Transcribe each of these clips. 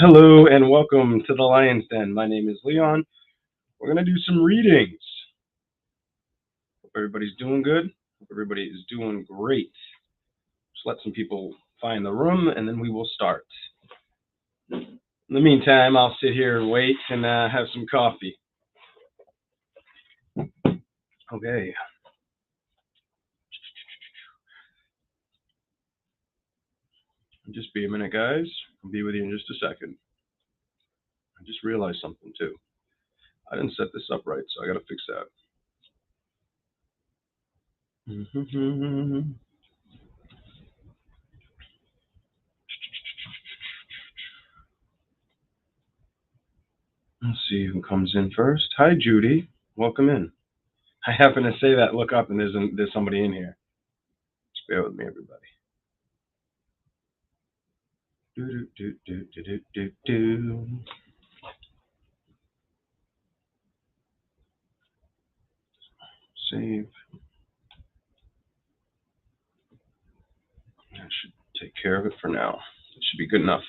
Hello and welcome to the Lion's Den. My name is Leon. We're going to do some readings. Hope everybody's doing good. Hope everybody is doing great. Just let some people find the room and then we will start. In the meantime, I'll sit here and wait and have some coffee. Okay. Just be a minute, guys. I'll be with you in just a second. I just realized something too. I didn't set this up right, so I got to fix that. Let's see who comes in first. Hi, Judy. Welcome in. I happen to say that, look up, and there's somebody in here. Just bear with me, everybody. Save. That should take care of it for now. It should be good enough.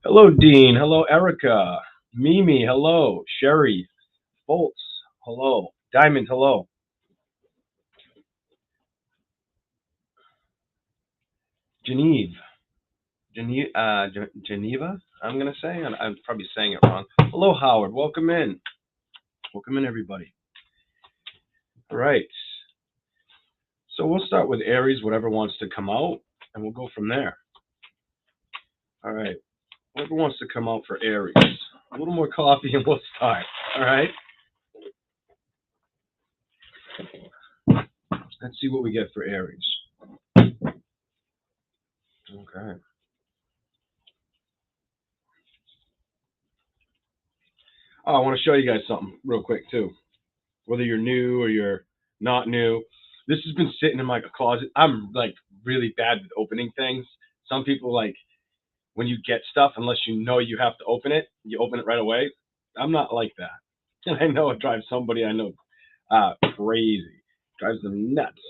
Hello, Dean. Hello, Erica. Mimi. Hello. Sherry. Bolts. Hello. Diamond. Hello. Geneva. I'm gonna say. I'm probably saying it wrong. Hello, Howard. Welcome in. Welcome in, everybody. All right. So we'll start with Aries, whatever wants to come out, and we'll go from there. All right. Whoever wants to come out for Aries. A little more coffee and we'll start. All right. Let's see what we get for Aries. Okay. Oh, I want to show you guys something real quick too. Whether you're new or you're not new, this has been sitting in my closet. I'm like really bad with opening things. Some people like when you get stuff, unless you know you have to open it, you open it right away. I'm not like that. And I know it drives somebody I know crazy. Drives them nuts.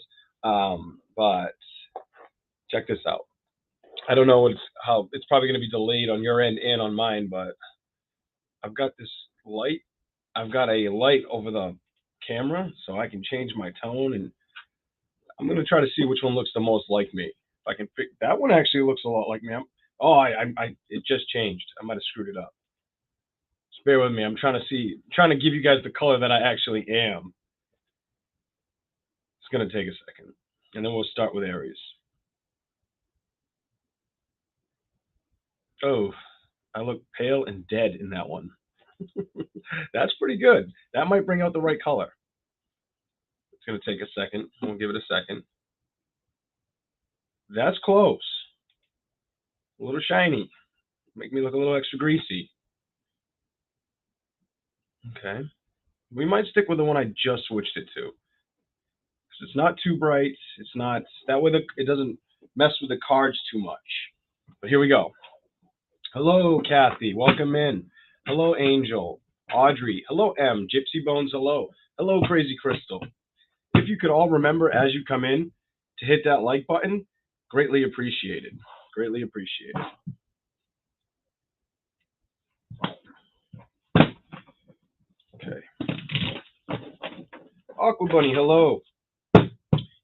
But check this out. I don't know how it's probably going to be delayed on your end and on mine, but I've got this light. I've got a light over the camera, so I can change my tone, and I'm going to try to see which one looks the most like me. If I can pick that one, actually looks a lot like me. It just changed. I might have screwed it up. Just bear with me. I'm trying to give you guys the color that I actually am. It's going to take a second, and then we'll start with Aries. Oh, I look pale and dead in that one. That's pretty good. That might bring out the right color. It's going to take a second. We'll give it a second. That's close. A little shiny. Make me look a little extra greasy. Okay. We might stick with the one I just switched it to. Because it's not too bright. It's not, that way it doesn't mess with the cards too much. But here we go. Hello, Kathy. Welcome in. Hello, Angel. Audrey. Hello, M. Gypsy Bones. Hello. Hello, Crazy Crystal. If you could all remember as you come in to hit that like button, greatly appreciated. Greatly appreciated. Okay. Aqua Bunny, hello.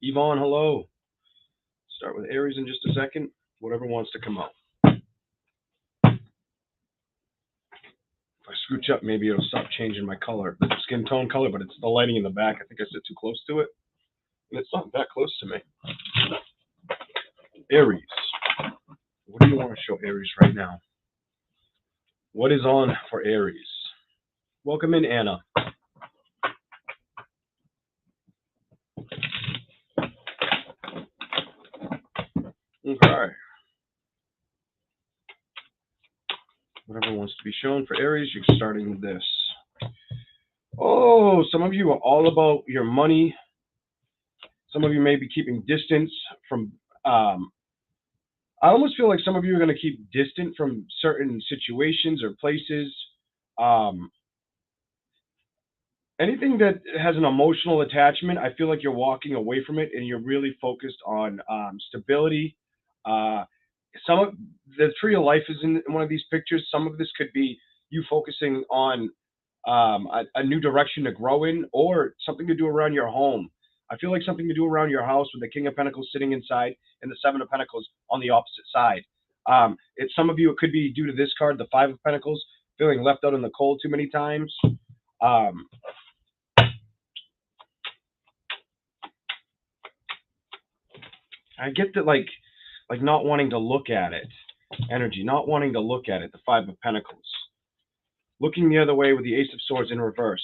Yvonne, hello. Start with Aries in just a second. Whatever wants to come out. If I scooch up, maybe it'll stop changing my color, the skin tone color, but it's the lighting in the back. I think I sit too close to it. And it's not that close to me. Aries. What do you want to show Aries right now? What is on for Aries? Welcome in, Anna. Okay. Whatever wants to be shown for Aries, you're starting with this. Oh, some of you are all about your money. Some of you may be keeping distance from, I almost feel like some of you are going to keep distant from certain situations or places. Anything that has an emotional attachment, I feel like you're walking away from it and you're really focused on stability. the tree of life is in one of these pictures. Some of this could be you focusing on a new direction to grow in, or something to do around your home. I feel like something to do around your house with the King of Pentacles sitting inside and the Seven of Pentacles on the opposite side. Some of you, it could be due to this card, the Five of Pentacles, feeling left out in the cold too many times. I get that, like not wanting to look at it, energy, not wanting to look at it, the Five of Pentacles. Looking the other way with the Ace of Swords in reverse.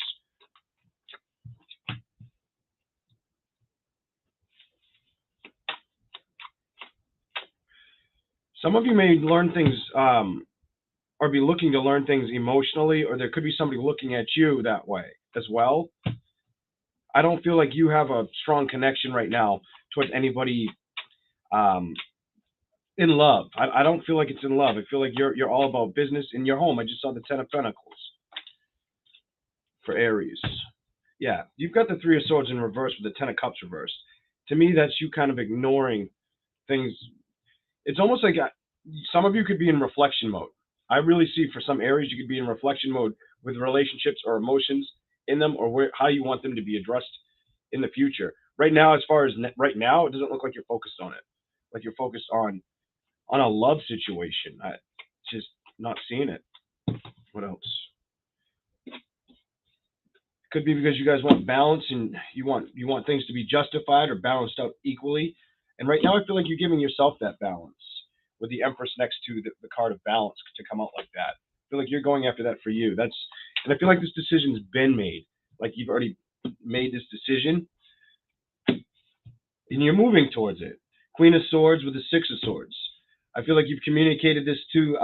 Some of you may learn things, or be looking to learn things emotionally, or there could be somebody looking at you that way as well. I don't feel like you have a strong connection right now towards anybody in love. I don't feel like it's in love. I feel like you're all about business in your home. I just saw the Ten of Pentacles for Aries. Yeah, you've got the Three of Swords in reverse with the Ten of Cups reversed. To me, that's you kind of ignoring things. It's almost like some of you could be in reflection mode. I really see for some Aries, you could be in reflection mode with relationships or emotions in them, or how you want them to be addressed in the future. Right now, as far as right now, it doesn't look like you're focused on it. Like you're focused on a love situation. I just not seeing it. What else? Could be because you guys want balance and you want things to be justified or balanced out equally. And right now, I feel like you're giving yourself that balance with the Empress next to the card of balance to come out like that. I feel like you're going after that for you. And I feel like this decision's been made. Like you've already made this decision and you're moving towards it. Queen of Swords with the Six of Swords. I feel like you've communicated this to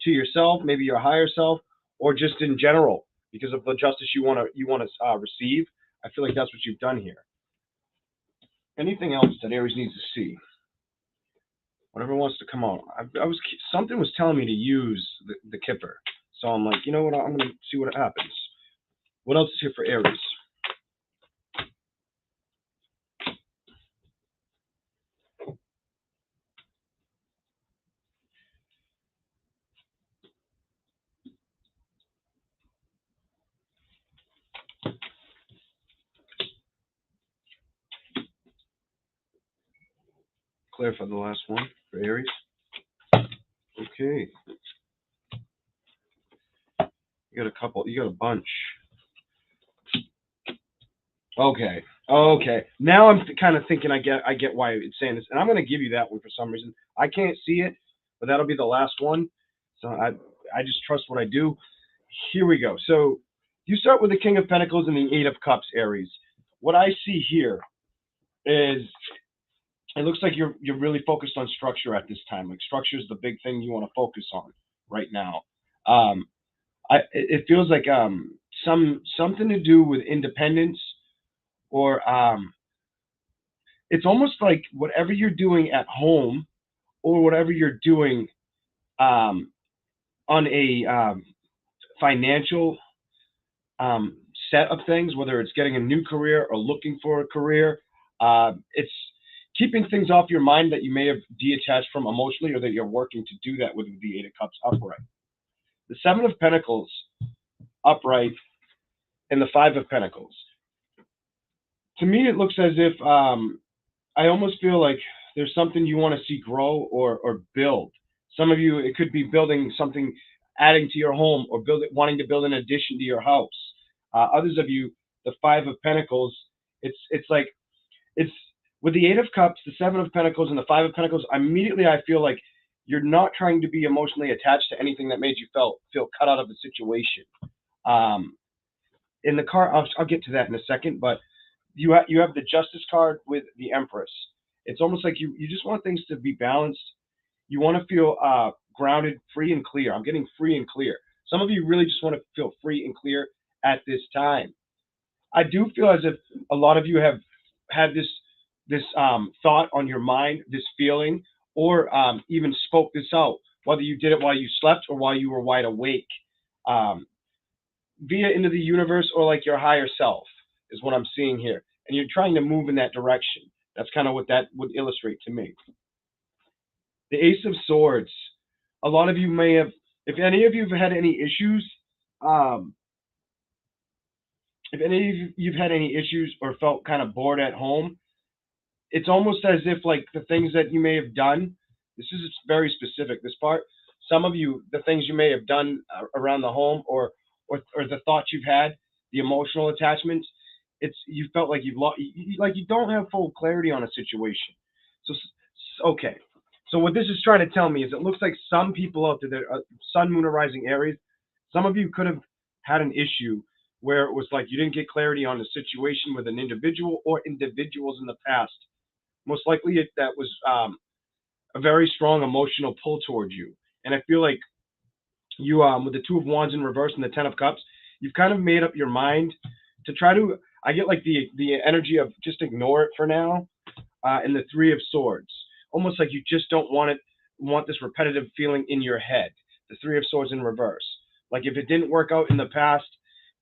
yourself, maybe your higher self, or just in general because of the justice you want to receive. I feel like that's what you've done here. Anything else that Aries needs to see? Whatever wants to come out. Something was telling me to use the Kipper, so I'm like, you know what? I'm going to see what happens. What else is here for Aries? Clarify the last one for Aries. Okay. You got a couple. You got a bunch. Okay. Now I'm kind of thinking I get why it's saying this, and I'm going to give you that one for some reason. I can't see it, but that'll be the last one. So I just trust what I do. Here we go. So you start with the King of Pentacles and the Eight of Cups, Aries. What I see here is it looks like you're really focused on structure at this time. Like structure is the big thing you want to focus on right now. It feels like something to do with independence, or it's almost like whatever you're doing at home or whatever you're doing on a financial set of things, whether it's getting a new career or looking for a career, it's keeping things off your mind that you may have detached from emotionally, or that you're working to do that with the Eight of Cups upright. The Seven of Pentacles upright and the Five of Pentacles. To me, it looks as if I almost feel like there's something you want to see grow or build. Some of you, it could be building something, adding to your home, or wanting to build an addition to your house. Others of you, the Five of Pentacles, it's with the Eight of Cups, the Seven of Pentacles, and the Five of Pentacles. Immediately, I feel like you're not trying to be emotionally attached to anything that made you feel cut out of the situation. In the card, I'll get to that in a second, but you have the Justice card with the Empress. It's almost like you just want things to be balanced. You want to feel grounded, free and clear. I'm getting free and clear. Some of you really just want to feel free and clear at this time. I do feel as if a lot of you have had this thought on your mind, this feeling, or even spoke this out, whether you did it while you slept or while you were wide awake, via into the universe, or like your higher self is what I'm seeing here. And you're trying to move in that direction. That's kind of what that would illustrate to me. The Ace of Swords. A lot of you may have, if any of you have had any issues, um, if any of you've had any issues or felt kind of bored at home, it's almost as if like the things that you may have done, this is very specific, this part, some of you, the things you may have done around the home or the thoughts you've had, the emotional attachments, it's you felt like you've lost, like you don't have full clarity on a situation. So okay, so what this is trying to tell me is it looks like some people out there, sun, moon, or rising Aries, some of you could have had an issue where it was like you didn't get clarity on the situation with an individual or individuals in the past. Most likely that was a very strong emotional pull towards you. And I feel like you, with the Two of Wands in reverse and the Ten of Cups, you've kind of made up your mind to try to, I get like the energy of just ignore it for now, and the Three of Swords. Almost like you just don't want this repetitive feeling in your head. The Three of Swords in reverse. Like if it didn't work out in the past,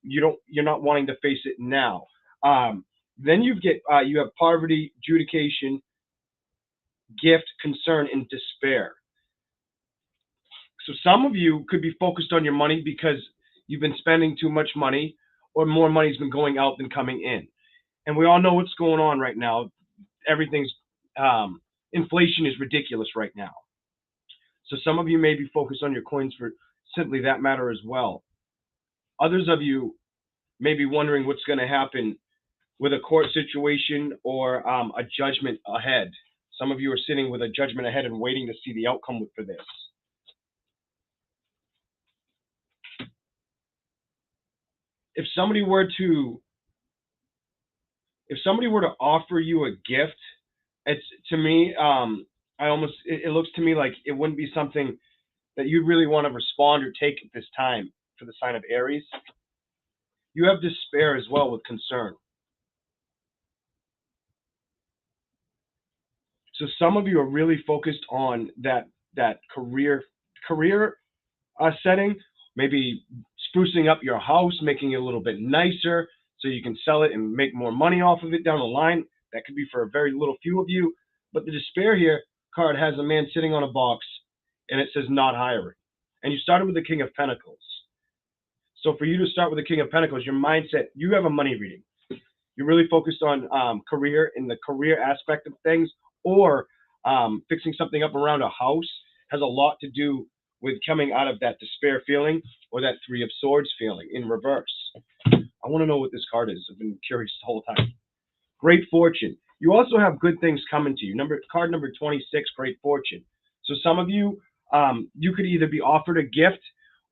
you're not wanting to face it now. Then you have poverty, adjudication, gift, concern, and despair. So some of you could be focused on your money because you've been spending too much money or more money's been going out than coming in. And we all know what's going on right now. Everything's, inflation is ridiculous right now. So some of you may be focused on your coins for simply that matter as well. Others of you may be wondering what's going to happen with a court situation or a judgment ahead. Some of you are sitting with a judgment ahead and waiting to see the outcome for this. If somebody were to offer you a gift, it's to me, it looks to me like it wouldn't be something that you'd really want to respond or take at this time for the sign of Aries. You have despair as well with concern. So some of you are really focused on that career setting, maybe sprucing up your house, making it a little bit nicer so you can sell it and make more money off of it down the line. That could be for a very little few of you. But the despair here card has a man sitting on a box and it says not hiring. And you started with the King of Pentacles. So for you to start with the King of Pentacles, your mindset, you have a money reading. You're really focused on career in the career aspect of things, or fixing something up around a house has a lot to do with coming out of that despair feeling or that Three of Swords feeling in reverse. I want to know what this card is. I've been curious the whole time. Great fortune. You also have good things coming to you. Card number 26, great fortune. So some of you, you could either be offered a gift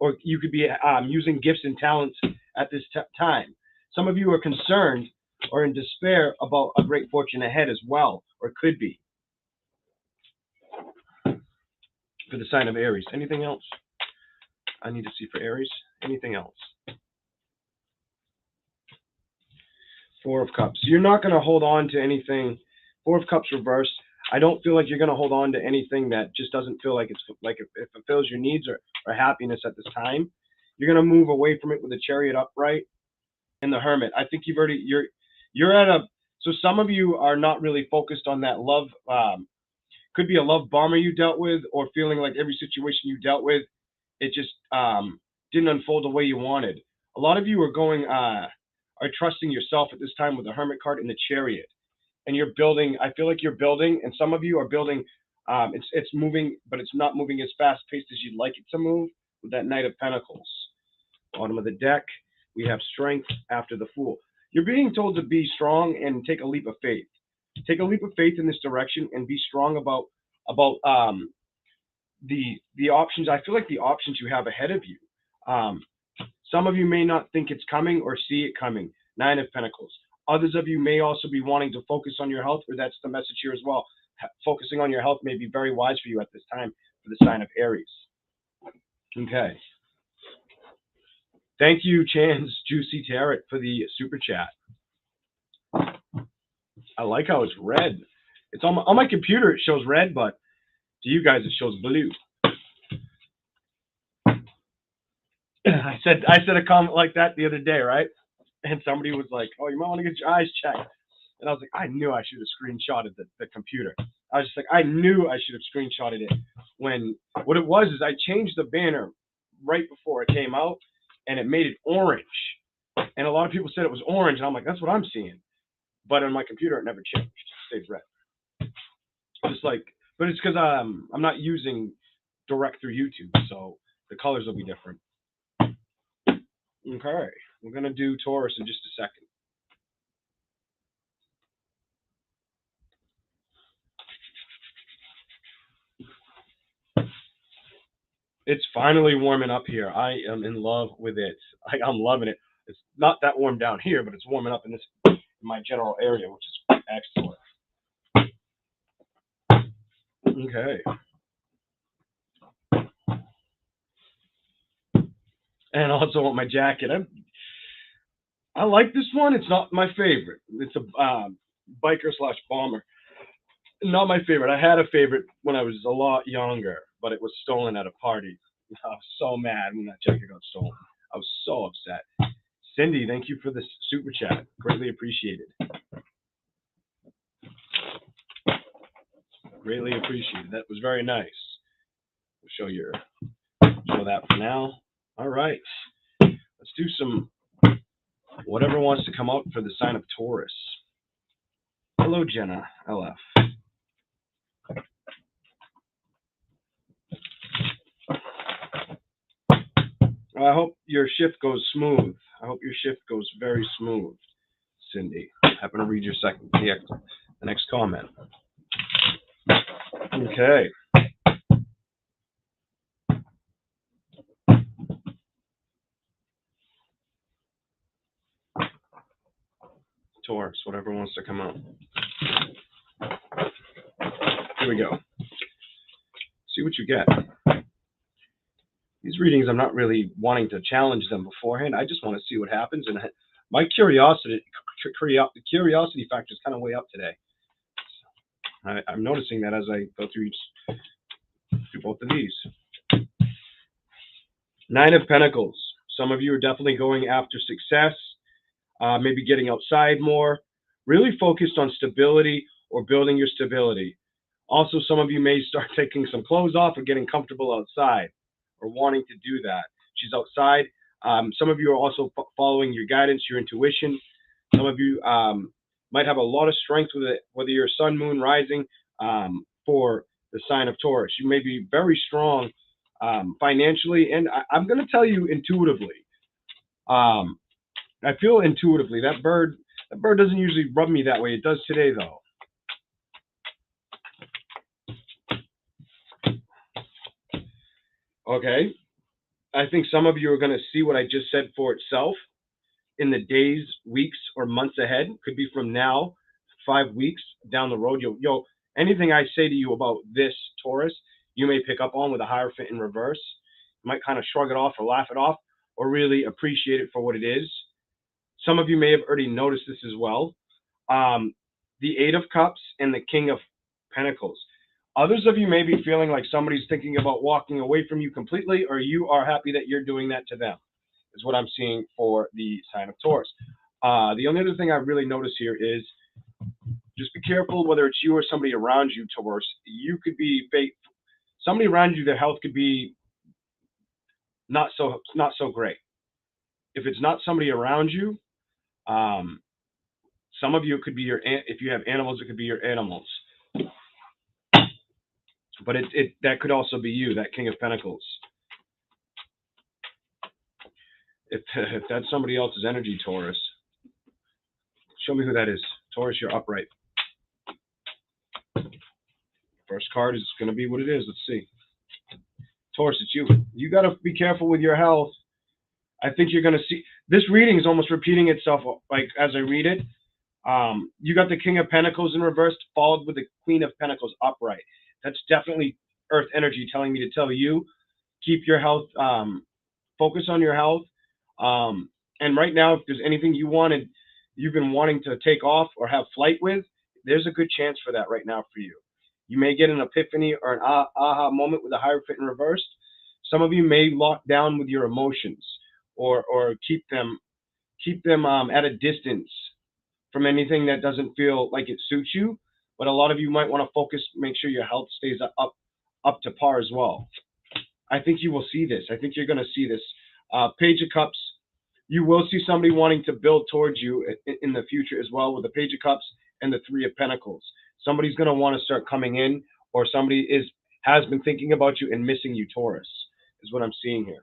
or you could be using gifts and talents at this time. Some of you are concerned or in despair about a great fortune ahead as well, or could be. For the sign of Aries. Anything else I need to see for Aries? Anything else? Four of Cups. You're not going to hold on to anything. Four of Cups reversed. I don't feel like you're going to hold on to anything that just doesn't feel like it fulfills your needs or happiness at this time. You're going to move away from it with the Chariot upright and the Hermit. I think you're at a, so some of you are not really focused on that love. Could be a love bomber you dealt with, or feeling like every situation you dealt with, it just didn't unfold the way you wanted. A lot of you are trusting yourself at this time with the Hermit card and the Chariot. And you're building, I feel like you're building, and some of you are building, it's moving, but it's not moving as fast paced as you'd like it to move with that Knight of Pentacles. Bottom of the deck, we have Strength after the Fool. You're being told to be strong and take a leap of faith. Take a leap of faith in this direction and be strong about the options. I feel like the options you have ahead of you. Some of you may not think it's coming or see it coming. Nine of Pentacles. Others of you may also be wanting to focus on your health, or that's the message here as well. Focusing on your health may be very wise for you at this time for the sign of Aries. Okay. Thank you, Chan's Juicy Tarot, for the super chat. I like how it's red. It's on my computer, it shows red, but to you guys, it shows blue. I said a comment like that the other day, right? And somebody was like, "Oh, you might want to get your eyes checked." And I was like, I knew I should have screenshotted the computer. I was just like, I knew I should have screenshotted it. When what it was is I changed the banner right before it came out, and it made it orange. And a lot of people said it was orange, and I'm like, that's what I'm seeing. But on my computer, it never changed. It stayed red. Just like, but it's because I'm not using direct through YouTube, so the colors will be different. Okay, we're gonna do Taurus in just a second. It's finally warming up here. I am in love with it. I'm loving it. It's not that warm down here, but it's warming up in my general area, which is excellent. Okay. And also want my jacket. I like this one. It's not my favorite. It's a biker slash bomber. Not my favorite. I had a favorite when I was a lot younger, but it was stolen at a party. I was so mad when that jacket got stolen. I was so upset. Cindy, thank you for this super chat. Greatly appreciated. Greatly appreciated. That was very nice. We'll show that for now. All right. Let's do some whatever wants to come out for the sign of Taurus. Hello, Jenna, LF. I hope your shift goes smooth. I hope your shift goes very smooth, Cindy. I happen to read your the next comment. Okay. Taurus, whatever wants to come out. Here we go. See what you get. These readings, I'm not really wanting to challenge them beforehand. I just want to see what happens, and my curiosity factor is kind of way up today. I'm noticing that as I go through both of these. Nine of Pentacles. Some of you are definitely going after success, maybe getting outside more, really focused on stability or building your stability. Also, some of you may start taking some clothes off or getting comfortable outside or wanting to do that. She's outside. Some of you are also following your guidance, your intuition. Some of you might have a lot of strength with it, whether you're sun, moon, rising, for the sign of Taurus. You may be very strong financially, and I'm going to tell you intuitively. I feel intuitively. That bird doesn't usually rub me that way. It does today, though. Okay. I think some of you are going to see what I just said for itself in the days, weeks, or months ahead. Could be from now, 5 weeks down the road. Anything I say to you about this, Taurus, you may pick up on with a Hierophant in reverse. You might kind of shrug it off or laugh it off or really appreciate it for what it is. Some of you may have already noticed this as well. The Eight of Cups and the King of Pentacles. Others of you may be feeling like somebody's thinking about walking away from you completely, or you are happy that you're doing that to them, is what I'm seeing for the sign of Taurus. The only other thing I really notice here is just be careful whether it's you or somebody around you, Taurus. You could be somebody around you, their health could be not so great. If it's not somebody around you, some of you, it could be if you have animals, it could be your animals. But that could also be you, that King of Pentacles. If that's somebody else's energy, Taurus, show me who that is. Taurus, you're upright. First card is going to be what it is. Let's see. Taurus, it's you. You got to be careful with your health. I think you're going to see this reading is almost repeating itself, like as I read it. You got the King of Pentacles in reverse, followed with the Queen of Pentacles upright. That's definitely Earth energy telling me to tell you, keep your health, focus on your health. And right now, if there's anything you've been wanting to take off or have flight with, there's a good chance for that right now for you. You may get an epiphany or an aha moment with a Hierophant in reverse. Some of you may lock down with your emotions or keep them at a distance from anything that doesn't feel like it suits you. But a lot of you might want to focus, make sure your health stays up to par as well. I think you will see this. I think you're going to see this. Page of Cups, you will see somebody wanting to build towards you in the future as well with the Page of Cups and the Three of Pentacles. Somebody's going to want to start coming in, or somebody has been thinking about you and missing you, Taurus, is what I'm seeing here.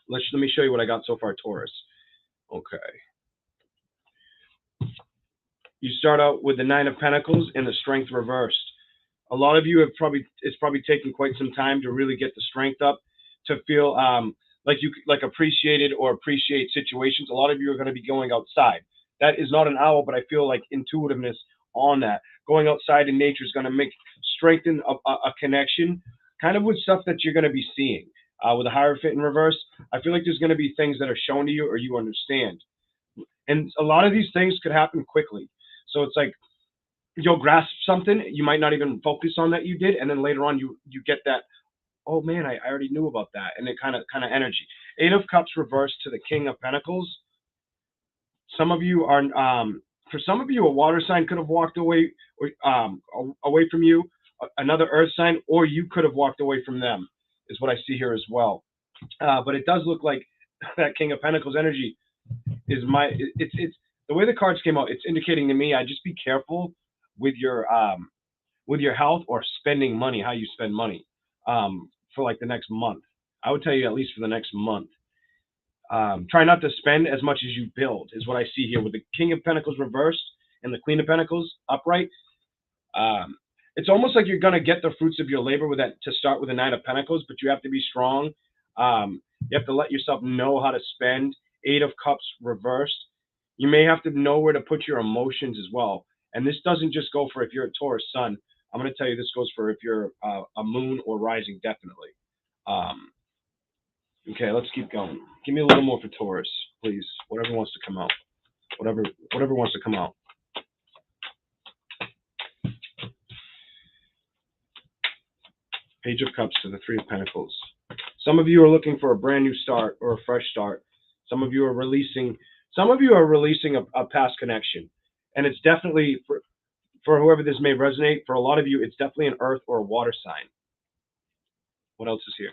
Let me show you what I got so far, Taurus. Okay. You start out with the Nine of Pentacles and the Strength reversed. A lot of you it's probably taken quite some time to really get the strength up, to feel like appreciated or appreciate situations. A lot of you are going to be going outside. That is not an owl, but I feel like intuitiveness on that. Going outside in nature is going to strengthen a connection, kind of with stuff that you're going to be seeing. With a Hierophant in reverse, I feel like there's going to be things that are shown to you or you understand. And a lot of these things could happen quickly. So it's like you'll grasp something, you might not even focus on that you did, and then later on you get that, oh man, I already knew about that, and it kind of energy. Eight of Cups reversed to the King of Pentacles. Some of you are, for some of you, a water sign could have walked away from you, another earth sign, or you could have walked away from them, is what I see here as well. But it does look like that King of Pentacles energy is it's the way the cards came out. It's indicating to me, I just be careful with your health or spending money, how you spend money, for like the next month. I would tell you at least for the next month. Try not to spend as much as you build, is what I see here with the King of Pentacles reversed and the Queen of Pentacles upright. It's almost like you're going to get the fruits of your labor with that, to start with the Nine of Pentacles, but you have to be strong. You have to let yourself know how to spend. Eight of Cups reversed. You may have to know where to put your emotions as well. And this doesn't just go for if you're a Taurus sun. I'm going to tell you this goes for if you're a moon or rising, definitely. Okay, let's keep going. Give me a little more for Taurus, please. Whatever wants to come out. Whatever wants to come out. Page of Cups to the Three of Pentacles. Some of you are looking for a brand new start or a fresh start. Some of you are releasing a past connection. And it's definitely, for whoever this may resonate, for a lot of you, it's definitely an earth or a water sign. What else is here?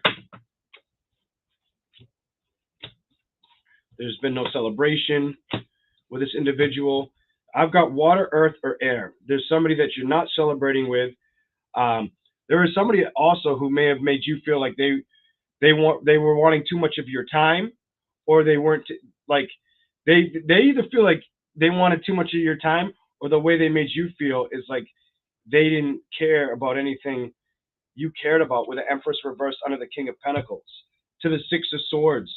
There's been no celebration with this individual. I've got water, earth, or air. There's somebody that you're not celebrating with. There is somebody also who may have made you feel like they were wanting too much of your time, or they weren't like they either feel like they wanted too much of your time, or the way they made you feel is like they didn't care about anything you cared about, with the Empress reversed under the King of Pentacles to the Six of Swords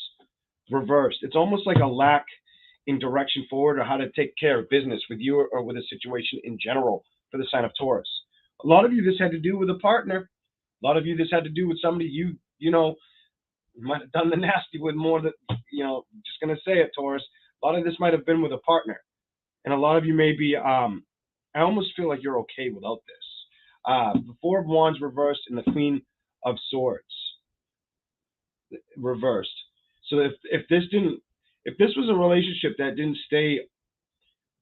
reversed. It's almost like a lack in direction forward, or how to take care of business with you or with a situation in general for the sign of Taurus. A lot of you, this had to do with a partner. A lot of you, this had to do with somebody you might have done the nasty with more than, just going to say it, Taurus. A lot of this might have been with a partner. And a lot of you may be, I almost feel like you're okay without this. The Four of Wands reversed and the Queen of Swords reversed. So if this was a relationship that didn't stay,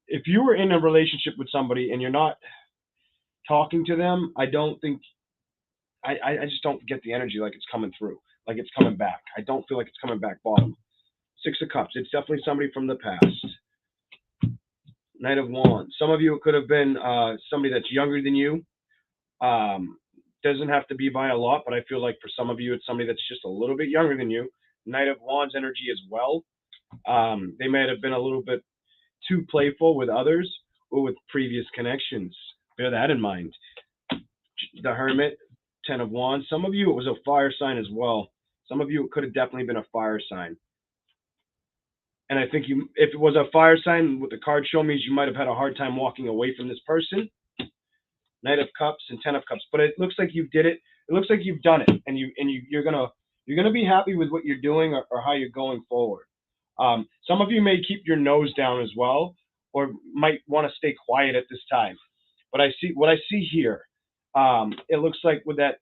if you were in a relationship with somebody and you're not talking to them, I just don't get the energy like it's coming through, like it's coming back. I don't feel like it's coming back bottom. Six of Cups. It's definitely somebody from the past. Knight of Wands. Some of you, it could have been somebody that's younger than you. Doesn't have to be by a lot, but I feel like for some of you, it's somebody that's just a little bit younger than you. Knight of Wands energy as well. They may have been a little bit too playful with others or with previous connections. Bear that in mind. The Hermit, Ten of Wands. Some of you, it was a fire sign as well. Some of you, it could have definitely been a fire sign. And I think if it was a fire sign, what the card show me is you might have had a hard time walking away from this person. Knight of Cups and Ten of Cups. But it looks like you did it. It looks like you've done it, and you're gonna be happy with what you're doing or how you're going forward. Some of you may keep your nose down as well, or might want to stay quiet at this time. But what I see here, it looks like with that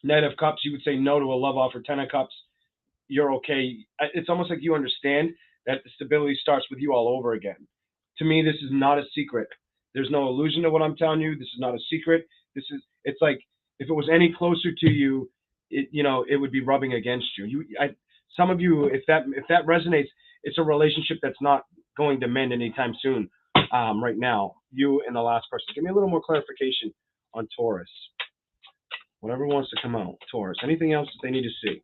Knight of Cups, you would say no to a love offer. Ten of Cups, you're okay. It's almost like you understand that the stability starts with you all over again. To me, this is not a secret. There's no illusion to what I'm telling you. This is not a secret. It's like if it was any closer to you, it would be rubbing against you. Some of you, if that resonates, it's a relationship that's not going to mend anytime soon. Right now, you and the last person. Give me a little more clarification on Taurus. Whatever wants to come out, Taurus. Anything else that they need to see?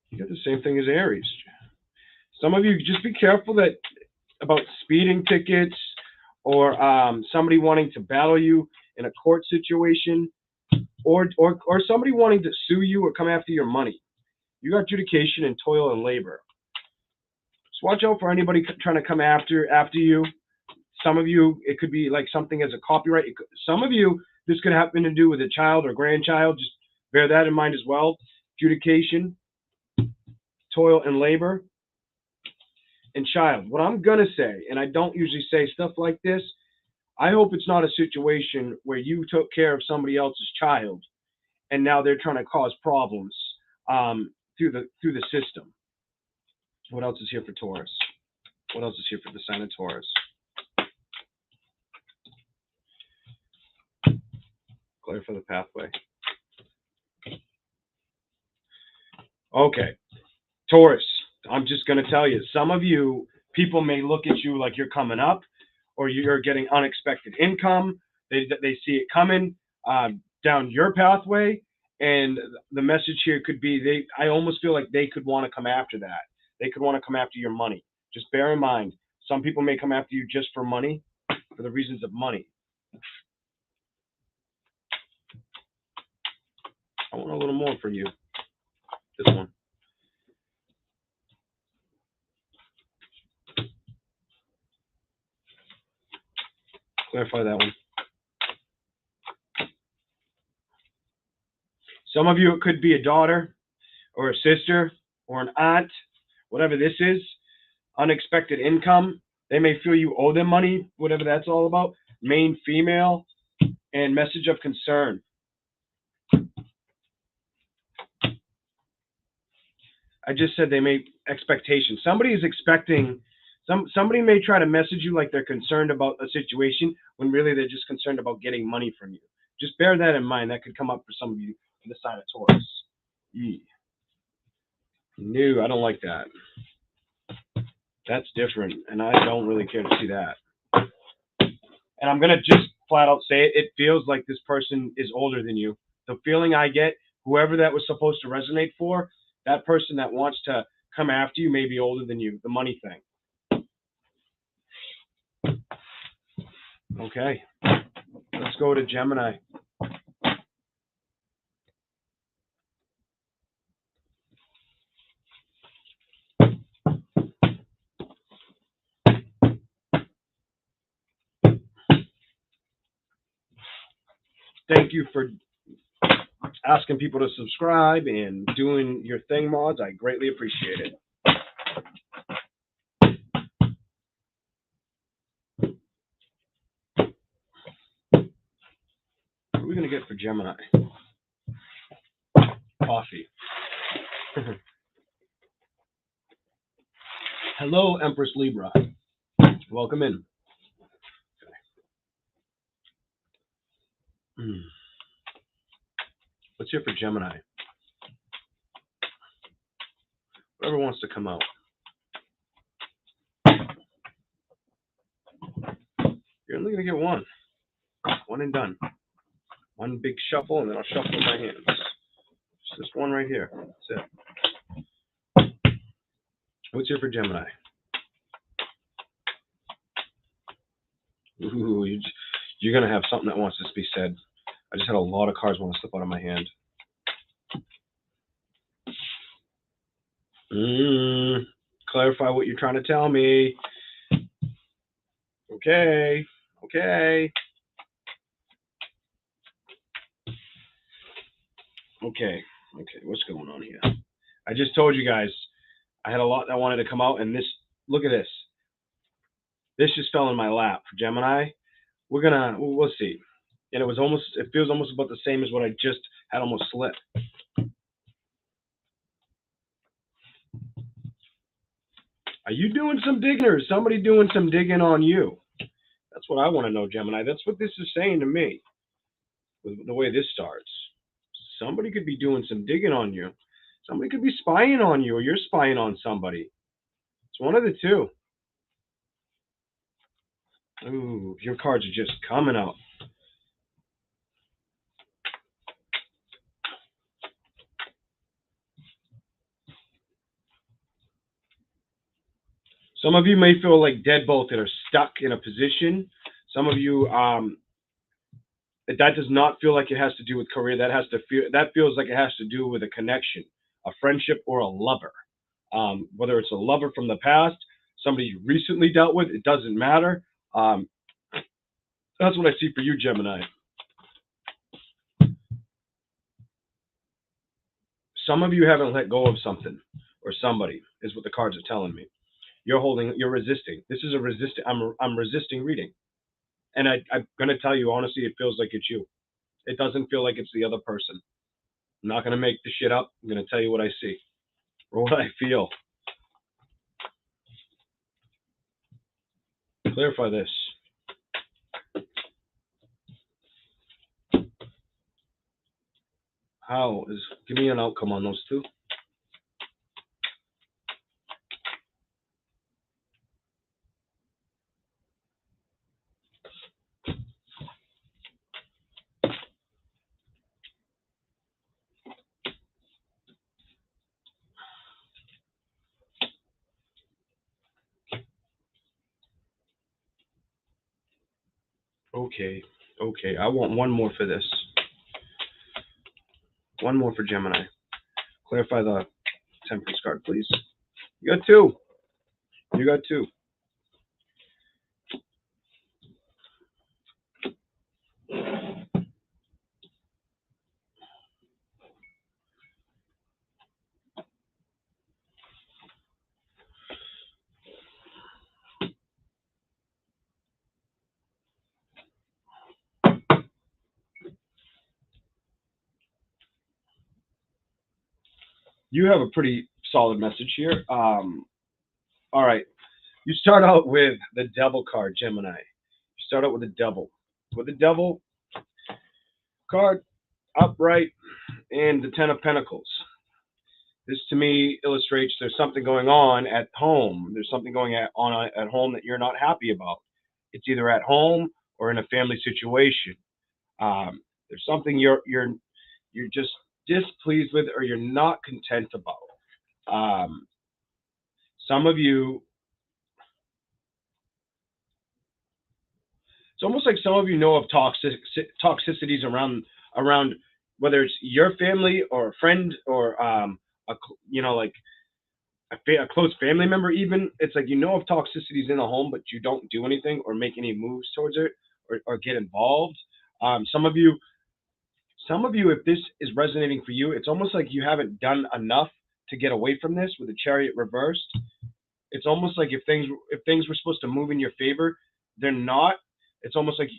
You got the same thing as Aries. Some of you, just be careful about speeding tickets or somebody wanting to battle you in a court situation, or somebody wanting to sue you or come after your money. You got adjudication and toil and labor. So watch out for anybody trying to come after you. Some of you, it could be like something as a copyright. Some of you, this could happen to do with a child or grandchild. Just bear that in mind as well. Adjudication, toil and labor, and child. What I'm going to say, and I don't usually say stuff like this, I hope it's not a situation where you took care of somebody else's child and now they're trying to cause problems through the system. What else is here for Taurus? What else is here for the sign of Taurus? Clarify the pathway. Okay, Taurus, I'm just going to tell you, some of you, people may look at you like you're coming up or you're getting unexpected income. They see it coming down your pathway, and the message here could be I almost feel like they could want to come after that. They could want to come after your money. Just bear in mind, some people may come after you just for money, for the reasons of money. I want a little more for you. This one. Clarify that one. Some of you, it could be a daughter or a sister or an aunt, whatever this is. Unexpected income. They may feel you owe them money, whatever that's all about. Main female, and message of concern. I just said they may expectations. Somebody is expecting, somebody may try to message you like they're concerned about a situation when really they're just concerned about getting money from you. Just bear that in mind. That could come up for some of you in the sign of Taurus. No, I don't like that. That's different, and I don't really care to see that. And I'm going to just flat out say it. It feels like this person is older than you. The feeling I get, whoever that was supposed to resonate for, that person that wants to come after you may be older than you. The money thing. Okay. Let's go to Gemini. Thank you for asking people to subscribe and doing your thing, mods. I greatly appreciate it. What are we going to get for Gemini? Coffee. Hello, Empress Libra. Welcome in. Okay. What's here for Gemini? Whoever wants to come out. You're only going to get one. One and done. One big shuffle, and then I'll shuffle my hands. Just this one right here. That's it. What's here for Gemini? Ooh, you're going to have something that wants to be said. I just had a lot of cards want to slip out of my hand. Clarify what you're trying to tell me. Okay. Okay. Okay. What's going on here? I just told you guys I had a lot that wanted to come out, and this, look at this. This just fell in my lap for Gemini. We'll see. And it feels almost about the same as what I just had almost slipped. Are you doing some digging or is somebody doing some digging on you? That's what I want to know, Gemini. That's what this is saying to me with the way this starts. Somebody could be doing some digging on you. Somebody could be spying on you or you're spying on somebody. It's one of the two. Ooh, your cards are just coming out. Some of you may feel like deadbolted or stuck in a position. Some of you, that does not feel like it has to do with career. That feels like it has to do with a connection, a friendship, or a lover. Whether it's a lover from the past, somebody you recently dealt with, it doesn't matter. That's what I see for you, Gemini. Some of you haven't let go of something or somebody, is what the cards are telling me. You're resisting. This is a I'm resisting reading. And I'm gonna tell you honestly, it feels like it's you. It doesn't feel like it's the other person. I'm not gonna make the shit up. I'm gonna tell you what I see or what I feel. Clarify this. Give me an outcome on those two. Okay. I want one more for this. One more for Gemini. Clarify the Temperance card, please. You got two. You have a pretty solid message here. All right. You start out with the Devil card, Gemini. You start out with the Devil. With the Devil card, upright, and the Ten of Pentacles. This to me illustrates there's something going on at home. There's something going on at home that you're not happy about. It's either at home or in a family situation. There's something you're just displeased with or you're not content about. Some of you, it's almost like some of you know of toxicities around whether it's your family or a friend or like a close family member. Even it's like you know of toxicities in the home, but you don't do anything or make any moves towards it or get involved. Some of you, if this is resonating for you, it's almost like you haven't done enough to get away from this with the Chariot reversed. It's almost like if things were supposed to move in your favor, they're not. It's almost like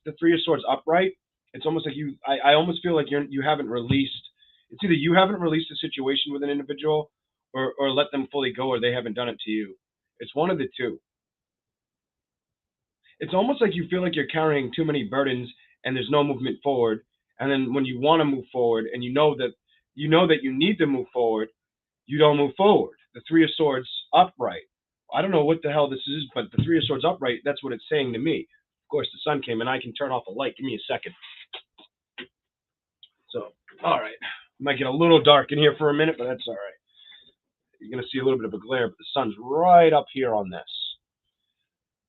the Three of Swords upright. It's almost like I almost feel like you haven't released. It's either you haven't released a situation with an individual or let them fully go, or they haven't done it to you. It's one of the two. It's almost like you feel like you're carrying too many burdens and there's no movement forward. And then when you want to move forward and you know that you need to move forward, you don't move forward. The Three of Swords upright. I don't know what the hell this is, but the Three of Swords upright, that's what it's saying to me. Of course, the sun came and I can turn off a light. Give me a second. So, all right. Might get a little dark in here for a minute, but that's all right. You're going to see a little bit of a glare, but the sun's right up here on this.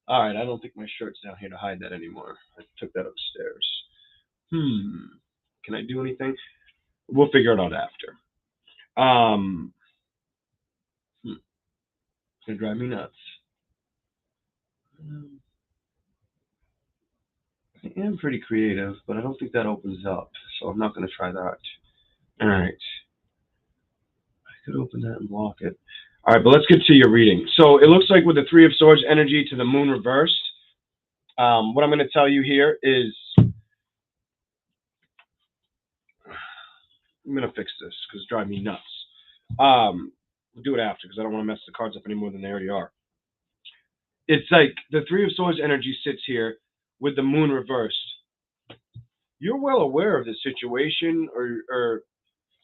All right, I don't think my shirt's down here to hide that anymore. I took that upstairs. Can I do anything? We'll figure it out after. It's going to drive me nuts. I am pretty creative, but I don't think that opens up, so I'm not going to try that. All right. I could open that and block it. All right, but let's get to your reading. So it looks like with the Three of Swords energy to the Moon reversed, what I'm going to tell you here is, I'm going to fix this because it's driving me nuts. We'll do it after because I don't want to mess the cards up any more than they already are. It's like the Three of Swords energy sits here with the moon reversed. You're well aware of the situation, or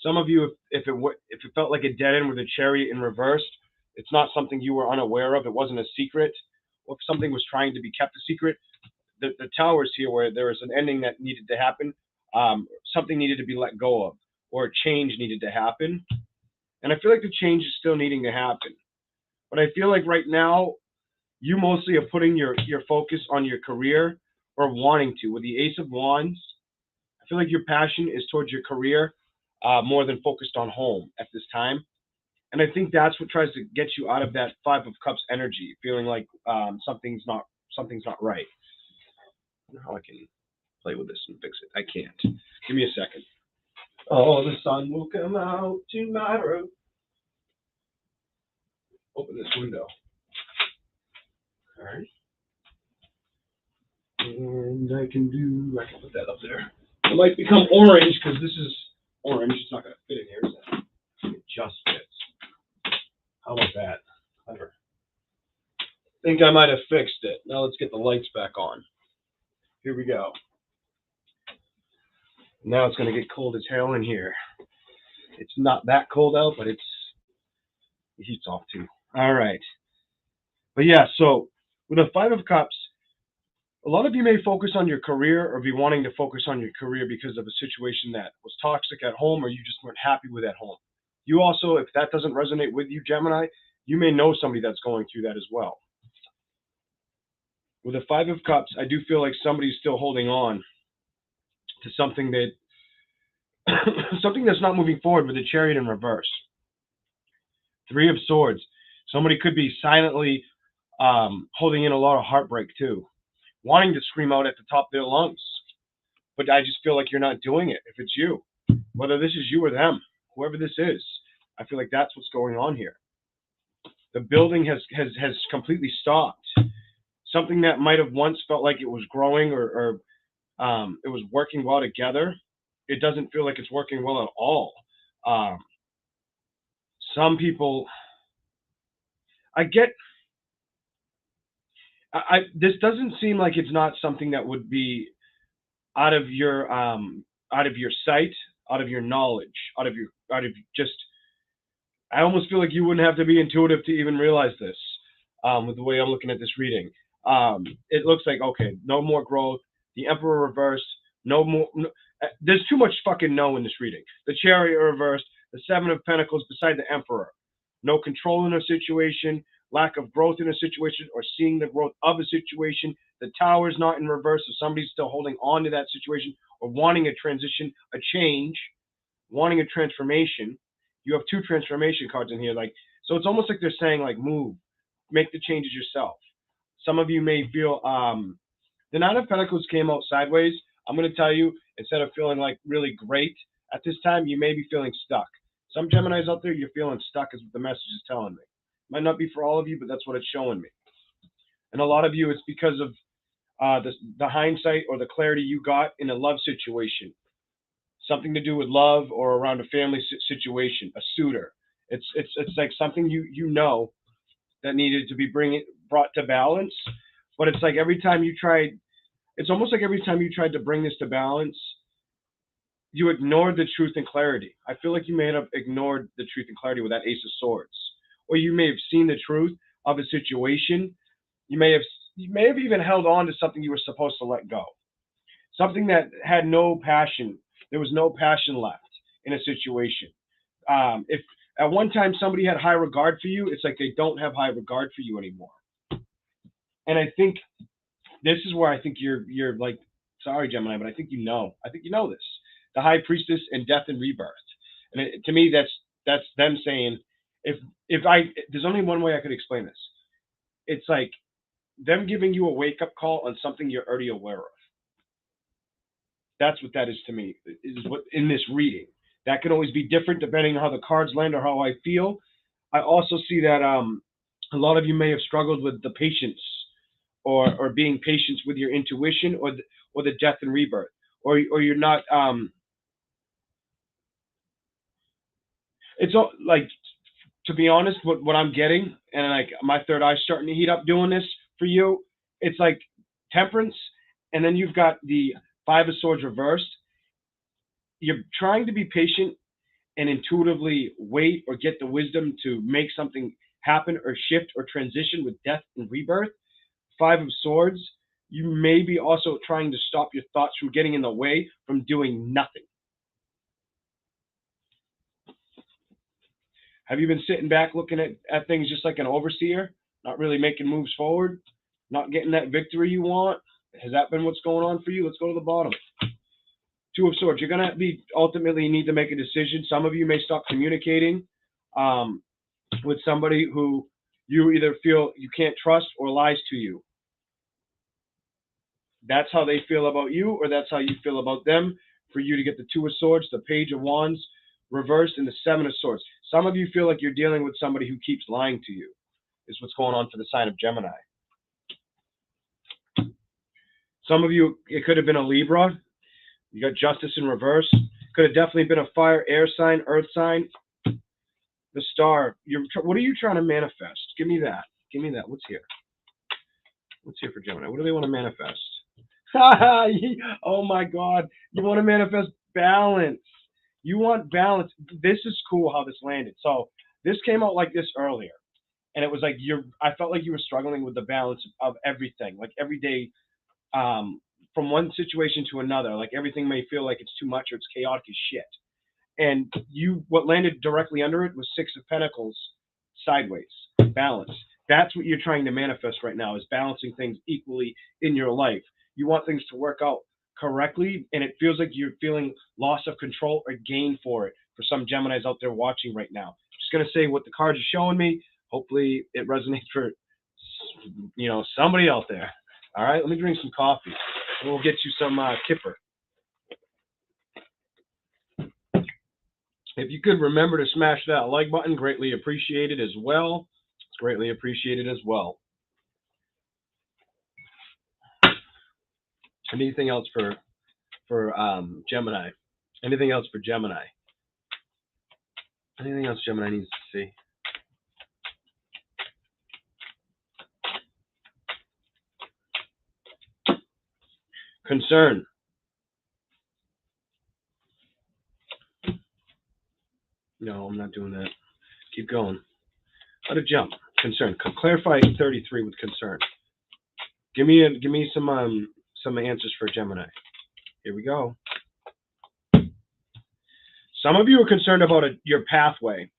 some of you, if it felt like a dead end with a Chariot in reversed, it's not something you were unaware of. It wasn't a secret. Or if something was trying to be kept a secret, the Towers here, where there was an ending that needed to happen, something needed to be let go of, or a change needed to happen. And I feel like the change is still needing to happen. But I feel like right now, you mostly are putting your focus on your career, or wanting to. With the Ace of Wands, I feel like your passion is towards your career more than focused on home at this time. And I think that's what tries to get you out of that Five of Cups energy, feeling like something's not right. I don't know how I can play with this and fix it. I can't. Give me a second. Oh, the sun will come out tomorrow. Open this window. All right. And I can put that up there. It might become orange because this is orange. It's not going to fit in here, is it? It just fits. How about that? Clever. Think I might have fixed it. Now let's get the lights back on. Here we go. Now it's going to get cold as hell in here. It's not that cold out, but the heat's off too. All right. But yeah, so with the Five of Cups, a lot of you may focus on your career or be wanting to focus on your career because of a situation that was toxic at home, or you just weren't happy with at home. You also, if that doesn't resonate with you, Gemini, you may know somebody that's going through that as well. With the Five of Cups, I do feel like somebody's still holding on to something that something that's not moving forward, with the Chariot in reverse. Three of Swords. Somebody could be silently holding in a lot of heartbreak too, wanting to scream out at the top of their lungs. But I just feel like you're not doing it. If it's you, whether this is you or them, whoever this is, I feel like that's what's going on here. The building has completely stopped. Something that might have once felt like it was growing, or it was working well together, it doesn't feel like it's working well at all. Some people, this doesn't seem like it's not something that would be out of your sight, out of your knowledge, out of just. I almost feel like you wouldn't have to be intuitive to even realize this. With the way I'm looking at this reading, it looks like, okay, no more growth. The Emperor reversed. No more. No, there's too much fucking no in this reading. The Chariot reversed. The Seven of Pentacles beside the Emperor. No control in a situation. Lack of growth in a situation, or seeing the growth of a situation. The Tower is not in reverse, so somebody's still holding on to that situation, or wanting a transition, a change, wanting a transformation. You have two transformation cards in here, so it's almost like they're saying, like, move, make the changes yourself. Some of you may feel the Nine of Pentacles came out sideways. I'm going to tell you, instead of feeling like really great at this time, you may be feeling stuck. Some Geminis out there, you're feeling stuck, is what the message is telling me. Might not be for all of you, but that's what it's showing me. And a lot of you, it's because of the hindsight or the clarity you got in a love situation. Something to do with love, or around a family situation, a suitor. It's like something you know that needed to be brought to balance. But it's like every time you tried, it's almost like every time you tried to bring this to balance, you ignored the truth and clarity. I feel like you may have ignored the truth and clarity with that Ace of Swords. Or you may have seen the truth of a situation. You may have even held on to something you were supposed to let go. Something that had no passion. There was no passion left in a situation. If at one time somebody had high regard for you, it's like they don't have high regard for you anymore. And I think this is where I think you're like, sorry, Gemini, but I think you know. I think you know this. The High Priestess and Death and Rebirth. And to me, that's them saying, there's only one way I could explain this. It's like them giving you a wake-up call on something you're already aware of. That's what that is to me, is what in this reading. That can always be different depending on how the cards land or how I feel. I also see that a lot of you may have struggled with the patience, or being patient with your intuition, or the death and rebirth, or you're not. It's all like, to be honest, what I'm getting, and like my third eye's starting to heat up doing this for you, it's like Temperance, and then you've got the Five of Swords reversed. You're trying to be patient and intuitively wait or get the wisdom to make something happen or shift or transition with death and rebirth. Five of Swords, you may be also trying to stop your thoughts from getting in the way from doing nothing. Have you been sitting back looking at things just like an overseer, not really making moves forward, not getting that victory you want? Has that been what's going on for you? Let's go to the bottom. Two of Swords, you're going to be ultimately need to make a decision. Some of you may stop communicating with somebody who you either feel you can't trust or lies to you. That's how they feel about you, or that's how you feel about them. For you to get the Two of Swords, the Page of Wands reversed, and the Seven of Swords. Some of you feel like you're dealing with somebody who keeps lying to you, is what's going on for the sign of Gemini. Some of you, it could have been a Libra. You got Justice in reverse. Could have definitely been a fire, air sign, earth sign. The Star. What are you trying to manifest? Give me that. Give me that. What's here? What's here for Gemini? What do they want to manifest? Oh my God. You want to manifest balance. You want balance. This is cool how this landed. So this came out like this earlier. And it was like I felt like you were struggling with the balance of everything. Like every day, from one situation to another, like everything may feel like it's too much or it's chaotic as shit. And what landed directly under it was Six of Pentacles sideways, balance. That's what you're trying to manifest right now, is balancing things equally in your life. You want things to work out correctly, and it feels like you're feeling loss of control or gain for it for some Geminis out there watching right now. Just going to say what the cards are showing me. Hopefully it resonates for somebody out there. All right, let me drink some coffee, and we'll get you some kipper. If you could remember to smash that like button, greatly appreciated as well. It's greatly appreciated as well. Anything else for Gemini? Anything else for Gemini? Anything else Gemini needs to see? Concern. No, I'm not doing that. Keep going. Let it jump. Concern. Clarify 33 with concern. Give me some answers for Gemini. Here we go. Some of you are concerned about your pathway,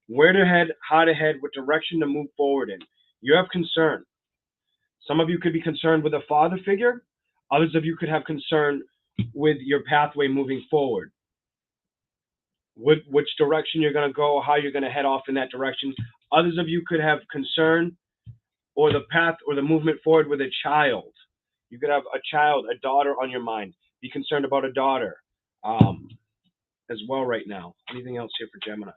where to head, how to head, what direction to move forward in. You have concern. Some of you could be concerned with a father figure. Others of you could have concern with your pathway moving forward. Which direction you're going to go, how you're going to head off in that direction. Others of you could have concern or the path or the movement forward with a child. You could have a child, a daughter on your mind. Be concerned about a daughter as well right now. Anything else here for Gemini?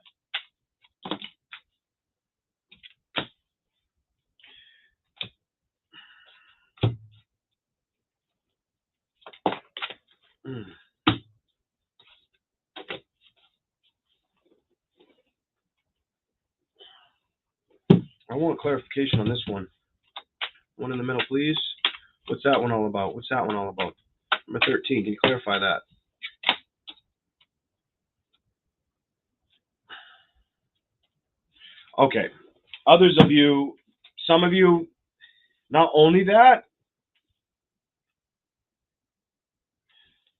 I want clarification on this one. One in the middle, please. What's that one all about? What's that one all about? Number 13. Can you clarify that? Okay. Others of you, some of you, not only that,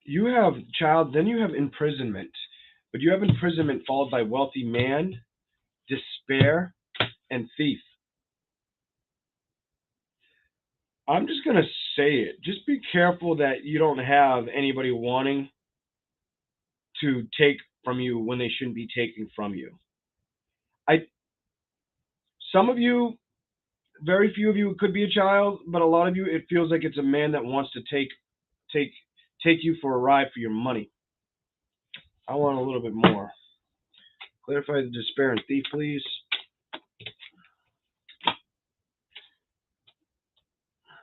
you have child, then you have imprisonment. But you have imprisonment followed by wealthy man, despair, and thief. I'm just going to say it. Just be careful that you don't have anybody wanting to take from you when they shouldn't be taking from you. Some of you, very few of you, it could be a child, but a lot of you, it feels like it's a man that wants to take you for a ride for your money. I want a little bit more. Clarify the despair and thief, please.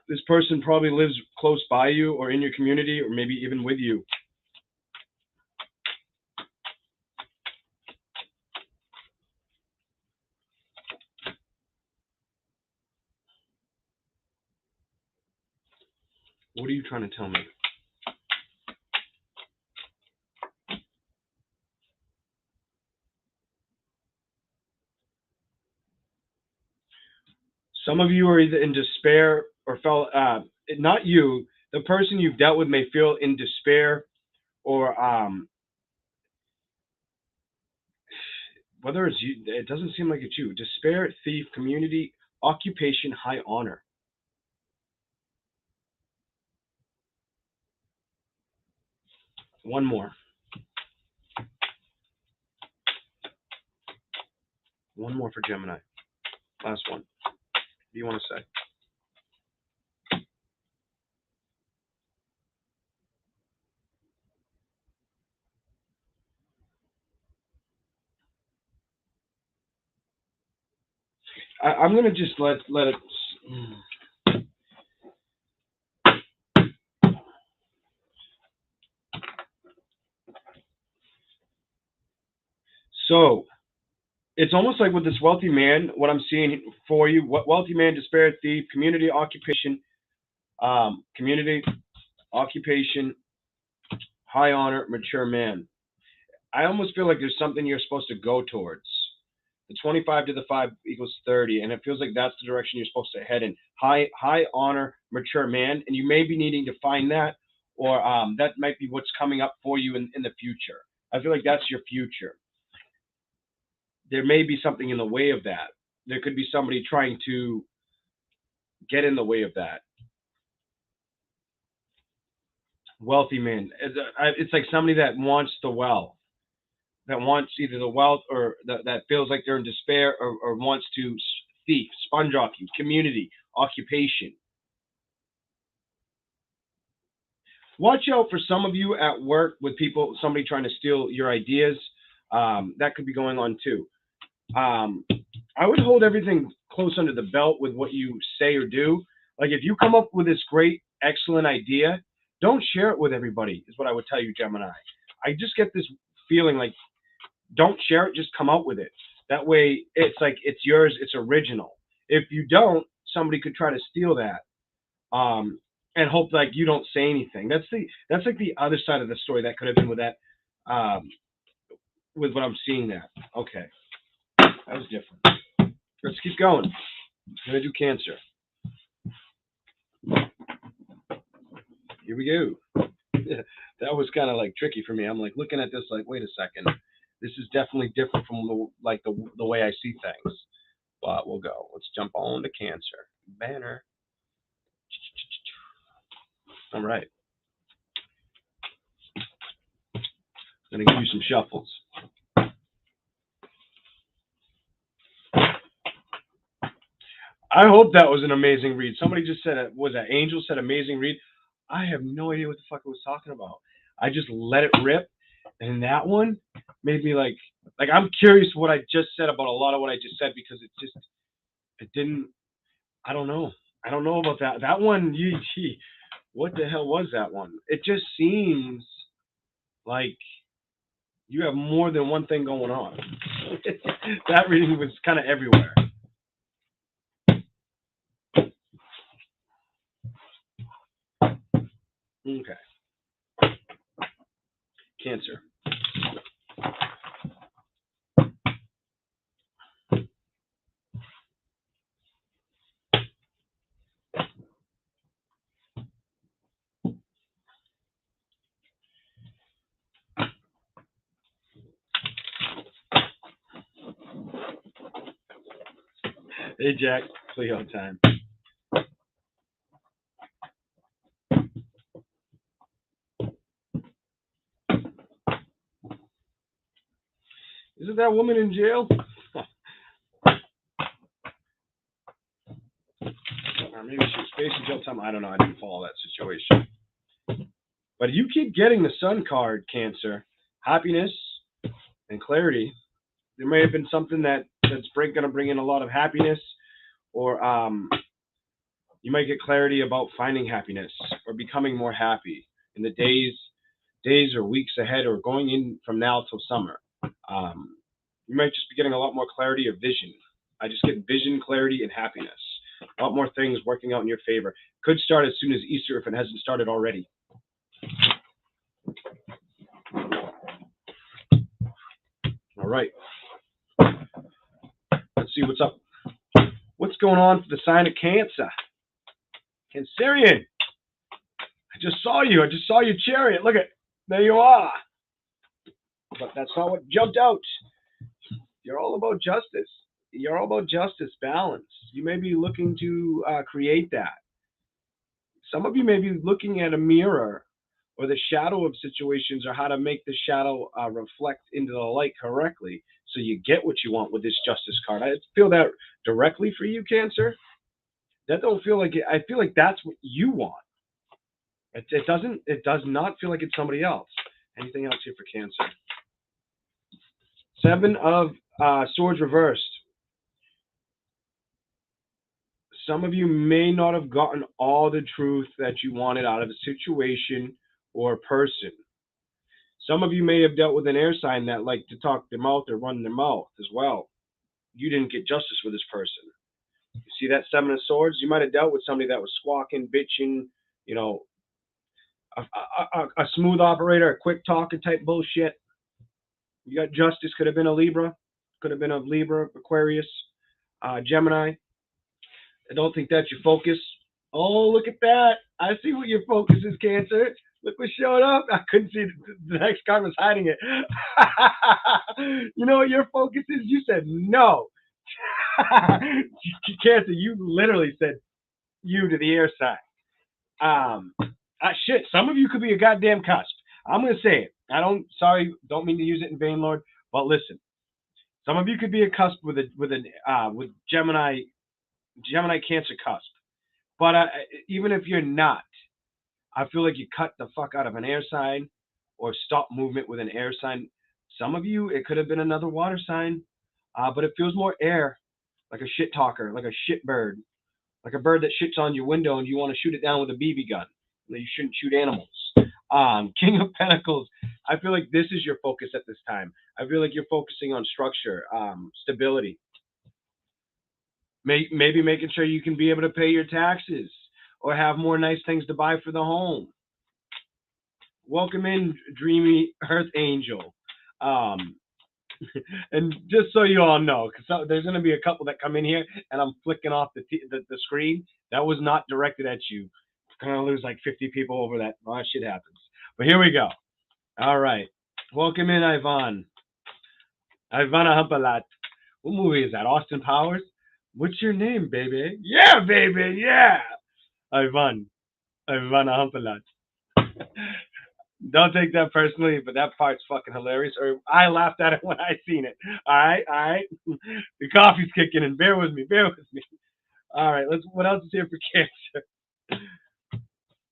This person probably lives close by you or in your community or maybe even with you. What are you trying to tell me? Some of you are either in despair or felt, not you, the person you've dealt with may feel in despair or, whether it's you, it doesn't seem like it's you. Despair, thief, community, occupation, high honor. One more. One more for Gemini. Last one. What do you want to say? I'm gonna just let it. So it's almost like with this wealthy man, what I'm seeing for you, what wealthy man, despair, thief, community, community, occupation, high honor, mature man. I almost feel like there's something you're supposed to go towards. The 25 to the 5 equals 30, and it feels like that's the direction you're supposed to head in. High honor, mature man, and you may be needing to find that, or that might be what's coming up for you in the future. I feel like that's your future. There may be something in the way of that. There could be somebody trying to get in the way of that. Wealthy man. It's like somebody that wants the wealth, that wants either the wealth or that feels like they're in despair or wants to thief, sponge off you, community, occupation. Watch out for some of you at work with people, somebody trying to steal your ideas. That could be going on too. I would hold everything close under the belt with what you say or do. Like if you come up with this great, excellent idea, don't share it with everybody, is what I would tell you, Gemini. I just get this feeling like don't share it, just come out with it. That way it's like it's yours, it's original. If you don't, somebody could try to steal that. And hope like you don't say anything. That's like the other side of the story that could have been with that with what I'm seeing there. Okay. That was different. Let's keep going. I'm gonna do Cancer. Here we go. That was kind of like tricky for me. I'm like looking at this like, wait a second. This is definitely different from the way I see things. But we'll go. Let's jump on to Cancer. Banner. All right. I'm gonna give you some shuffles. I hope that was an amazing read. Somebody just said it was that Angel said amazing read. I have no idea what the fuck it was talking about. I just let it rip, and that one made me like I'm curious what I just said about a lot of what I just said because it didn't. I don't know. I don't know about that. That one, gee, what the hell was that one? It just seems like you have more than one thing going on. That reading was kind of everywhere. Okay. Cancer. Hey, Jack. Cleo time. Isn't that woman in jail? Or maybe she was facing jail time. I don't know. I didn't follow that situation. But you keep getting the Sun card, Cancer. Happiness and clarity. There may have been something that's going to bring in a lot of happiness, or you might get clarity about finding happiness or becoming more happy in the days or weeks ahead, or going in from now till summer. You might just be getting a lot more clarity or vision. I just get vision, clarity, and happiness. A lot more things working out in your favor. Could start as soon as Easter if it hasn't started already. All right. Let's see what's up. What's going on for the sign of Cancer? Cancerian. I just saw you. I just saw your chariot. Look at, there you are. But that's not what jumped out. You're all about justice. You're all about justice, balance. You may be looking to create that. Some of you may be looking at a mirror or the shadow of situations or how to make the shadow reflect into the light correctly so you get what you want with this justice card. I feel that directly for you, Cancer. That don't feel like it. I feel like that's what you want. It doesn't. It does not feel like it's somebody else. Anything else here for Cancer? 7 of Swords reversed. Some of you may not have gotten all the truth that you wanted out of a situation or a person. Some of you may have dealt with an air sign that like to talk their mouth or run their mouth as well. You didn't get justice with this person. You see that 7 of Swords? You might have dealt with somebody that was squawking, bitching, you know, a smooth operator, a quick talker type bullshit. You got justice. Could have been a Libra. Could have been a Libra, Aquarius, Gemini. I don't think that's your focus. Oh, look at that. I see what your focus is, Cancer. Look what showed up. I couldn't see the next card was hiding it. You know what your focus is? You said no. Cancer, you literally said you to the air sign. Shit, some of you could be a goddamn cusp. I'm going to say it. Don't mean to use it in vain, Lord, but listen. Some of you could be a cusp with Gemini Cancer cusp. But even if you're not, I feel like you cut the fuck out of an air sign or stop movement with an air sign. Some of you, it could have been another water sign, but it feels more air, like a shit talker, like a shit bird, like a bird that shits on your window and you want to shoot it down with a BB gun. You shouldn't shoot animals. King of Pentacles, I feel like this is your focus at this time. I feel like you're focusing on structure, stability. Maybe making sure you can be able to pay your taxes or have more nice things to buy for the home. Welcome in, Dreamy Earth Angel. And just so you all know, because there's going to be a couple that come in here and I'm flicking off the screen. That was not directed at you. Going to lose like 50 people over that. Oh, shit happens. But here we go. All right. Welcome in, Ivan. Ivana Humpalat. What movie is that? Austin Powers? What's your name, baby? Yeah, baby, yeah. Ivana Humpalat. Don't take that personally, but that part's fucking hilarious. Or I laughed at it when I seen it. All right. The coffee's kicking in. Bear with me. All right. What else is here for Cancer?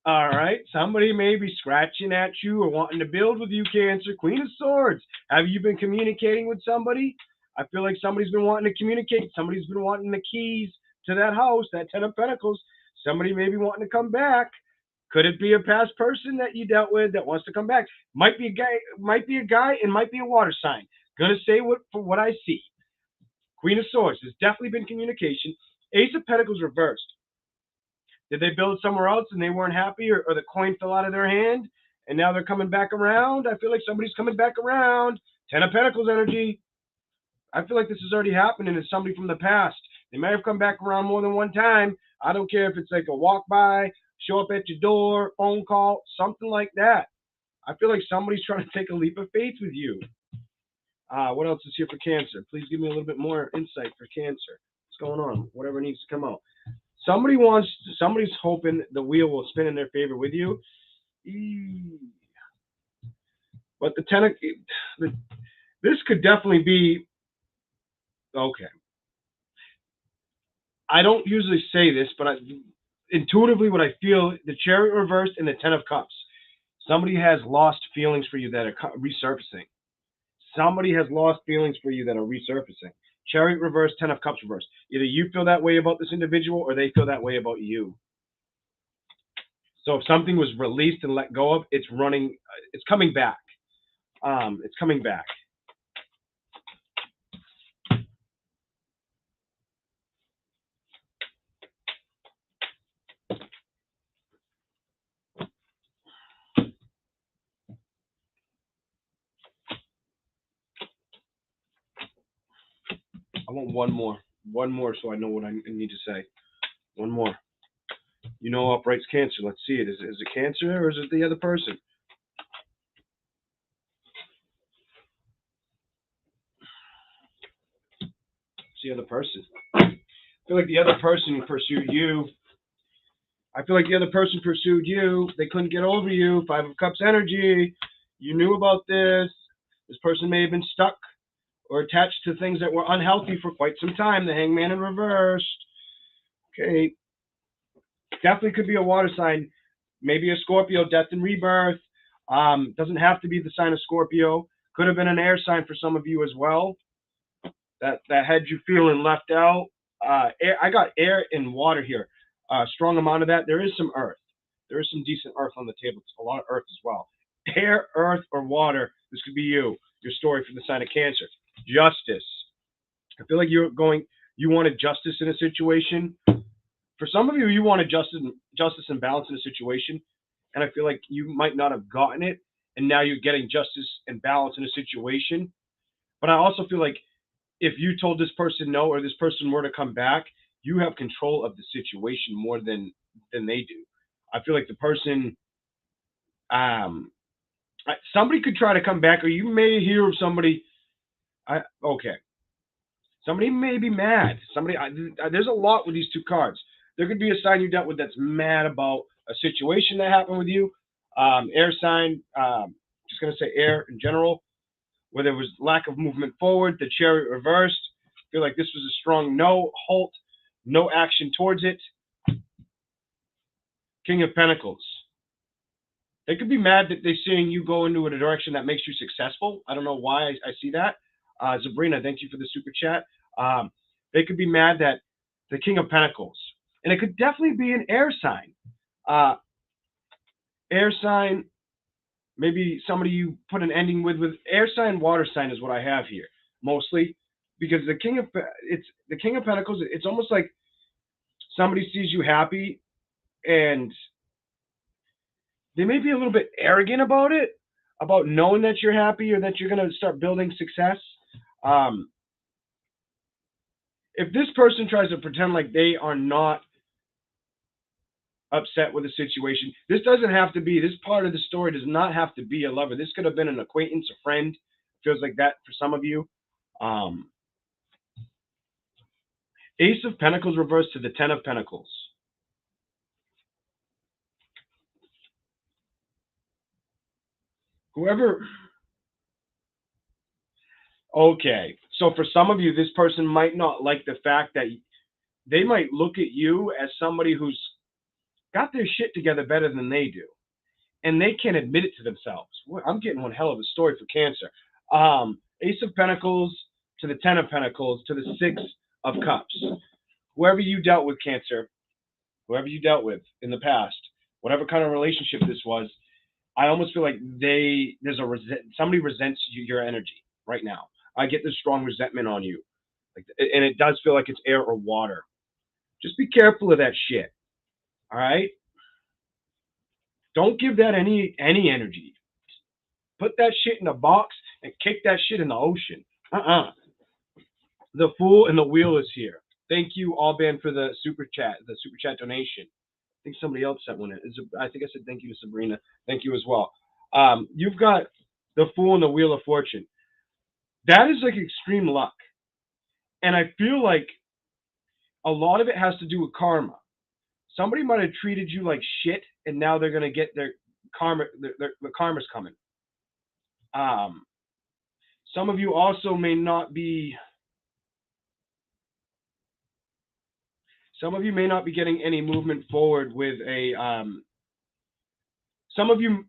All right. Somebody may be scratching at you or wanting to build with you, Cancer. Queen of Swords. Have you been communicating with somebody? I feel like somebody's been wanting to communicate. Somebody's been wanting the keys to that house, that 10 of Pentacles. Somebody may be wanting to come back. Could it be a past person that you dealt with that wants to come back? Might be a guy, and might be a water sign. Gonna say for what I see. Queen of Swords. There's definitely been communication. Ace of Pentacles reversed. Did they build somewhere else and they weren't happy, or the coin fell out of their hand and now they're coming back around? I feel like somebody's coming back around. 10 of Pentacles energy. I feel like this has already happened and it's somebody from the past. They may have come back around more than one time. I don't care if it's like a walk by, show up at your door, phone call, something like that. I feel like somebody's trying to take a leap of faith with you. What else is here for Cancer? Please give me a little bit more insight for Cancer. What's going on? Whatever needs to come out. Somebody's hoping the wheel will spin in their favor with you. But this could definitely be, okay. I don't usually say this, but intuitively what I feel, the Chariot reversed and the 10 of Cups. Somebody has lost feelings for you that are resurfacing. Somebody has lost feelings for you that are resurfacing. Chariot reversed, 10 of Cups reversed. Either you feel that way about this individual or they feel that way about you. So if something was released and let go of, it's coming back. It's coming back. I want one more. One more so I know what I need to say. One more. You know upright's Cancer. Let's see it. Is it Cancer or is it the other person? It's the other person. I feel like the other person pursued you. I feel like the other person pursued you. They couldn't get over you. Five of Cups energy. You knew about this. This person may have been stuck or attached to things that were unhealthy for quite some time. The Hangman in reverse. Okay. Definitely could be a water sign. Maybe a Scorpio, death and rebirth. Doesn't have to be the sign of Scorpio. Could have been an air sign for some of you as well. That had you feeling left out. Air, I got air and water here. Strong amount of that. There is some earth. There is some decent earth on the table. It's a lot of earth as well. Air, earth, or water. This could be you. Your story for the sign of Cancer. Justice. I feel like you wanted justice in a situation. For some of you, you wanted justice and balance in a situation, and I feel like you might not have gotten it, and now you're getting justice and balance in a situation. But I also feel like if you told this person no, or this person were to come back, you have control of the situation more than they do. I feel like the person, somebody could try to come back, or you may hear of somebody. Okay, somebody may be mad. There's a lot with these two cards. There could be a sign you dealt with that's mad about a situation that happened with you. Air sign, just going to say air in general, where there was lack of movement forward, the Chariot reversed. I feel like this was a strong no, halt, no action towards it. King of Pentacles. They could be mad that they're seeing you go into a direction that makes you successful. I don't know why I see that. Sabrina, thank you for the super chat. They could be mad that the King of Pentacles. And it could definitely be an air sign. Air sign, maybe somebody you put an ending with air sign, water sign is what I have here, mostly. Because the King of Pentacles, it's almost like somebody sees you happy and they may be a little bit arrogant about it, about knowing that you're happy or that you're going to start building success. If this person tries to pretend like they are not upset with a situation, this doesn't have to be, this part of the story does not have to be a lover. This could have been an acquaintance, a friend. Feels like that for some of you. Ace of Pentacles reversed to the Ten of Pentacles. Whoever. Okay. So for some of you, this person might not like the fact that they might look at you as somebody who's got their shit together better than they do. And they can't admit it to themselves. I'm getting one hell of a story for Cancer. Ace of Pentacles to the Ten of Pentacles to the Six of Cups. Whoever you dealt with, Cancer, whoever you dealt with in the past, whatever kind of relationship this was, I almost feel like somebody resents your energy right now. I get this strong resentment on you, and it does feel like it's air or water. Just be careful of that shit. All right. Don't give that any energy. Put that shit in a box and kick that shit in the ocean. The Fool and the Wheel is here. Thank you, Alban, for the super chat donation. I think somebody else sent one in. I think I said thank you to Sabrina. Thank you as well. You've got the Fool and the Wheel of Fortune. That is like extreme luck. And I feel like a lot of it has to do with karma. Somebody might have treated you like shit, and now they're going to get their karma. The karma's coming. Some of you also may not be. Some of you may not be getting any movement forward with a. Some of you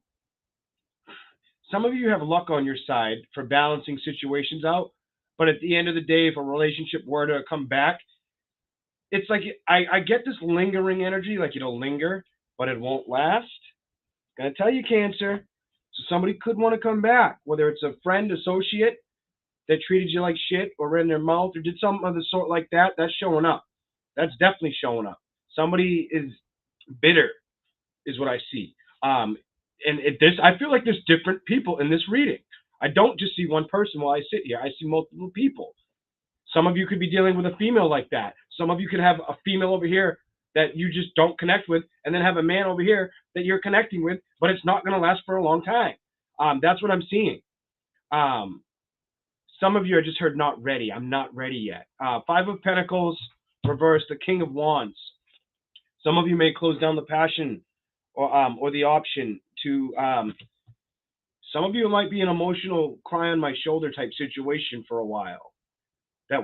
have luck on your side for balancing situations out, but at the end of the day, if a relationship were to come back, it's like I get this lingering energy, like it'll linger, but it won't last. I'm gonna tell you, Cancer. So somebody could want to come back, whether it's a friend, associate that treated you like shit or ran their mouth or did something of the sort like that. That's showing up. That's definitely showing up. Somebody is bitter, is what I see. I feel like there's different people in this reading. I don't just see one person while I sit here. I see multiple people. Some of you could be dealing with a female like that. Some of you could have a female over here that you just don't connect with, and then have a man over here that you're connecting with, but it's not going to last for a long time. That's what I'm seeing. Some of you, I just heard not ready. I'm not ready yet. Five of Pentacles reversed, the King of Wands. Some of you may close down the passion or the option to. Some of you, it might be an emotional cry on my shoulder type situation for a while that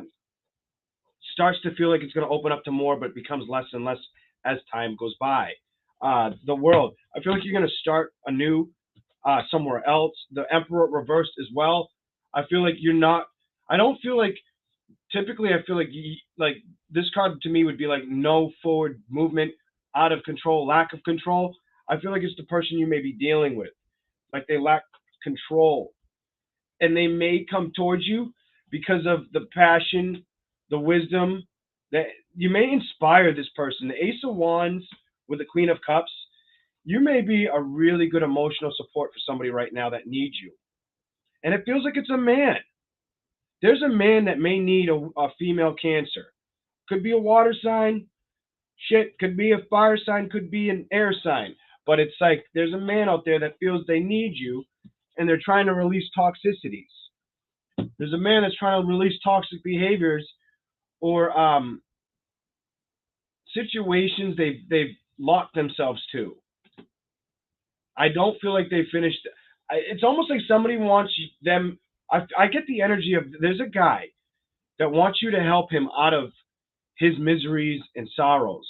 starts to feel like it's going to open up to more, but becomes less and less as time goes by. The World, I feel like you're going to start anew somewhere else. The Emperor reversed as well. I feel like you're not. I don't feel like. Typically, I feel like this card to me would be like no forward movement, out of control, lack of control. I feel like it's the person you may be dealing with. Like they lack control, and they may come towards you because of the passion, the wisdom that you may inspire this person. The Ace of Wands with the Queen of Cups, you may be a really good emotional support for somebody right now that needs you. And it feels like it's a man. There's a man that may need a female Cancer. Could be a water sign. Shit, could be a fire sign, could be an air sign. But it's like there's a man out there that feels they need you, and they're trying to release toxicities. There's a man that's trying to release toxic behaviors or situations they've locked themselves to. I don't feel like they finished. It's almost like somebody wants them. I get the energy of there's a guy that wants you to help him out of his miseries and sorrows.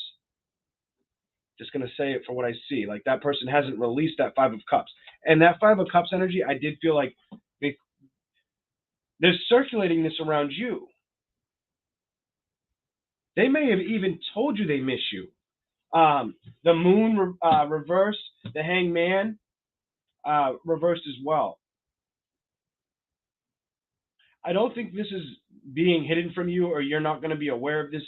Just going to say it for what I see. Like that person hasn't released that Five of Cups. And that Five of Cups energy, I did feel like they're circulating this around you. They may have even told you they miss you. The Moon reversed, the Hangman reversed as well. I don't think this is being hidden from you, or you're not going to be aware of this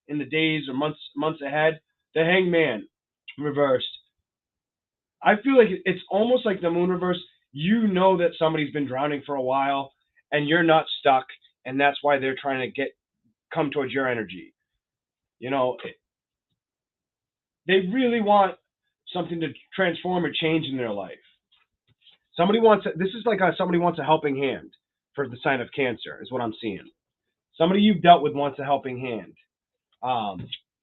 in the days or months ahead. The Hangman reversed. I feel like it's almost like the Moon reverse. You know that somebody's been drowning for a while, and you're not stuck, and that's why they're trying to come towards your energy. You know, they really want something to transform or change in their life. Somebody wants. This is like somebody wants a helping hand for the sign of Cancer, is what I'm seeing. Somebody you've dealt with wants a helping hand,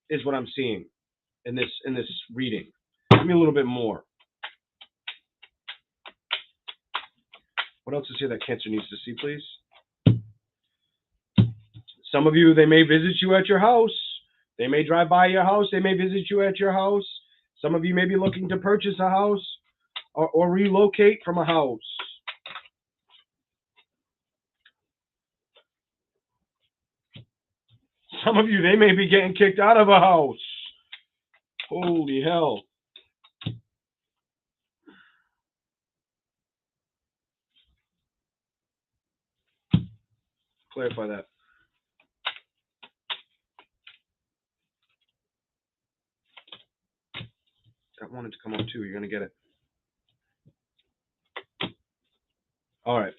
is what I'm seeing in this reading. Give me a little bit more. What else is here that Cancer needs to see, please? Some of you, they may visit you at your house. They may drive by your house. They may visit you at your house. Some of you may be looking to purchase a house or relocate from a house. Some of you, they may be getting kicked out of a house. Holy hell. Clarify that. That wanted to come up too. You're going to get it. All right.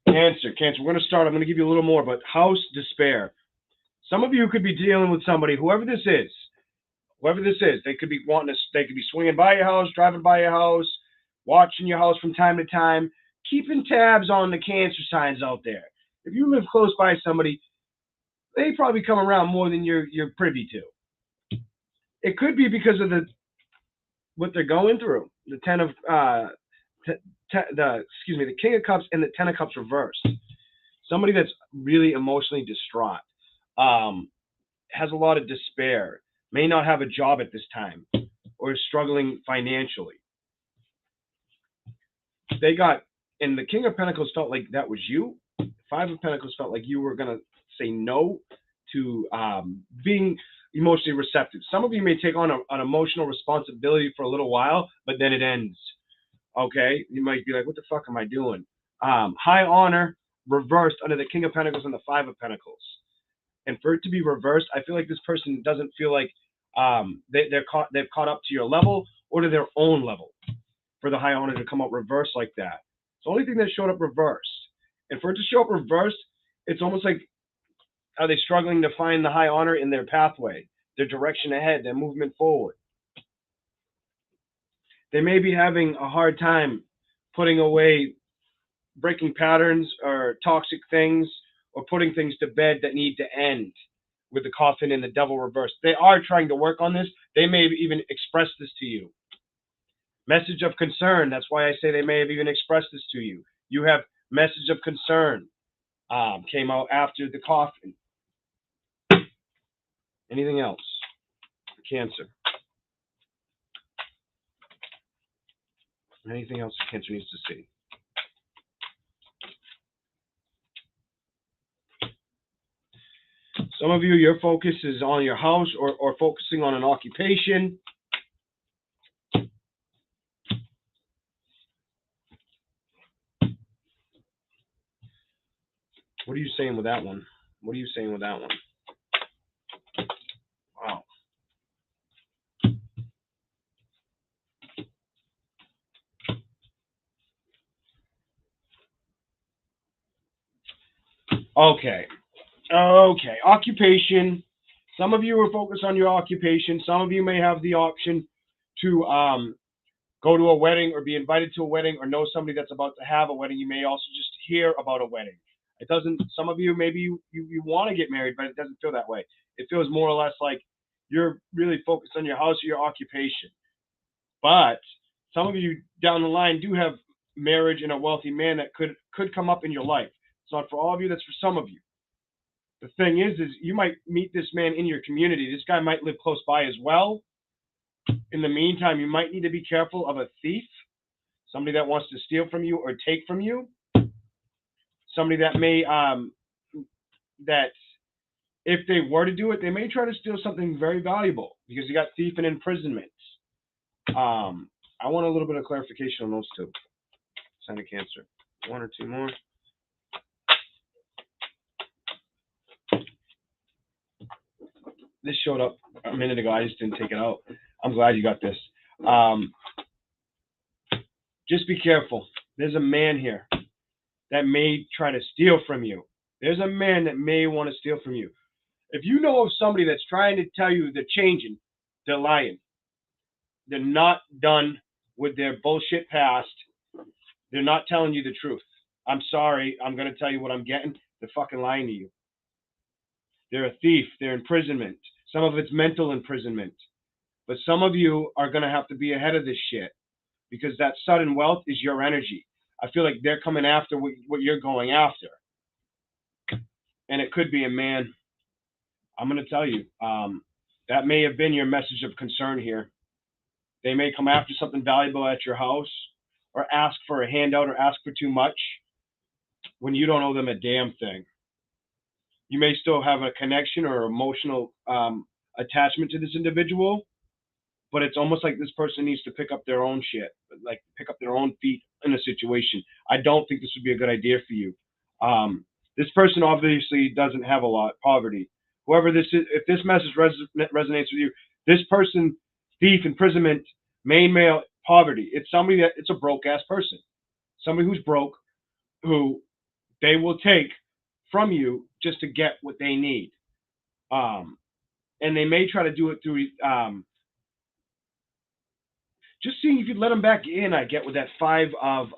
Cancer. We're going to start. I'm going to give you a little more, but house despair. Some of you could be dealing with somebody, whoever this is, they could be they could be swinging by your house, driving by your house, watching your house from time to time, keeping tabs on the Cancer signs out there. If you live close by somebody, they probably come around more than you're privy to. It could be because of what they're going through. The the King of Cups and the Ten of Cups reversed. Somebody that's really emotionally distraught, has a lot of despair, may not have a job at this time, or is struggling financially. And the King of Pentacles felt like that was you. Five of Pentacles felt like you were going to say no to being emotionally receptive. Some of you may take on an emotional responsibility for a little while, but then it ends. Okay? You might be like, what the fuck am I doing? High honor reversed under the King of Pentacles and the Five of Pentacles. And for it to be reversed, I feel like this person doesn't feel like they've caught up to your level or to their own level for the high honor to come up reversed like that. It's the only thing that showed up reversed. And for it to show up reversed, it's almost like Are they struggling to find the high honor in their pathway, their direction ahead, their movement forward? They may be having a hard time putting away breaking patterns or toxic things, or putting things to bed that need to end with the coffin and the devil reversed. They are trying to work on this. They may have even expressed this to you. Message of concern. That's why I say they may have even expressed this to you. You have message of concern came out after the coffin. Anything else? Cancer. Anything else Cancer needs to see? Some of you, your focus is on your house or focusing on an occupation. What are you saying with that one? What are you saying with that one? Wow. Okay. Okay. Occupation. Some of you are focused on your occupation. Some of you may have the option to go to a wedding or be invited to a wedding or know somebody that's about to have a wedding. You may also just hear about a wedding. It doesn't, some of you, maybe you want to get married, but it doesn't feel that way. It feels more or less like you're really focused on your house or your occupation. But some of you down the line do have marriage and a wealthy man that could come up in your life. It's not for all of you, that's for some of you. The thing is you might meet this man in your community. This guy might live close by as well. In the meantime, you might need to be careful of a thief, somebody that wants to steal from you or take from you, somebody that may, that if they were to do it, they may try to steal something very valuable because you got thief and imprisonment. I want a little bit of clarification on those two. Sign of Cancer. One or two more. This showed up a minute ago. I just didn't take it out. I'm glad you got this. Just be careful. There's a man here that may try to steal from you. There's a man that may want to steal from you. If you know of somebody that's trying to tell you they're changing, they're lying. They're not done with their bullshit past. They're not telling you the truth. I'm sorry. I'm going to tell you what I'm getting. They're fucking lying to you. They're a thief. They're imprisonment. Some of it's mental imprisonment. But some of you are going to have to be ahead of this shit because that sudden wealth is your energy. I feel like they're coming after what you're going after. And it could be a man. I'm going to tell you, that may have been your message of concern here. They may come after something valuable at your house or ask for a handout or ask for too much when you don't owe them a damn thing. You may still have a connection or emotional attachment to this individual, but it's almost like this person needs to pick up their own shit, like pick up their own feet in a situation. I don't think this would be a good idea for you. This person obviously doesn't have a lot, poverty. Whoever this is, if this message resonates with you, this person, thief, imprisonment, main male, poverty. It's somebody that, it's a broke ass person. Somebody who's broke, who they will take from you just to get what they need. And they may try to do it through, just seeing if you let them back in, I get with that 5 of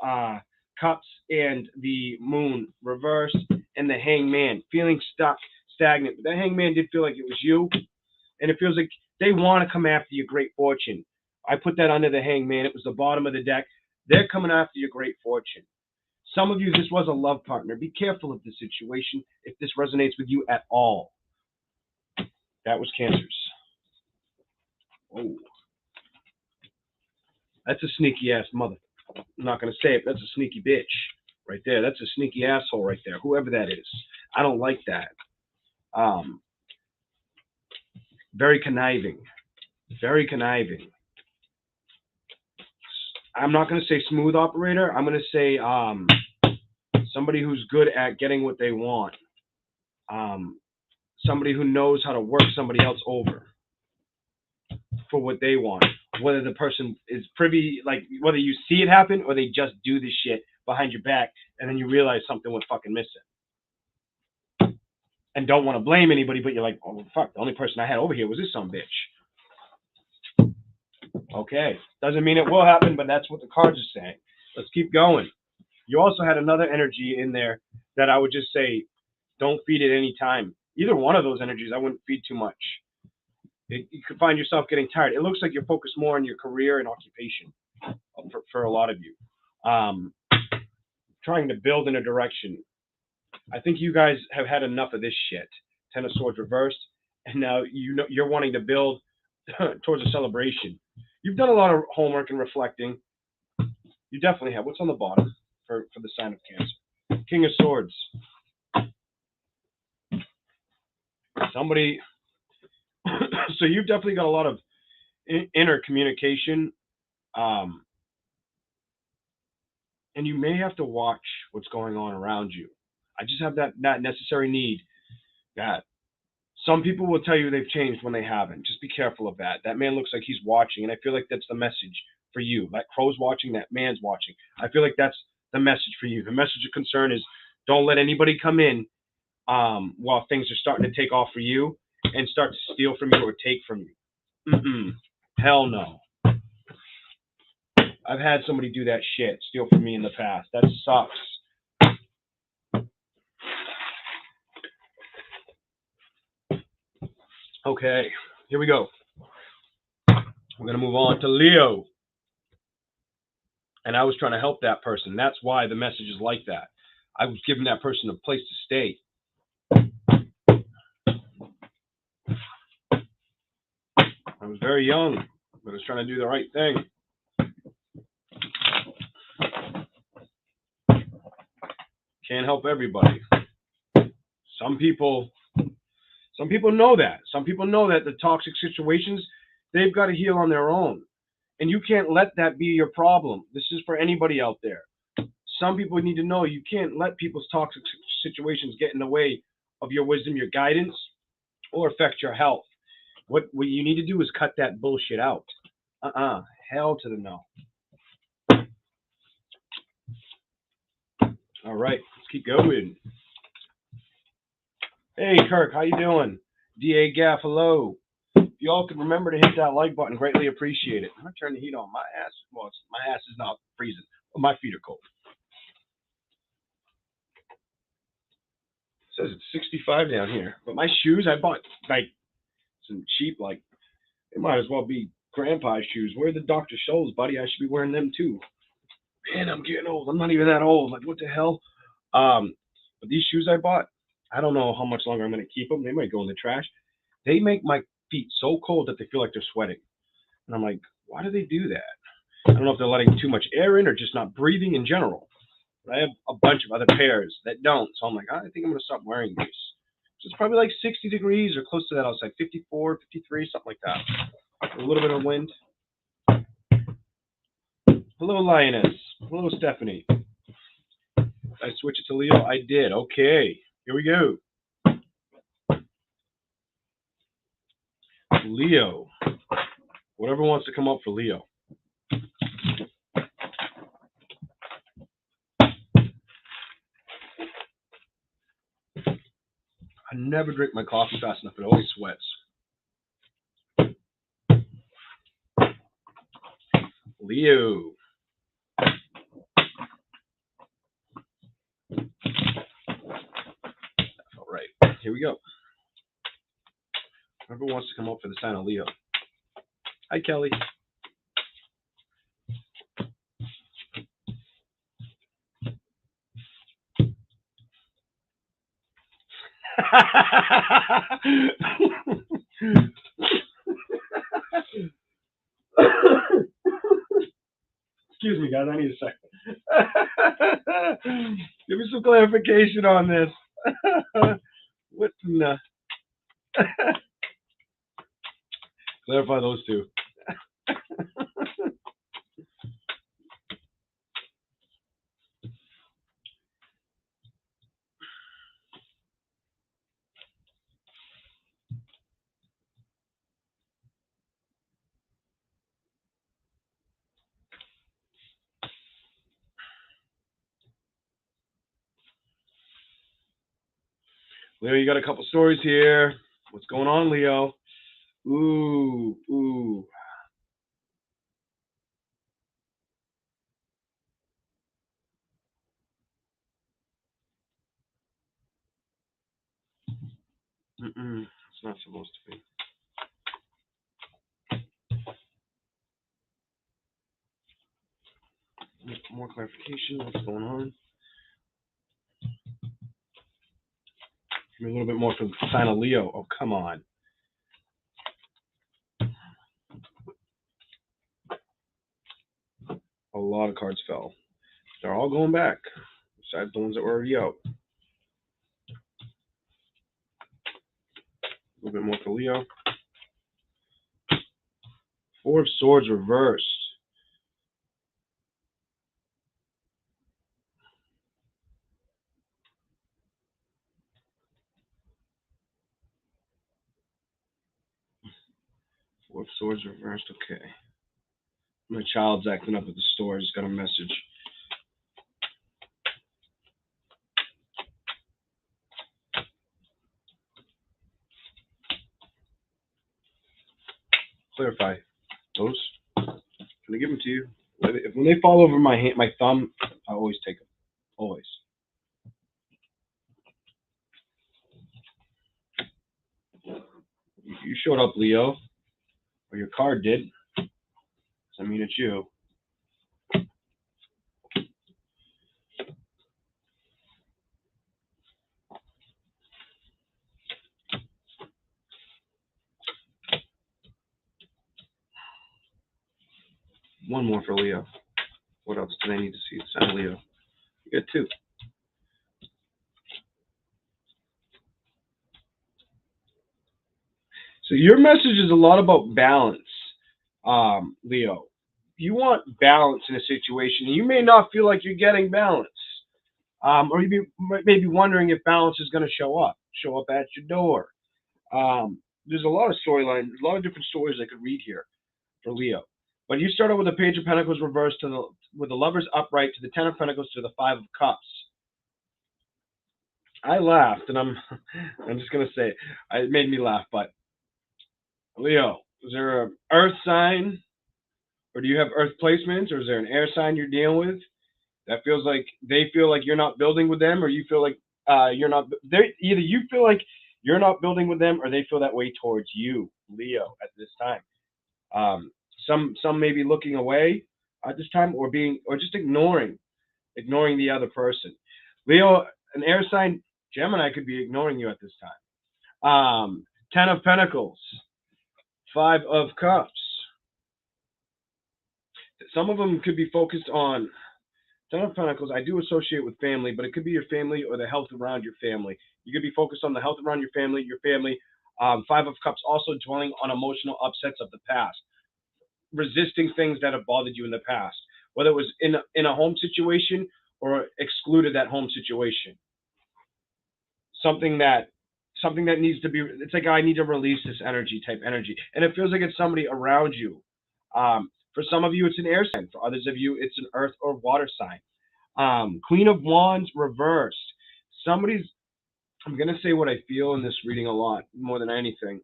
cups and the moon reversed and the hangman, feeling stuck, stagnant. But that hangman did feel like it was you, and it feels like they want to come after your great fortune. I put that under the hangman. It was the bottom of the deck. They're coming after your great fortune. Some of you, this was a love partner. Be careful of the situation if this resonates with you at all. That was Cancers. Oh. That's a sneaky ass mother. I'm not going to say it. That's a sneaky bitch right there. That's a sneaky asshole right there. Whoever that is. I don't like that. Very conniving. Very conniving. I'm not going to say smooth operator. I'm going to say somebody who's good at getting what they want. Somebody who knows how to work somebody else over for what they want. Whether the person is privy, like whether you see it happen or they just do this shit behind your back and then you realize something went fucking missing. and don't want to blame anybody, but you're like, oh fuck, the only person I had over here was this son of a bitch. Okay, doesn't mean it will happen, but that's what the cards are saying. Let's keep going. You also had another energy in there that I would just say, don't feed it any time. Either one of those energies, I wouldn't feed too much. You could find yourself getting tired. It looks like you're focused more on your career and occupation for a lot of you. Trying to build in a direction. I think you guys have had enough of this shit. Ten of Swords reversed, and now you're wanting to build towards a celebration. You've done a lot of homework and reflecting. You definitely have. What's on the bottom for the sign of Cancer? King of Swords. Somebody. So you've definitely got a lot of inner communication, and you may have to watch what's going on around you. I just have that necessary need that some people will tell you they've changed when they haven't. Just be careful of that. That man looks like he's watching, and I feel like that's the message for you. That crow's watching, that man's watching. I feel like that's the message for you. The message of concern is don't let anybody come in while things are starting to take off for you and start to steal from you or take from you. Hell no. I've had somebody do that shit, steal from me in the past. That sucks. Okay, here we go. We're going to move on to Leo. And I was trying to help that person. That's why the message is like that. I was giving that person a place to stay. I was very young, but I was trying to do the right thing. Can't help everybody. Some people know that. Some people know that the toxic situations, they've got to heal on their own. And you can't let that be your problem. This is for anybody out there. Some people need to know you can't let people's toxic situations get in the way of your wisdom, your guidance, or affect your health. What you need to do is cut that bullshit out. Hell to the no. All right, let's keep going. Hey, Kirk, how you doing? D.A. Gaff, hello. If y'all can remember to hit that like button, greatly appreciate it. I'm going to turn the heat on. My ass is not freezing, but my feet are cold. It says it's 65 down here. But my shoes, I bought like some cheap, like, it might as well be grandpa's shoes. Where are the Dr. Scholl's, buddy? I should be wearing them too. Man, I'm getting old. I'm not even that old. Like, what the hell? But these shoes I bought, I don't know how much longer I'm going to keep them. They might go in the trash. They make my feet so cold that they feel like they're sweating. And I'm like, why do they do that? I don't know if they're letting too much air in or just not breathing in general. But I have a bunch of other pairs that don't. So I'm like, I think I'm going to stop wearing these. So it's probably like 60 degrees or close to that outside, 54, 53, something like that. A little bit of wind. Hello, Lioness. Hello, Stephanie. I switch it to Leo? I did. Okay. Here we go. Leo. Whatever wants to come up for Leo. I never drink my coffee fast enough. It always sweats. Leo. All right. Here we go. Whoever wants to come up for the sign of Leo. Hi, Kelly. Excuse me, guys. I need a second. Give me some clarification on this. What in the... Clarify those two. Leo, you got a couple stories here. What's going on, Leo? Ooh, ooh. It's not supposed to be. More clarification. What's going on? Give me a little bit more for the sign of Leo. Oh, come on. A lot of cards fell. They're all going back, besides the ones that were already out. A little bit more for Leo. Four of Swords reversed. Four of Swords reversed. Okay. My child's acting up at the store. Just got a message. Clarify those. Can I give them to you? When they fall over my hand, my thumb, I always take them. Always. You showed up, Leo, or your card did. I mean, it's you. One more for Leo. What else do they need to see? Sign Leo. You got two. So your message is a lot about balance, Leo. You want balance in a situation. You may not feel like you're getting balance, or you may be wondering if balance is going to show up at your door. There's a lot of storylines, a lot of different stories I could read here for Leo. But you start out with the Page of Pentacles reversed with the Lovers upright to the Ten of Pentacles to the Five of Cups. I laughed, and I'm just gonna say it made me laugh. But Leo, is there an Earth sign, or do you have Earth placements, or is there an air sign you're dealing with that feels like they feel like you're not building with them, or you feel like you're not? Either you feel like you're not building with them, or they feel that way towards you, Leo, at this time. Some may be looking away at this time, or just ignoring the other person. Leo, an air sign, Gemini could be ignoring you at this time. Ten of Pentacles, Five of Cups. Some of them could be focused on Ten of Pentacles. I do associate with family, but it could be your family or the health around your family. You could be focused on the health around your family. Five of Cups also dwelling on emotional upsets of the past, resisting things that have bothered you in the past, whether it was in a home situation or excluded that home situation. Something that needs to be, it's like, I need to release this type energy. And it feels like it's somebody around you. For some of you, it's an air sign. For others of you, it's an earth or water sign. Queen of Wands reversed. I'm going to say what I feel in this reading a lot, more than anything.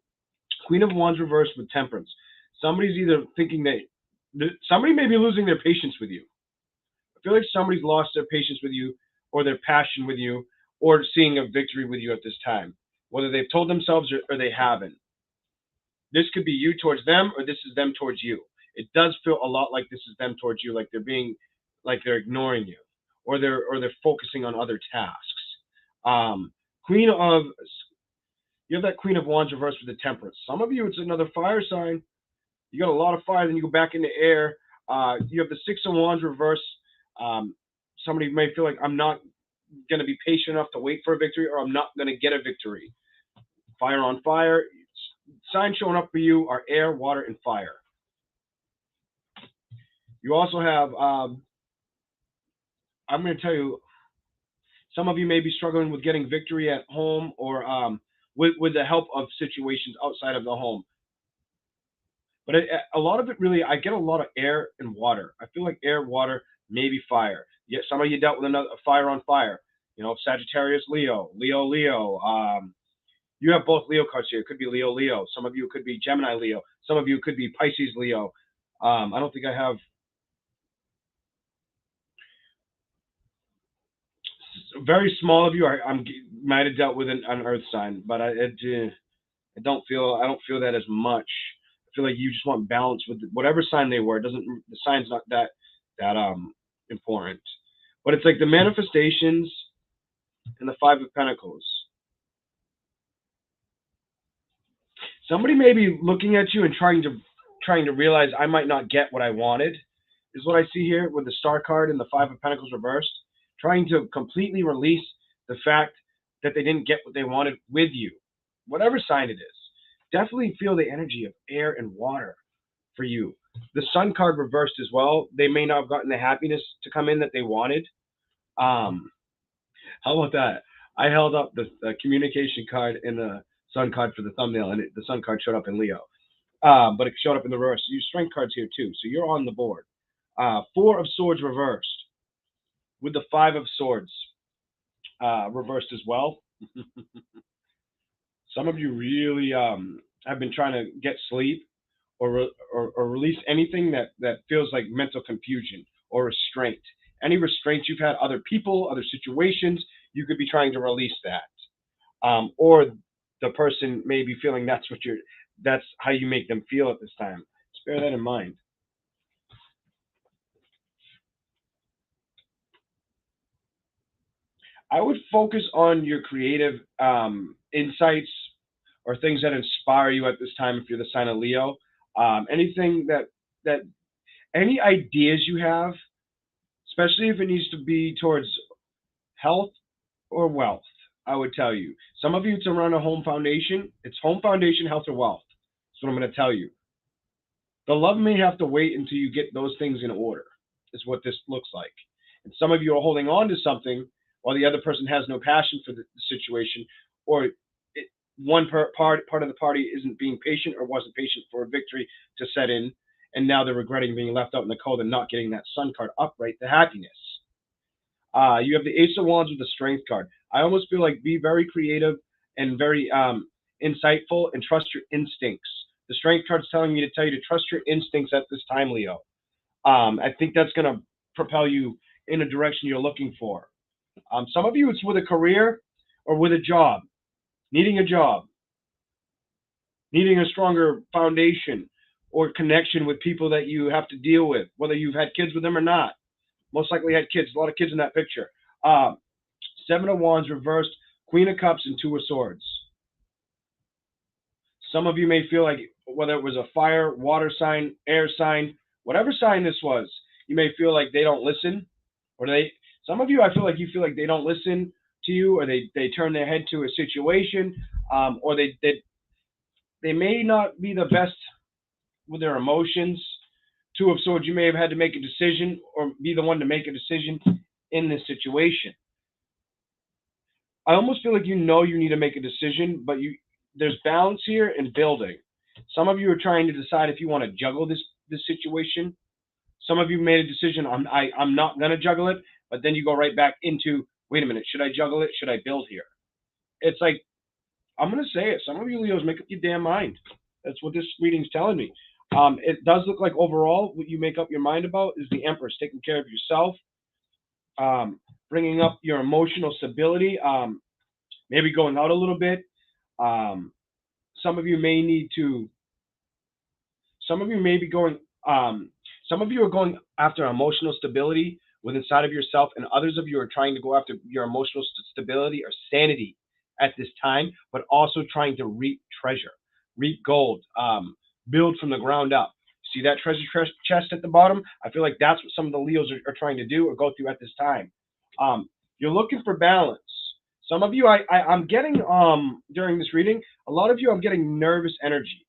Queen of Wands reversed with Temperance. Somebody's either thinking somebody may be losing their patience with you. I feel like somebody's lost their patience with you, or their passion with you, or seeing a victory with you at this time. Whether they've told themselves or they haven't. This could be you towards them, or this is them towards you. It does feel a lot like this is them towards you, like they're ignoring you, or they're focusing on other tasks. You have that Queen of Wands reversed with the Temperance. Some of you, it's another fire sign. You got a lot of fire, then you go back into air. You have the Six of Wands reversed. Somebody may feel like, I'm not going to be patient enough to wait for a victory, or I'm not going to get a victory. Fire on fire. Signs showing up for you are air, water, and fire. You also have, I'm going to tell you, some of you may be struggling with getting victory at home, or with the help of situations outside of the home. But a lot of it, really, I get a lot of air and water. I feel like air, water, maybe fire. Yeah, some of you dealt with a fire on fire. You know, Sagittarius, Leo, Leo, Leo. You have both Leo cards here. It could be Leo, Leo. Some of you could be Gemini, Leo. Some of you could be Pisces, Leo. I don't think I have very small of you. I might have dealt with an Earth sign, but I don't feel that as much. I feel like you just want balance with whatever sign they were. It doesn't the sign's not that important, but it's like the manifestations and the Five of Pentacles. Somebody may be looking at you and trying to realize I might not get what I wanted, is what I see here with the Star card and the Five of Pentacles reversed. Trying to completely release the fact that they didn't get what they wanted with you, whatever sign it is. Definitely feel the energy of air and water for you. The Sun card reversed as well. They may not have gotten the happiness to come in that they wanted. How about that? I held up the communication card and the Sun card for the thumbnail, and the Sun card showed up in Leo. But it showed up in the reverse. You strength cards here too, so you're on the board. Four of Swords reversed, with the Five of Swords reversed as well. Some of you really have been trying to get sleep or release anything that feels like mental confusion or restraint. Any restraints you've had, other people, other situations, you could be trying to release that. Or the person may be feeling that's how you make them feel at this time. Just bear that in mind. I would focus on your creative insights or things that inspire you at this time if you're the sign of Leo. Anything that any ideas you have, especially if it needs to be towards health or wealth, I would tell you. Some of you, it's around a home foundation. It's home foundation, health, or wealth. That's what I'm going to tell you. The love may have to wait until you get those things in order, is what this looks like. And some of you are holding on to something while the other person has no passion for the situation, or one part of the party isn't being patient or wasn't patient for a victory to set in, and now they're regretting being left out in the cold and not getting that Sun card upright to happiness. You have the Ace of Wands with the Strength card. I almost feel like be very creative and very insightful and trust your instincts. The Strength card is telling me to tell you to trust your instincts at this time, Leo. I think that's going to propel you in a direction you're looking for. Some of you, it's with a career or with a job, needing a job, needing a stronger foundation or connection with people that you have to deal with, whether you've had kids with them or not. Most likely had kids, a lot of kids in that picture. Seven of Wands reversed, Queen of Cups, and Two of Swords. Some of you may feel like, whether it was a fire, water sign, air sign, whatever sign this was, you may feel like they don't listen, or some of you, I feel like you feel like they don't listen to you, or they turn their head to a situation, or they may not be the best with their emotions. Two of Swords, you may have had to make a decision or be the one to make a decision in this situation. I almost feel like you need to make a decision, but there's balance here and building. Some of you are trying to decide if you want to juggle this situation. Some of you made a decision, I'm not going to juggle it, but then you go right back into, wait a minute, should I juggle it? Should I build here? It's like, I'm going to say it. Some of you Leos, make up your damn mind. That's what this reading's telling me. It does look like overall what you make up your mind about is the Empress, taking care of yourself, bringing up your emotional stability, maybe going out a little bit. Some of you may need to, some of you may be going, some of you are going after emotional stability with inside of yourself, and others of you are trying to go after your emotional stability or sanity at this time, but also trying to reap treasure, reap gold, build from the ground up. See that treasure chest at the bottom? I feel like that's what some of the Leos are trying to do or go through at this time. You're looking for balance. Some of you, I'm getting, during this reading, a lot of you, I'm getting nervous energy.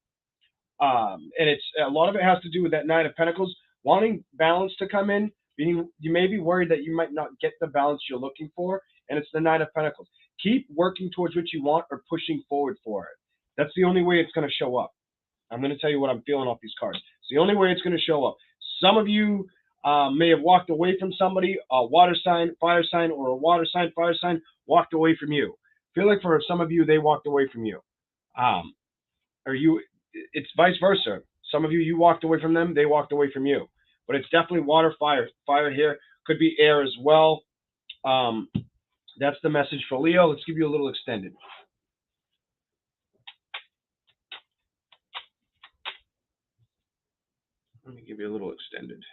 And it's a lot of it has to do with that Nine of Pentacles, wanting balance to come in. You may be worried that you might not get the balance you're looking for, and it's the Nine of Pentacles. Keep working towards what you want or pushing forward for it. That's the only way it's going to show up. I'm going to tell you what I'm feeling off these cards. It's the only way it's going to show up. Some of you may have walked away from somebody, a water sign, fire sign, or a water sign, fire sign, walked away from you. Feel like for some of you, they walked away from you. Or you, it's vice versa. Some of you, you walked away from them, they walked away from you. But it's definitely water, fire. Fire here could be air as well. That's the message for Leo. Let's give you a little extended. Let me give you a little extended.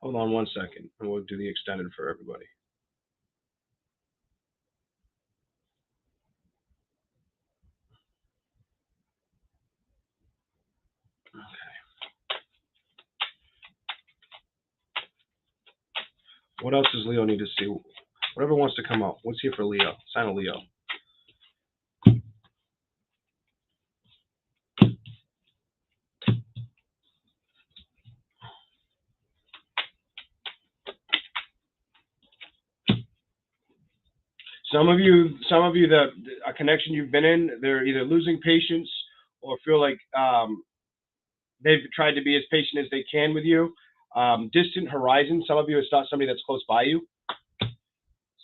Hold on one second, and we'll do the extended for everybody. What else does Leo need to see? Whatever wants to come up. What's here for Leo? Sign of Leo. Some of you that a connection you've been in, they're either losing patience or feel like they've tried to be as patient as they can with you. Distant horizon. Some of you, it's not somebody that's close by you.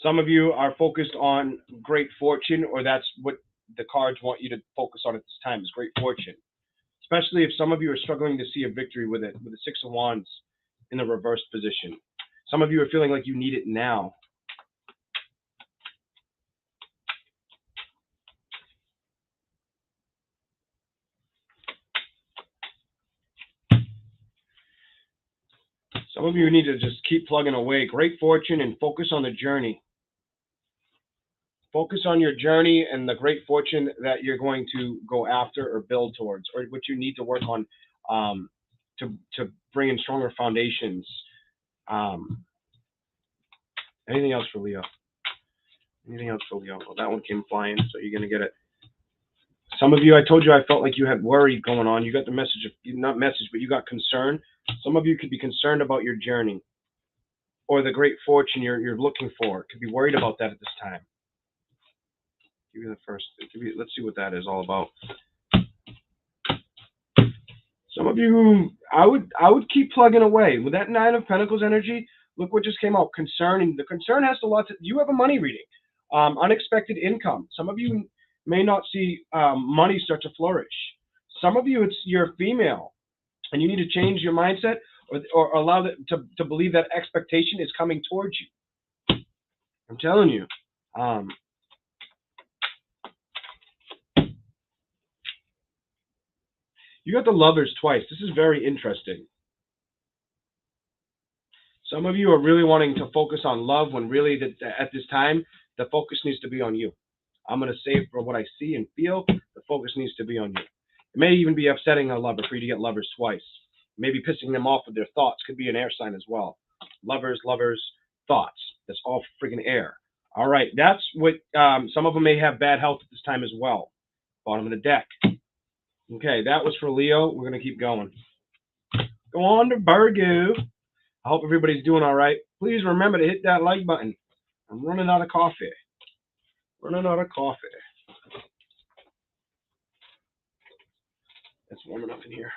Some of you are focused on great fortune, or that's what the cards want you to focus on at this time, is great fortune. Especially if some of you are struggling to see a victory with it, with the Six of Wands in the reverse position. Some of you are feeling like you need it now. Some of you need to just keep plugging away. Great fortune and focus on the journey. Focus on your journey and the great fortune that you're going to go after or build towards, or what you need to work on to bring in stronger foundations. Anything else for Leo? Anything else for Leo? Well, that one came flying, so you're going to get it. Some of you, I told you I felt like you had worry going on. You got the message, not message, but you got concern. Some of you could be concerned about your journey or the great fortune you're looking for. Could be worried about that at this time. Give you the first. Let's see what that is all about. Some of you, I would keep plugging away with that Nine of Pentacles energy. Look what just came out. Concern, and the concern has a lot to. You have a money reading, unexpected income. Some of you may not see money start to flourish. Some of you, you're female, and you need to change your mindset or allow that to believe that expectation is coming towards you. I'm telling you. You got the Lovers twice. This is very interesting. Some of you are really wanting to focus on love when really at this time, the focus needs to be on you. I'm going to say for what I see and feel, the focus needs to be on you. It may even be upsetting a lover for you to get Lovers twice. Maybe pissing them off with their thoughts. Could be an air sign as well. Lovers, thoughts. That's all freaking air. All right. That's what some of them may have bad health at this time as well. Bottom of the deck. Okay, that was for Leo. We're going to keep going. Go on to Virgo. I hope everybody's doing all right. Please remember to hit that like button. I'm running out of coffee. Running out of coffee. It's warm enough in here.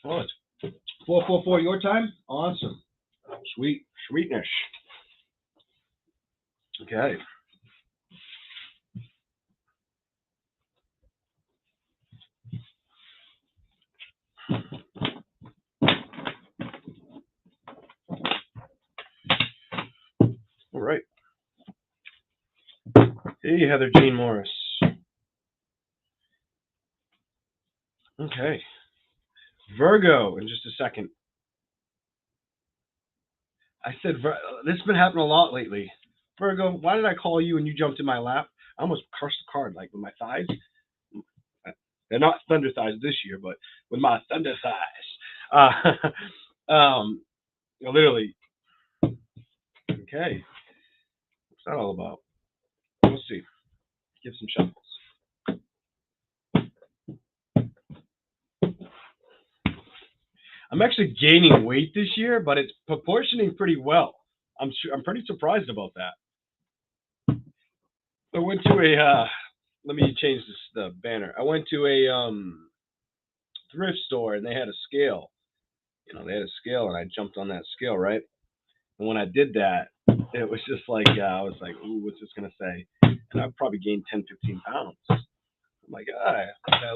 Oh, it's 4:44 your time? Awesome. Sweetness. Okay. All right. Hey, Heather Jean Morris. Okay. Virgo in just a second. I said, this has been happening a lot lately. Virgo, why did I call you and you jumped in my lap? I almost crushed the card, like with my thighs. They're not thunder thighs this year, but with my thunder thighs. Literally. Okay. What's that all about? We'll see. Give some shuffles. I'm actually gaining weight this year, but it's proportioning pretty well. I'm pretty surprised about that. I went to a let me change the banner. I went to a thrift store and they had a scale. You know, they had a scale and I jumped on that scale, right? And when I did that, it was just like I was like, ooh, what's this gonna say? And I probably gained 10, 15 pounds. I'm like, I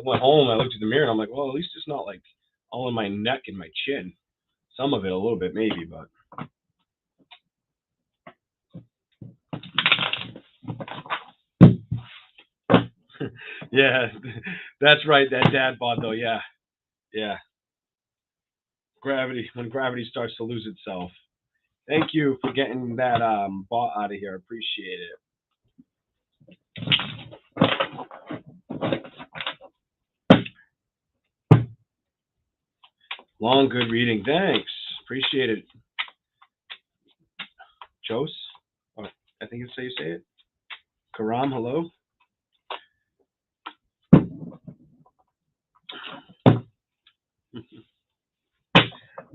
went home, I looked at the mirror and I'm like, well, at least it's not like all in my neck and my chin. Some of it a little bit maybe, but yeah, that's right. That dad bod though, yeah. Yeah. Gravity, when gravity starts to lose itself. Thank you for getting that bot out of here. Appreciate it. Long, good reading. Thanks. Appreciate it. Jos? Oh, I think it's how you say it. Karam, hello.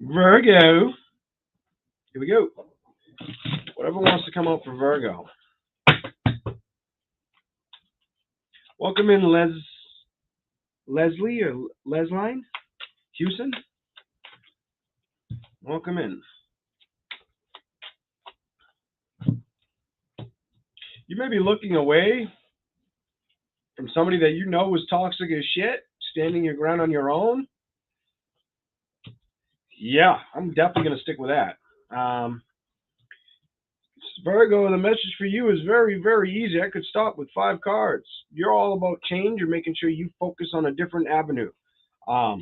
Virgo. Here we go. Whatever wants to come up for Virgo. Welcome in, Leslie or Lesline Houston. Welcome in. You may be looking away from somebody that you know was toxic as shit, standing your ground on your own. Yeah, I'm definitely going to stick with that. Virgo, the message for you is very, very easy. I could stop with 5 cards. You're all about change. You're making sure you focus on a different avenue. I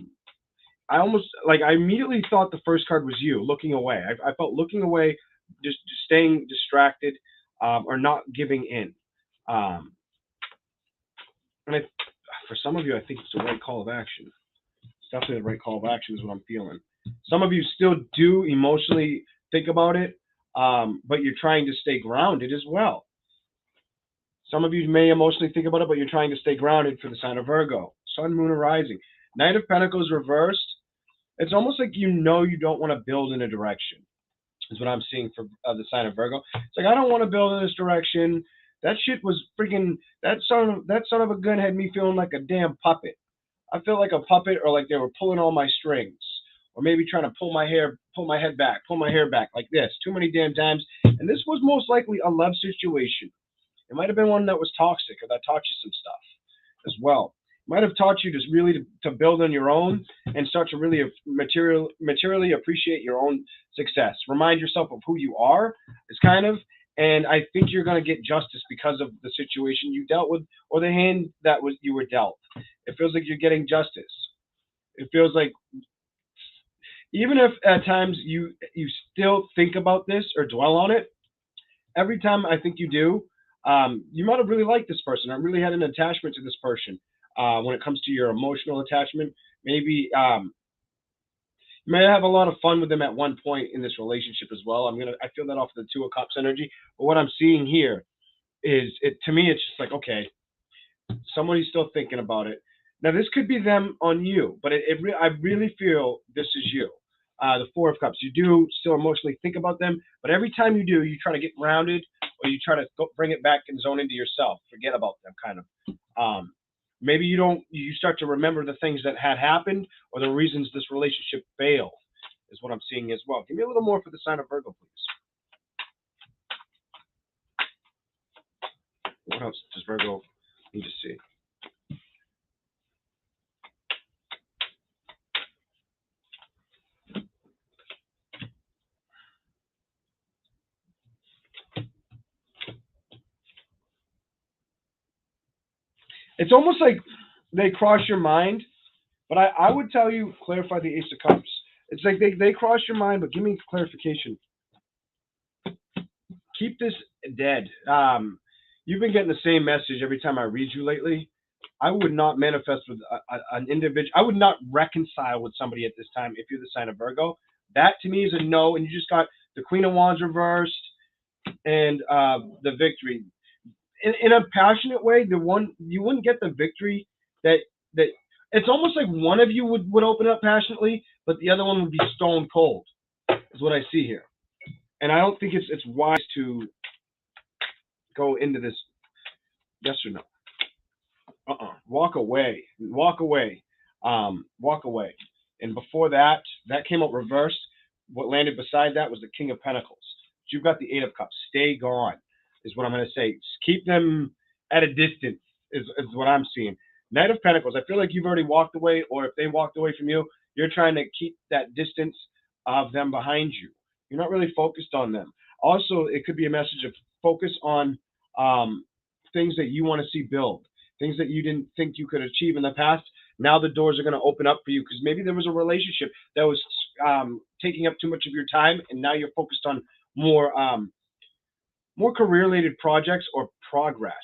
immediately thought the first card was you, looking away. I felt looking away, just staying distracted, or not giving in. And for some of you, I think it's the right call of action. It's definitely the right call of action is what I'm feeling. Some of you still do emotionally think about it, but you're trying to stay grounded as well. Some of you may emotionally think about it, but you're trying to stay grounded for the sign of Virgo. Sun, Moon, and Rising. Knight of Pentacles reversed. It's almost like you know you don't want to build in a direction, is what I'm seeing for the sign of Virgo. It's like, I don't want to build in this direction. That shit was freaking, that son of a gun had me feeling like a damn puppet. I felt like a puppet, or like they were pulling all my strings, or maybe trying to pull my head back, pull my hair back like this too many damn times. And this was most likely a love situation. It might have been one that was toxic, or that taught you some stuff as well. It might have taught you just really to build on your own and start to really materially appreciate your own success. Remind yourself of who you are, and I think you're going to get justice because of the situation you dealt with, or the hand that you were dealt. It feels like you're getting justice. It feels like, even if at times you still think about this or dwell on it, every time I think you do, you might have really liked this person, or really had an attachment to this person. When it comes to your emotional attachment, maybe you may have a lot of fun with them at one point in this relationship as well. I feel that off the Two of Cups energy. But what I'm seeing here is, to me, it's just like, okay, somebody's still thinking about it. Now, this could be them on you, but I really feel this is you. The Four of Cups. You do still emotionally think about them, but every time you do, you try to get grounded, or you try to bring it back and zone into yourself. Forget about them, kind of. Maybe you start to remember the things that had happened, or the reasons this relationship failed, is what I'm seeing as well. Give me a little more for the sign of Virgo, please. What else does Virgo need to see? It's almost like they cross your mind, but I would tell you, clarify the Ace of Cups. It's like they cross your mind, but give me clarification. Keep this dead. You've been getting the same message every time I read you lately. I would not manifest with an individual. I would not reconcile with somebody at this time if you're the sign of Virgo. That to me is a no, and you just got the Queen of Wands reversed and the victory. In a passionate way, you wouldn't get the victory that It's almost like one of you would open up passionately, but the other one would be stone cold, is what I see here. And I don't think it's wise to go into this. Yes or no? Walk away. Walk away. Walk away. And before that, that came out reversed. What landed beside that was the King of Pentacles. But you've got the Eight of Cups. Stay gone, is what I'm going to say. Just keep them at a distance, is what I'm seeing. Knight of Pentacles. I feel like you've already walked away, or if they walked away from you, you're trying to keep that distance of them behind you. You're not really focused on them. Also, it could be a message of focus on things that you want to see build, things that you didn't think you could achieve in the past. Now the doors are going to open up for you because maybe there was a relationship that was taking up too much of your time, and now you're focused on more more career-related projects or progress.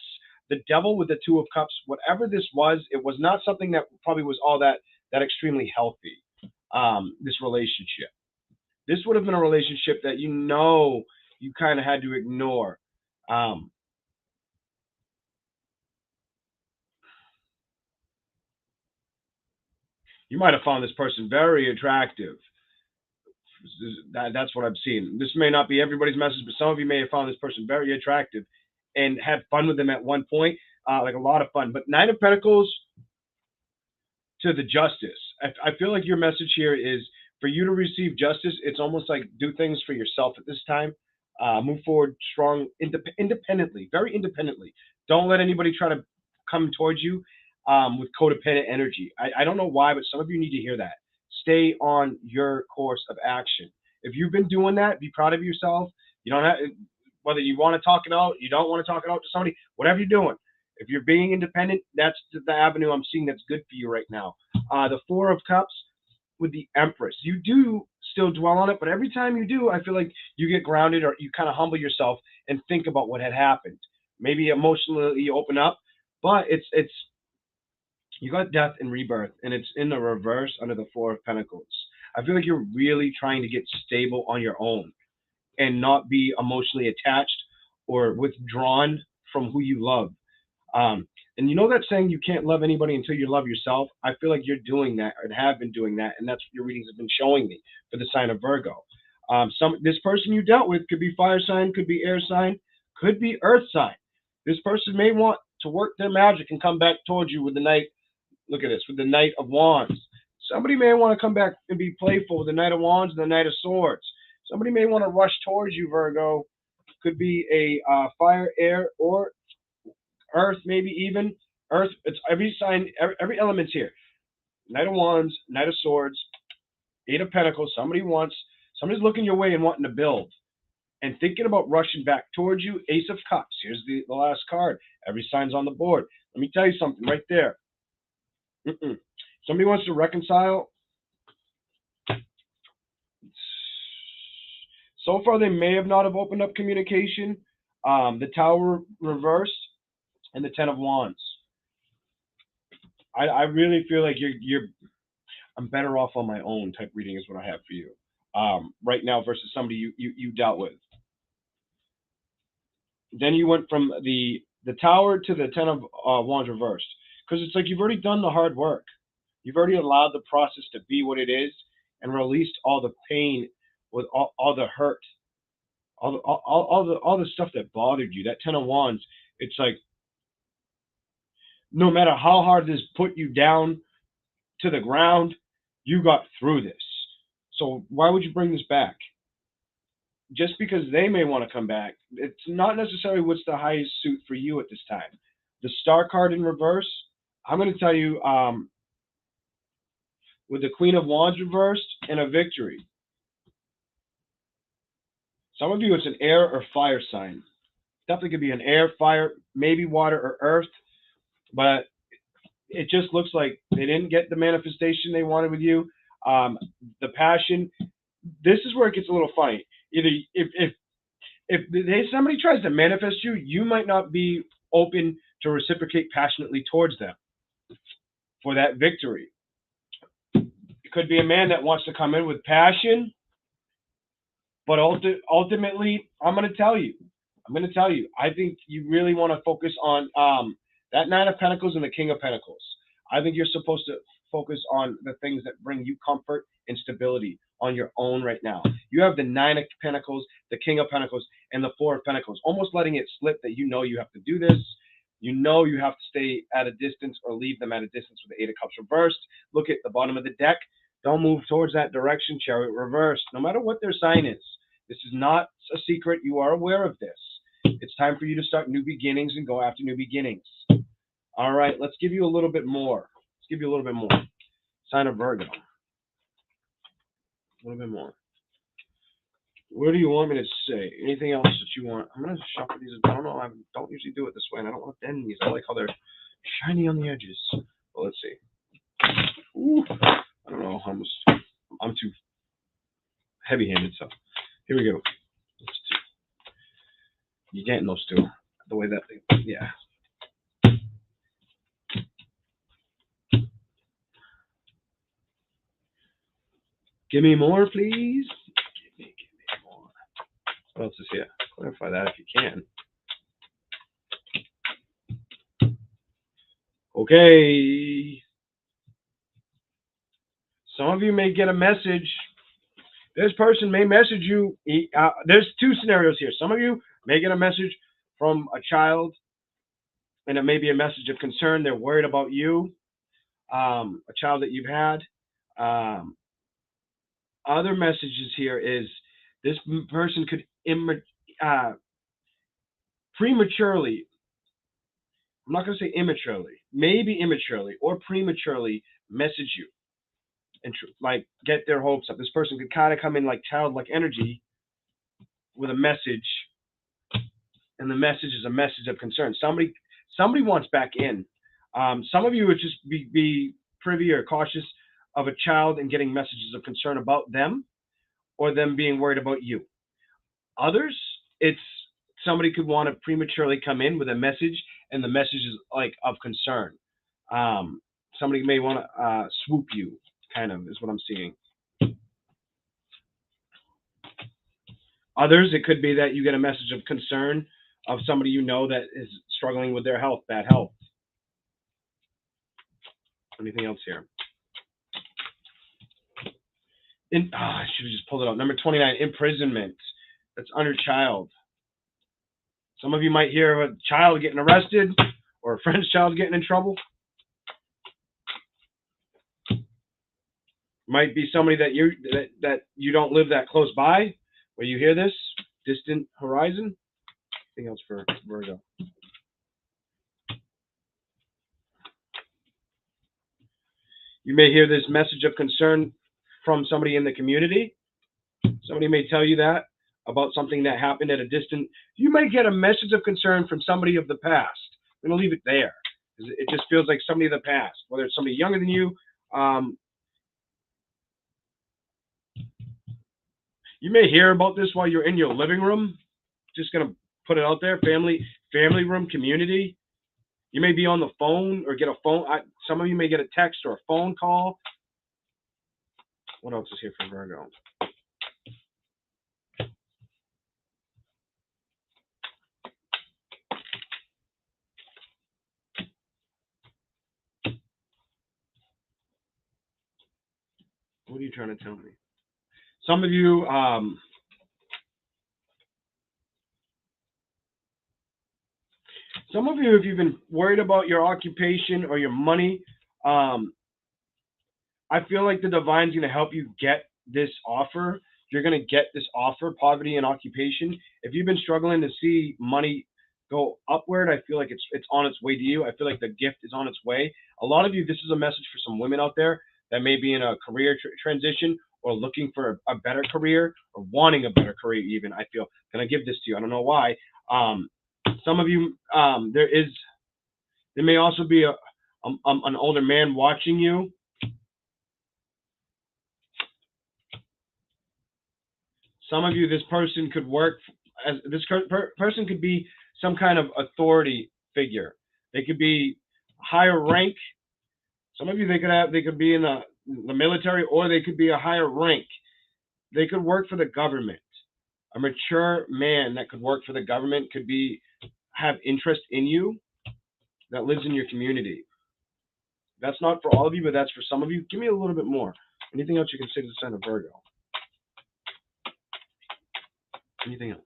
The Devil with the Two of Cups, whatever this was, it was not something that probably was all that extremely healthy. This relationship. This would have been a relationship that you kind of had to ignore. You might have found this person very attractive. That's what I'm seeing. This may not be everybody's message, but some of you may have found this person very attractive and had fun with them at one point, like a lot of fun. But Nine of Pentacles to the Justice. I feel like your message here is for you to receive justice. It's almost like do things for yourself at this time. Move forward strong, independently, very independently. Don't let anybody try to come towards you with codependent energy. I don't know why, but some of you need to hear that. Stay on your course of action. If you've been doing that, be proud of yourself. You don't have, whether you want to talk it out, you don't want to talk it out to somebody, whatever you're doing. If you're being independent, that's the avenue I'm seeing that's good for you right now. The Four of Cups with the Empress. You do still dwell on it, but every time you do, I feel like you get grounded or you kind of humble yourself and think about what had happened. Maybe emotionally you open up, but it's you got death and rebirth, and it's in the reverse under the Four of Pentacles. I feel like you're really trying to get stable on your own and not be emotionally attached or withdrawn from who you love. And you know that saying, you can't love anybody until you love yourself? I feel like you're doing that and have been doing that, and that's what your readings have been showing me for the sign of Virgo. This person you dealt with could be fire sign, could be air sign, could be earth sign. This person may want to work their magic and come back towards you with the Knight. Look at this, with the Knight of Wands. Somebody may want to come back and be playful with the Knight of Wands and the Knight of Swords. Somebody may want to rush towards you, Virgo. Could be a fire, air, or earth, maybe even. Earth, it's every sign, every element's here. Knight of Wands, Knight of Swords, Eight of Pentacles. Somebody's looking your way and wanting to build and thinking about rushing back towards you. Ace of Cups. Here's the last card. Every sign's on the board. Let me tell you something right there. Somebody wants to reconcile. So far, they may have not have opened up communication. The Tower reversed and the Ten of Wands. I really feel like I'm better off on my own type reading is what I have for you right now versus somebody you dealt with. Then you went from the Tower to the Ten of Wands reversed because it's like you've already done the hard work. You've already allowed the process to be what it is and released all the pain with all the hurt, all the stuff that bothered you. That Ten of Wands, it's like no matter how hard this put you down to the ground, you got through this. So why would you bring this back? Just because they may want to come back, it's not necessarily what's the highest suit for you at this time. The Star card in reverse, I'm going to tell you, with the Queen of Wands reversed and a Victory. Some of you, it's an air or fire sign. Definitely could be an air, fire, maybe water or earth, but it just looks like they didn't get the manifestation they wanted with you. The passion. This is where it gets a little funny. Either if somebody tries to manifest you, you might not be open to reciprocate passionately towards them for that victory. It could be a man that wants to come in with passion, but ultimately, I'm going to tell you. I think you really want to focus on that Nine of Pentacles and the King of Pentacles. I think you're supposed to focus on the things that bring you comfort and stability on your own right now. You have the Nine of Pentacles, the King of Pentacles, and the Four of Pentacles, almost letting it slip that you know you have to do this. You know you have to stay at a distance or leave them at a distance with the Eight of Cups reversed. Look at the bottom of the deck. Don't move towards that direction, Chariot reversed, no matter what their sign is. This is not a secret. You are aware of this. It's time for you to start new beginnings and go after new beginnings. All right, let's give you a little bit more. Let's give you a little bit more. Sign of Virgo. A little bit more. What do you want me to say? Anything else that you want? I'm going to shuffle these. I don't know. I don't usually do it this way, and I don't want to bend these. I like how they're shiny on the edges. Well, let's see. Ooh, I don't know. I'm too heavy-handed, so here we go. You're getting those two. The way that they, yeah. Give me more, please. Give me more. What else is here? Clarify that if you can. Okay. Some of you may get a message. This person may message you. There's two scenarios here. Some of you may get a message from a child, and it may be a message of concern. They're worried about you, a child that you've had. Other messages here is this person could prematurely, I'm not going to say immaturely, maybe immaturely or prematurely message you and like get their hopes up. This person could kind of come in like childlike energy with a message, and the message is a message of concern. Somebody wants back in. Some of you would just be privy or cautious of a child and getting messages of concern about them or them being worried about you. Others, it's somebody could want to prematurely come in with a message, and the message is like of concern. Somebody may want to swoop you, kind of, is what I'm seeing. Others, it could be that you get a message of concern of somebody you know that is struggling with their health, bad health. Anything else here? I should have just pulled it out. Number 29, imprisonment. That's under child. Some of you might hear of a child getting arrested or a friend's child getting in trouble. Might be somebody that you don't live that close by where you hear this. Distant horizon. Anything else for Virgo? You may hear this message of concern from somebody in the community. Somebody may tell you that about something that happened at a distant. You may get a message of concern from somebody of the past. I'm going to leave it there. It just feels like somebody of the past, whether it's somebody younger than you. You may hear about this while you're in your living room. Just going to put it out there. Family room, community. You may be on the phone or get a phone. Some of you may get a text or a phone call. What else is here for Virgo? What are you trying to tell me? Some of you, if you've been worried about your occupation or your money, I feel like the divine's going to help you get this offer. You're going to get this offer, poverty and occupation. If you've been struggling to see money go upward, I feel like it's on its way to you. I feel like the gift is on its way. A lot of you, this is a message for some women out there that may be in a career transition or looking for a better career or wanting a better career even, I feel. Can I give this to you? I don't know why. Some of you, there may also be an older man watching you. Some of you, this person could work as person could be some kind of authority figure. They could be higher rank. Some of you, they could be in the military, or they could be a higher rank. They could work for the government. A mature man that could work for the government could have interest in you, that lives in your community. That's not for all of you, but that's for some of you. Give me a little bit more. Anything else you can say to the sign of Virgo? Anything else?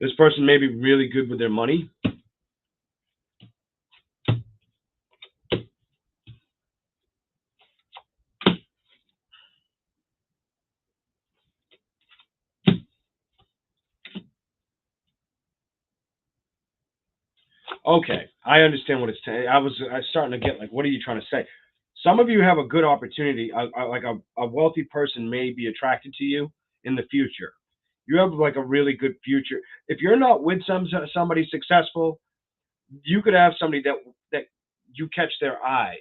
This person may be really good with their money. Okay, I understand what it's saying. I was starting to get like, what are you trying to say? Some of you have a good opportunity. Like a wealthy person may be attracted to you in the future. You have like a really good future. If you're not with somebody successful, you could have somebody that you catch their eye,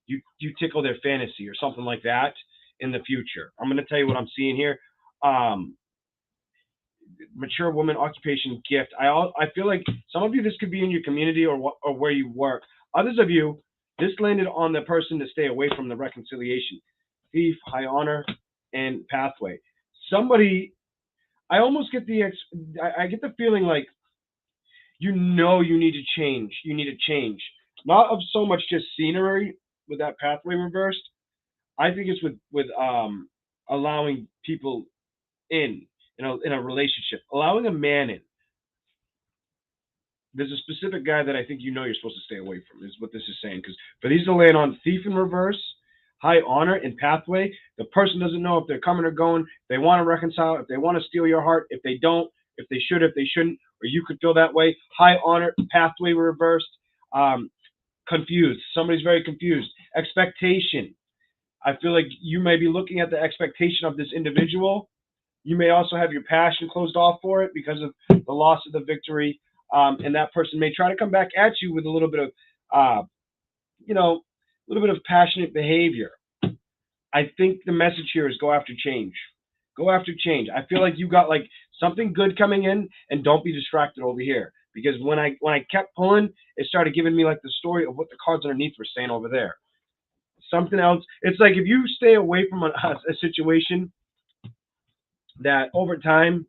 you tickle their fantasy or something like that in the future. I'm going to tell you what I'm seeing here. Um, Mature woman, occupation, gift. I feel like some of you, this could be in your community or where you work. Others of you, this landed on the person to stay away from the reconciliation. Thief, high honor, and pathway. Somebody, I almost get I get the feeling like you need to change. You need to change. Not of so much just scenery with that pathway reversed. I think it's with allowing people in a relationship, allowing a man in. There's a specific guy that I think you're supposed to stay away from, is what this is saying. Because for these to land on thief in reverse, high honor, and pathway, the person doesn't know if they're coming or going, if they want to reconcile, if they want to steal your heart, if they don't, if they should, if they shouldn't, or you could feel that way. High honor, pathway reversed, confused. Somebody's very confused. Expectation. I feel like you may be looking at the expectation of this individual. You may also have your passion closed off for it because of the loss of the victory. And that person may try to come back at you with a little bit of, a little bit of passionate behavior. I think the message here is go after change. Go after change. I feel like you got like something good coming in, and don't be distracted over here. Because when I kept pulling, it started giving me like the story of what the cards underneath were saying over there. Something else. It's like if you stay away from a situation that over time,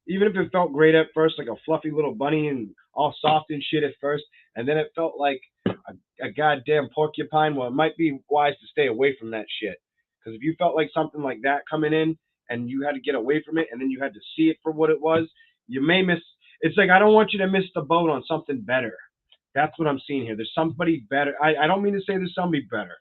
even if it felt great at first, like a fluffy little bunny and all soft and shit at first, and then it felt like a goddamn porcupine, well, it might be wise to stay away from that shit. Because if you felt like something like that coming in and you had to get away from it and then you had to see it for what it was, you may miss. It's like, I don't want you to miss the boat on something better. That's what I'm seeing here. There's somebody better. I don't mean to say there's somebody better.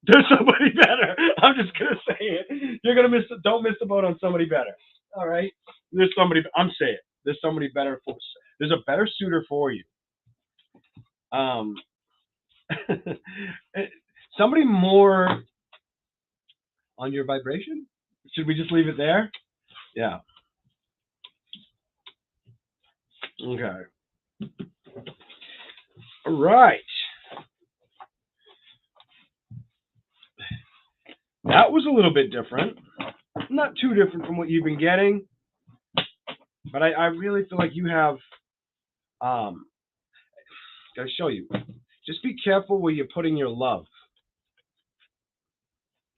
There's somebody better. I'm just gonna say it. You're gonna don't miss the boat on somebody better. All right. There's somebody. I'm saying there's somebody better for. There's a better suitor for you. Somebody more on your vibration. Should we just leave it there? Yeah. Okay. All right. That was a little bit different. Not too different from what you've been getting. But I really feel like you have, gotta show you. Just be careful where you're putting your love.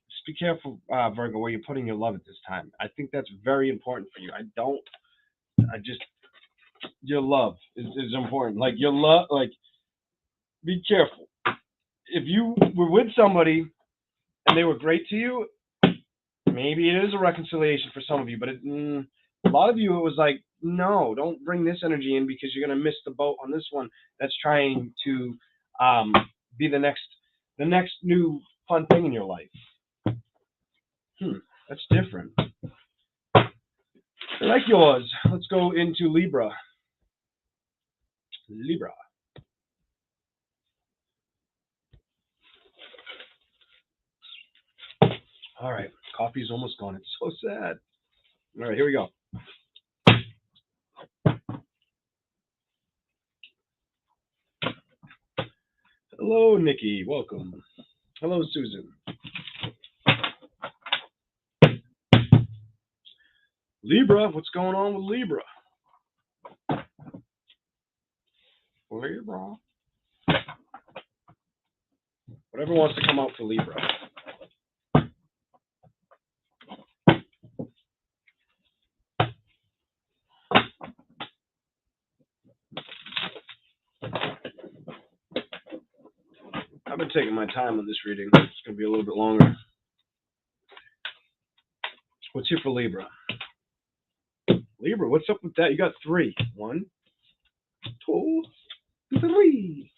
Just be careful, Virgo, where you're putting your love at this time. I think that's very important for you. Your love is important. Like your love, like, be careful. If you were with somebody and they were great to you, maybe it is a reconciliation for some of you, but a lot of you, it was like, no, don't bring this energy in because you're going to miss the boat on this one that's trying to be the next new fun thing in your life. That's different. I like yours. Let's go into Libra. Libra. All right. Coffee's almost gone. It's so sad. All right, here we go. Hello, Nikki. Welcome. Hello, Susan. Libra, what's going on with Libra? Libra. Whatever wants to come out for Libra. I've been taking my time on this reading. It's going to be a little bit longer. What's here for Libra? Libra, what's up with that? You got 3. 1, 2, 3.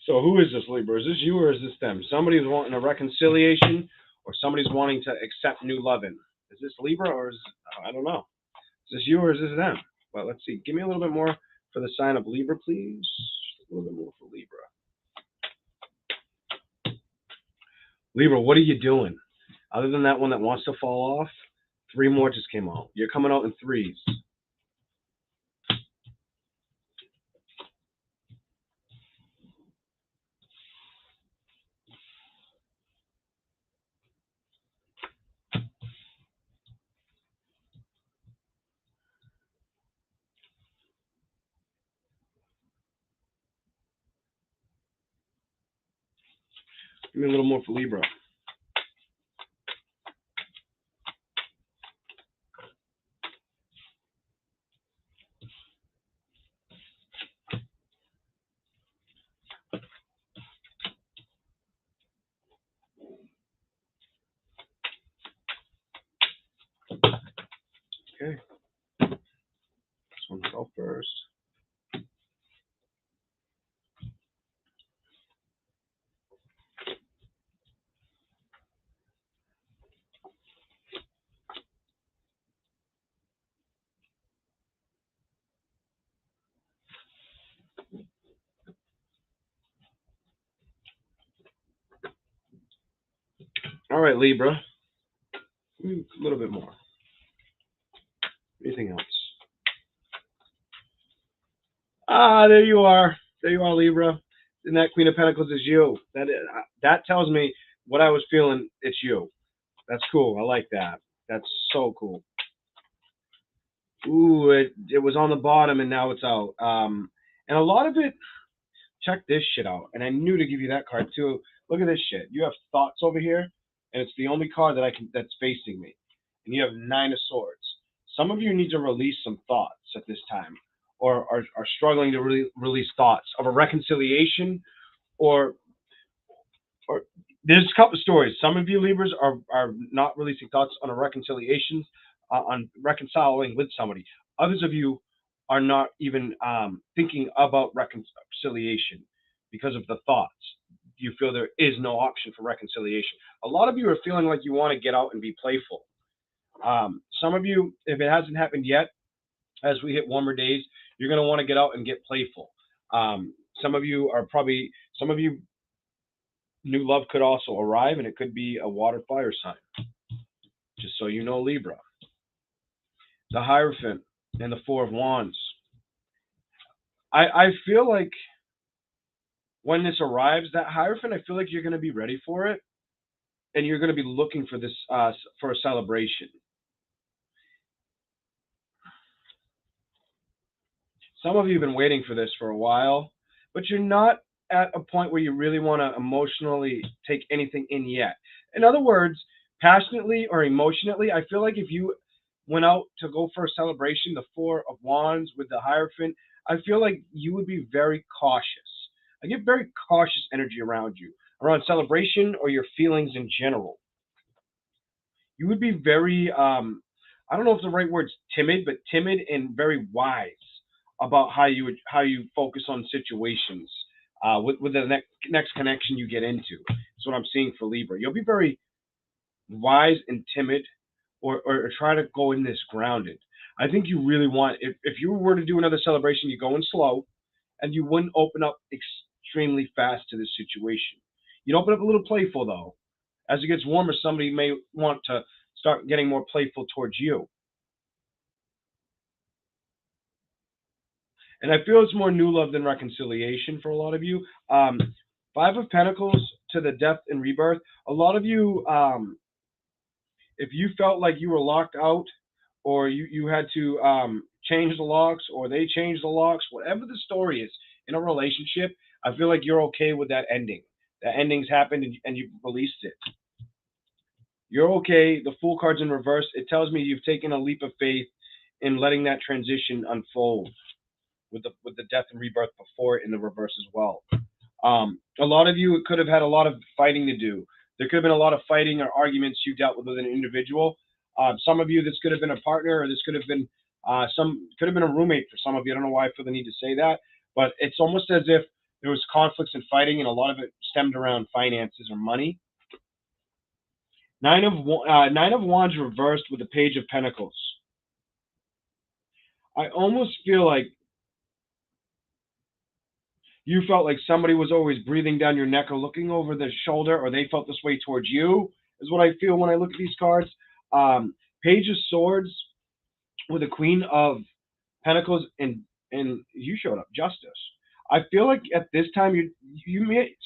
So who is this, Libra? Is this you or is this them? Somebody's wanting a reconciliation or somebody's wanting to accept new loving. Is this Libra or is I don't know. Is this you or is this them? Well, let's see. Give me a little bit more for the sign of Libra, please. A little bit more for Libra. Libra, what are you doing? Other than that one that wants to fall off, 3 more just came out. You're coming out in 3s. Give me a little more for Libra. Okay. This one fell first. All right, Libra. A little bit more. Anything else? Ah, there you are. There you are, Libra. And that Queen of Pentacles is you. That tells me what I was feeling. It's you. That's cool. I like that. That's so cool. Ooh, it was on the bottom and now it's out. And a lot of it. Check this shit out. And I knew to give you that card too. Look at this shit. You have thoughts over here, and it's the only card that's facing me. And you have 9 of Swords. Some of you need to release some thoughts at this time, or are struggling to release thoughts of a reconciliation, or there's a couple of stories. Some of you Libras are not releasing thoughts on a reconciliation, on reconciling with somebody. Others of you are not even thinking about reconciliation because of the thoughts. You feel there is no option for reconciliation. A lot of you are feeling like you want to get out and be playful. Some of you, if it hasn't happened yet, as we hit warmer days, you're going to want to get out and get playful. Some of you, new love could also arrive, and it could be a water fire sign. Just so you know, Libra. The Hierophant and the 4 of Wands. I feel like when this arrives, that Hierophant, I feel like you're going to be ready for it, and you're going to be looking for this for a celebration. Some of you have been waiting for this for a while, but you're not at a point where you really want to emotionally take anything in yet. In other words, passionately or emotionally, I feel like if you went out to go for a celebration, the 4 of Wands with the Hierophant, I feel like you would be very cautious. I get very cautious energy around you, around celebration or your feelings in general. You would be very, I don't know if the right word's timid, but timid and very wise about how you focus on situations with the next connection you get into. That's what I'm seeing for Libra. You'll be very wise and timid, or try to go in this grounded. I think you really want, if you were to do another celebration, you go in slow, and you wouldn't open up extremely fast to this situation. You'd open up a little playful, though. As it gets warmer, somebody may want to start getting more playful towards you. And I feel it's more new love than reconciliation for a lot of you. 5 of Pentacles to the Death and Rebirth. A lot of you, if you felt like you were locked out, or you had to change the locks, or they changed the locks, whatever the story is in a relationship, I feel like you're okay with that ending. That ending's happened and you've released it. You're okay. The Fool card's in reverse. It tells me you've taken a leap of faith in letting that transition unfold with the death and rebirth before it in the reverse as well. A lot of you could have had a lot of fighting to do. There could have been a lot of fighting or arguments you dealt with an individual. Some of you, this could have been a partner, or this could have been could have been a roommate for some of you. I don't know why I feel the need to say that, but it's almost as if there was conflicts and fighting, and a lot of it stemmed around finances or money. Nine of Wands reversed with the Page of Pentacles. I almost feel like you felt like somebody was always breathing down your neck or looking over their shoulder, or they felt this way towards you, is what I feel when I look at these cards. Page of Swords with the Queen of Pentacles, and you showed up, Justice. I feel like at this time,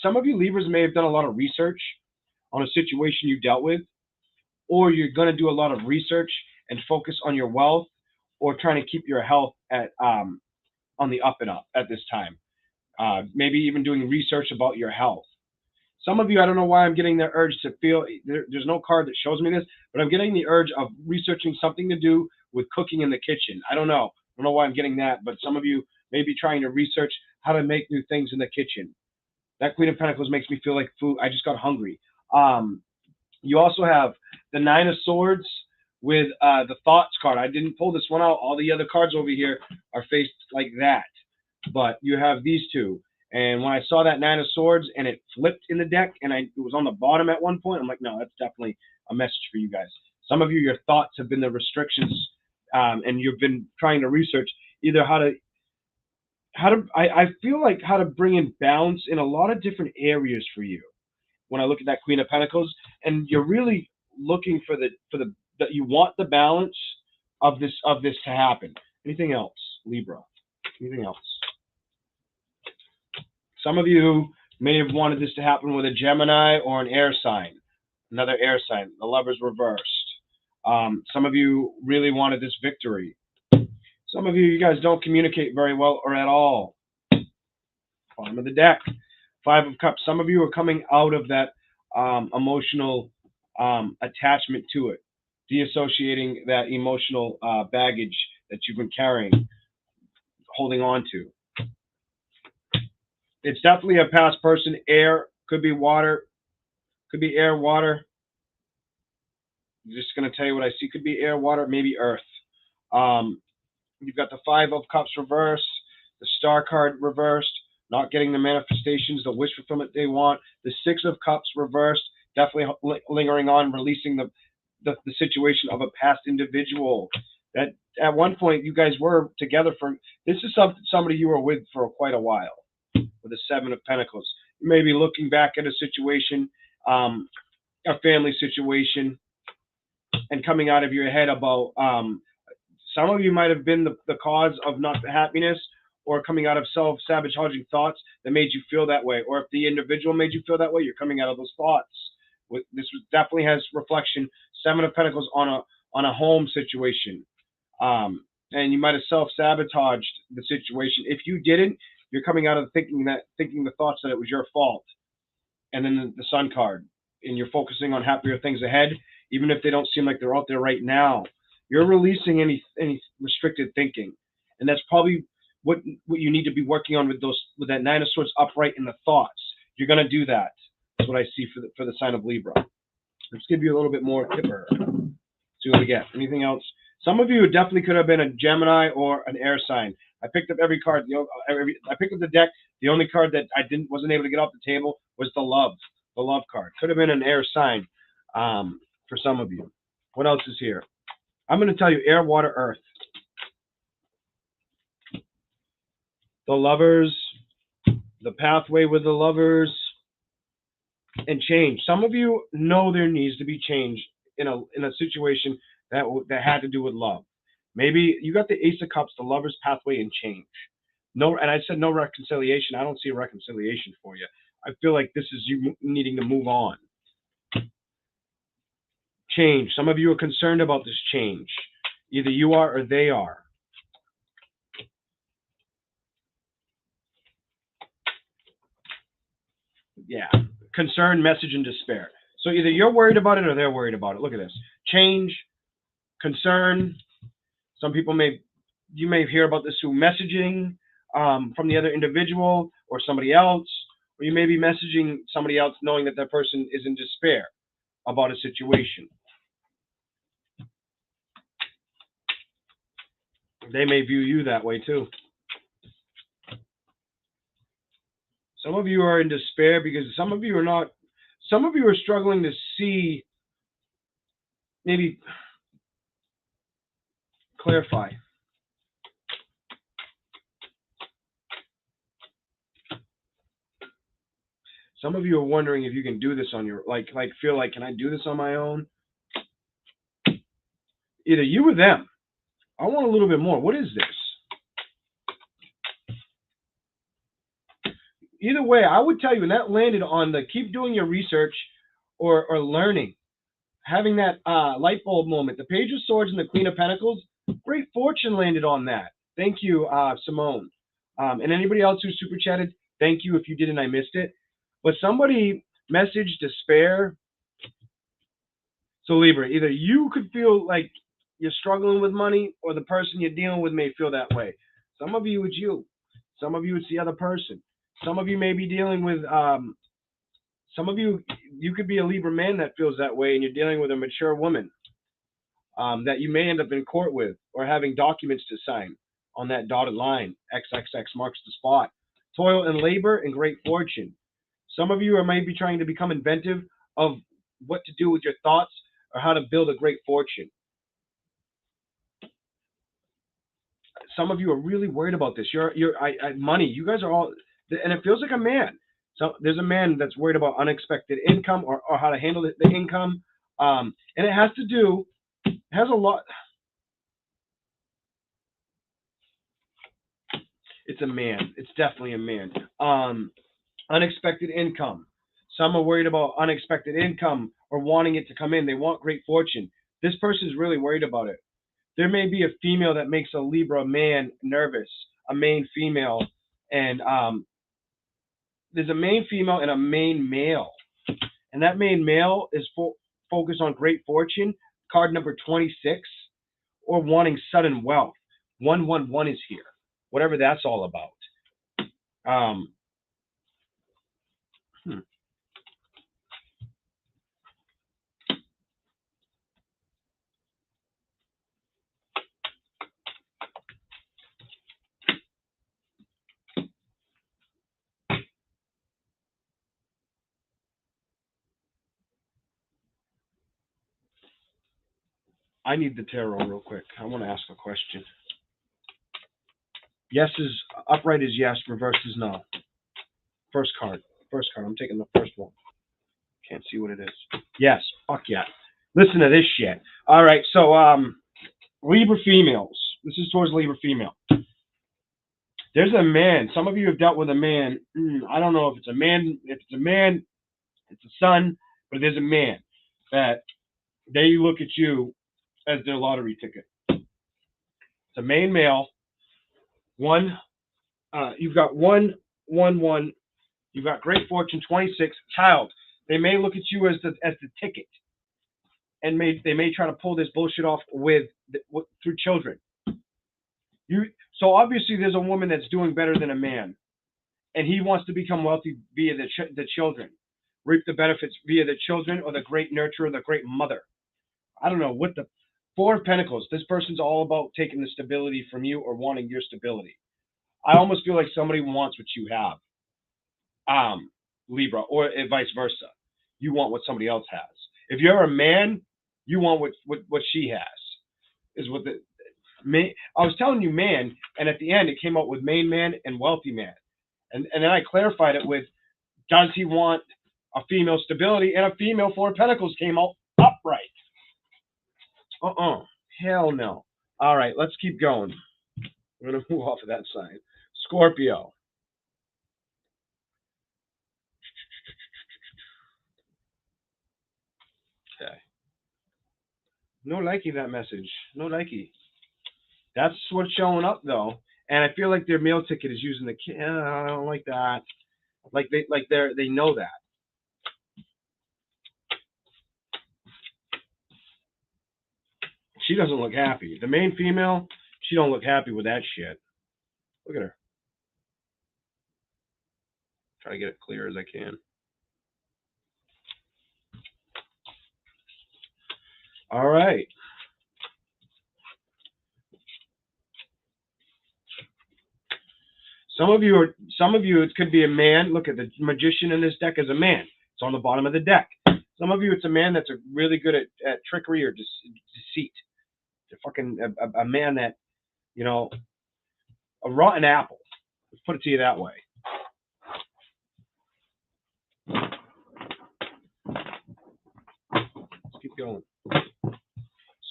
some of you Libras may have done a lot of research on a situation you dealt with, or you're going to do a lot of research and focus on your wealth, or trying to keep your health at on the up and up at this time. Maybe even doing research about your health. Some of you, I don't know why I'm getting the urge to feel, there's no card that shows me this, but I'm getting the urge of researching something to do with cooking in the kitchen. I don't know why I'm getting that, but some of you may be trying to research how to make new things in the kitchen. That Queen of Pentacles makes me feel like food. I just got hungry. You also have the Nine of Swords with the Thoughts card. I didn't pull this one out. All the other cards over here are faced like that. But you have these two. And when I saw that Nine of Swords and it flipped in the deck and it was on the bottom at one point, I'm like, no, that's definitely a message for you guys. Some of you, your thoughts have been the restrictions, and you've been trying to research either I feel like how to bring in balance in a lot of different areas for you. When I look at that Queen of Pentacles, and you're really looking for that you want the balance of this to happen. Anything else, Libra? Anything else? Some of you may have wanted this to happen with a Gemini or an air sign, another air sign. The Lovers reversed. Some of you really wanted this victory. Some of you guys don't communicate very well or at all. Bottom of the deck, Five of Cups. Some of you are coming out of that emotional attachment to it, deassociating that emotional baggage that you've been carrying, holding on to. It's definitely a past person. Air, could be water, could be air, water. I'm just going to tell you what I see. Could be air, water, maybe earth. You've got the Five of Cups reversed, the Star card reversed, not getting the manifestations, the wish fulfillment they want. The Six of Cups reversed, definitely lingering on, releasing the situation of a past individual. That at one point you guys were together for, this is somebody you were with for quite a while. With the Seven of Pentacles, you may be looking back at a situation, a family situation, and coming out of your head about some of you might have been the cause of not happiness, or coming out of self-sabotaging thoughts that made you feel that way, or if the individual made you feel that way, you're coming out of those thoughts. This definitely has reflection. Seven of Pentacles on a home situation, and you might have self-sabotaged the situation. If you didn't, you're coming out of thinking the thoughts that it was your fault. And then the Sun card, and you're focusing on happier things ahead, even if they don't seem like they're out there right now. You're releasing any restricted thinking, and that's probably what you need to be working on with that Nine of Swords upright in the thoughts. You're going to do that. That's what I see for the sign of Libra. Let's give you a little bit more tipper. See what we get. Anything else? Some of you definitely could have been a Gemini or an air sign. I picked up every card. I picked up the deck. The only card that I wasn't able to get off the table was the Love card. Could have been an air sign for some of you. What else is here? I'm going to tell you air, water, earth. The Lovers, the pathway with the Lovers, and change. Some of you know there needs to be change in a situation that had to do with love. Maybe you got the Ace of Cups, the Lovers, pathway, and change. No, and I said no reconciliation. I don't see a reconciliation for you. I feel like this is you needing to move on. Change. Some of you are concerned about this change. Either you are or they are. Yeah. Concern, message, and despair. So either you're worried about it or they're worried about it. Look at this. Change, concern, Some people you may hear about this through messaging from the other individual or somebody else, or you may be messaging somebody else knowing that that person is in despair about a situation. They may view you that way too. Some of you are in despair because some of you are not. Some of you are struggling to see, maybe clarify. Some of you are wondering if you can do this on your, feel like, can I do this on my own? Either you or them. I want a little bit more. What is this? Either way, I would tell you, and that landed on the keep doing your research or learning, having that light bulb moment. The Page of Swords and the Queen of Pentacles, great fortune landed on that. Thank you, Simone. And anybody else who super chatted, thank you. If you didn't, I missed it. But somebody messaged despair. So Libra, either you could feel like you're struggling with money, or the person you're dealing with may feel that way. Some of you, it's you. Some of you, it's the other person. Some of you may be dealing with, some of you could be a Libra man that feels that way, and you're dealing with a mature woman that you may end up in court with, or having documents to sign on that dotted line. XXX marks the spot. Toil and labor and great fortune. Some of you are maybe trying to become inventive of what to do with your thoughts or how to build a great fortune. Some of you are really worried about this. Money. You guys are all, and it feels like a man. So there's a man that's worried about unexpected income or how to handle the income. And it has to do, has a lot. It's a man. It's definitely a man. Unexpected income. Some are worried about unexpected income or wanting it to come in. They want great fortune. This person is really worried about it. There may be a female that makes a Libra man nervous, a main female, and there's a main female and a main male. And that main male is focused on great fortune, card number 26, or wanting sudden wealth. 111 is here, whatever that's all about. I need the tarot real quick. I want to ask a question. Yes is upright is yes, reverse is no. First card. I'm taking the first one. Can't see what it is. Yes. Fuck yeah. Listen to this shit. All right. So, Libra females. This is towards Libra female. There's a man. Some of you have dealt with a man. I don't know if it's a man. If it's a man, it's a son. But there's a man that they look at you as their lottery ticket. It's a main male. You've got 111. You've got great fortune 26. Child. They may look at you as the ticket, and they may try to pull this bullshit off through children. So obviously there's a woman that's doing better than a man, and he wants to become wealthy via the children, reap the benefits via the children, or the great nurturer, the great mother. I don't know what the Four of Pentacles. This person's all about taking the stability from you or wanting your stability. I almost feel like somebody wants what you have, Libra, or vice versa. You want what somebody else has. If you're a man, you want what she has. Is what I was telling you, man, and at the end it came out with main man and wealthy man, and then I clarified it with, does he want a female stability? And a female Four of Pentacles came out upright. Hell no. All right, let's keep going. We're gonna move off of that sign. Scorpio. Okay. No likey that message. No likey. That's what's showing up though, and I feel like their meal ticket is using the kid. I don't like that. They know that. She doesn't look happy. The main female, she don't look happy with that shit. Look at her. Try to get it clear as I can. All right. Some of you, it could be a man. Look at the magician in this deck is a man. It's on the bottom of the deck. Some of you, it's a man that's really good at trickery or deceit. A man that, you know, a rotten apple. Let's put it to you that way. Let's keep going.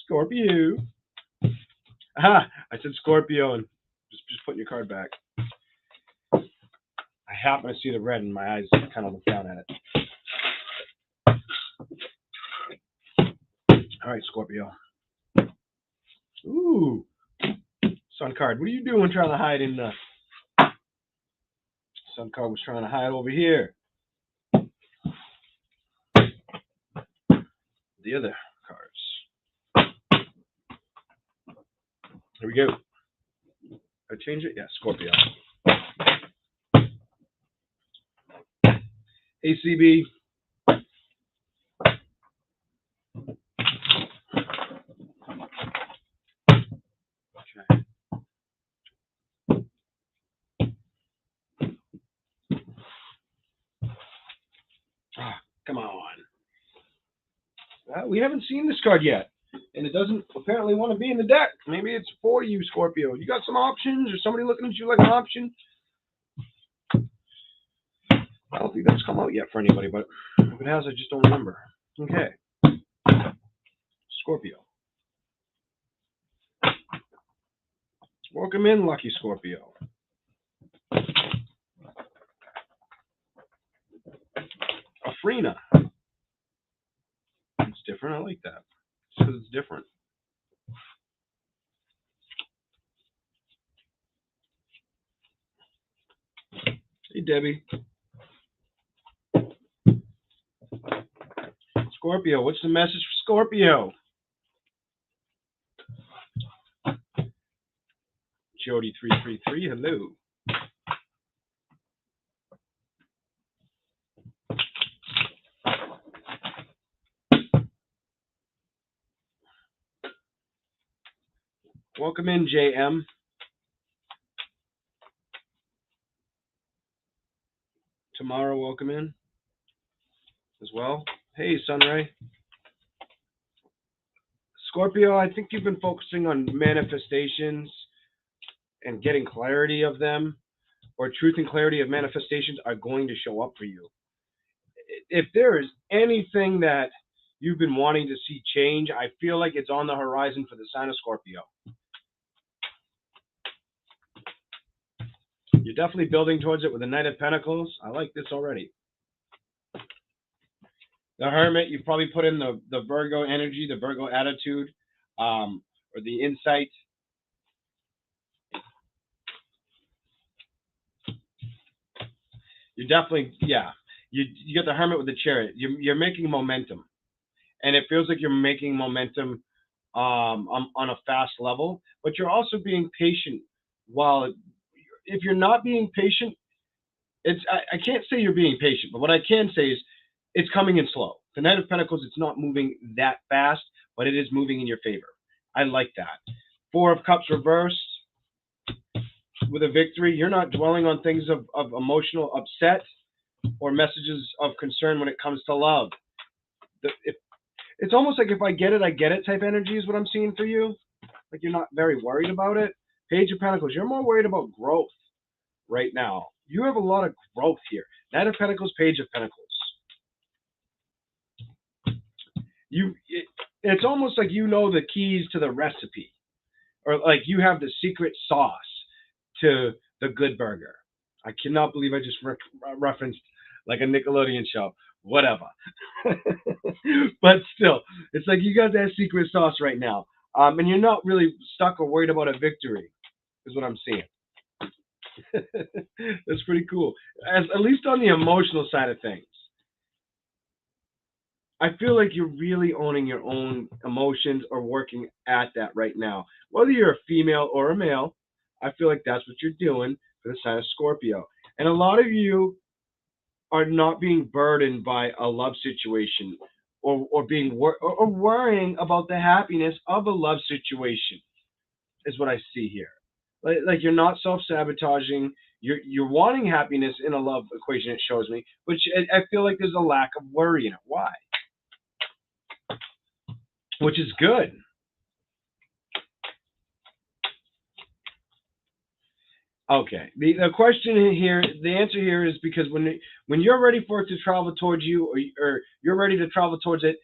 Scorpio. Aha! I said Scorpio and just putting your card back. I happen to see the red and my eyes kind of look down at it. All right, Scorpio. Ooh. Sun card. What are you doing trying to hide in the... Sun card was trying to hide over here. The other cards. Here we go. I change it? Yeah, Scorpio. ACB. Okay. Come on. We haven't seen this card yet, and it doesn't apparently want to be in the deck. Maybe it's for you, Scorpio. You got some options, or somebody looking at you like an option? I don't think that's come out yet for anybody, but if it has, I just don't remember. Okay. Scorpio. Welcome in, lucky Scorpio. Afrina. It's different. I like that. Because it's different. Hey, Debbie. Scorpio, what's the message for Scorpio? Jody333, hello. Welcome in, JM. Tomorrow, welcome in as well. Hey, Sunray. Scorpio, I think you've been focusing on manifestations and getting clarity of them, or truth and clarity of manifestations are going to show up for you. If there is anything that you've been wanting to see change, I feel like it's on the horizon for the sign of Scorpio. You're definitely building towards it with the Knight of Pentacles. I like this already. The Hermit, you probably put in the Virgo energy, the Virgo attitude, or the insight. You definitely, yeah. You get the Hermit with the Chariot. You're making momentum. And it feels like you're making momentum on a fast level, but you're also being patient. While if you're not being patient, I can't say you're being patient, but what I can say is it's coming in slow. The Knight of Pentacles, it's not moving that fast, but it is moving in your favor. I like that. Four of Cups reversed with a victory. You're not dwelling on things of emotional upset or messages of concern when it comes to love. It's almost like if I get it type energy is what I'm seeing for you. Like you're not very worried about it. Page of Pentacles, you're more worried about growth right now. You have a lot of growth here. Knight of Pentacles, Page of Pentacles. It's almost like you know the keys to the recipe, or like you have the secret sauce to the good burger. I cannot believe I just referenced like a Nickelodeon show. Whatever. But still, it's like you got that secret sauce right now. And you're not really stuck or worried about a victory, is what I'm seeing. That's pretty cool. At least on the emotional side of things. I feel like you're really owning your own emotions or working at that right now. Whether you're a female or a male, I feel like that's what you're doing for the sign of Scorpio. And a lot of you are not being burdened by a love situation or being or worrying about the happiness of a love situation is what I see here. Like you're not self-sabotaging. You're wanting happiness in a love equation. It shows me, but I feel like there's a lack of worry in it. Why? Which is good. Okay. The question here, the answer here is because when you're ready for it to travel towards you, or you're ready to travel towards it,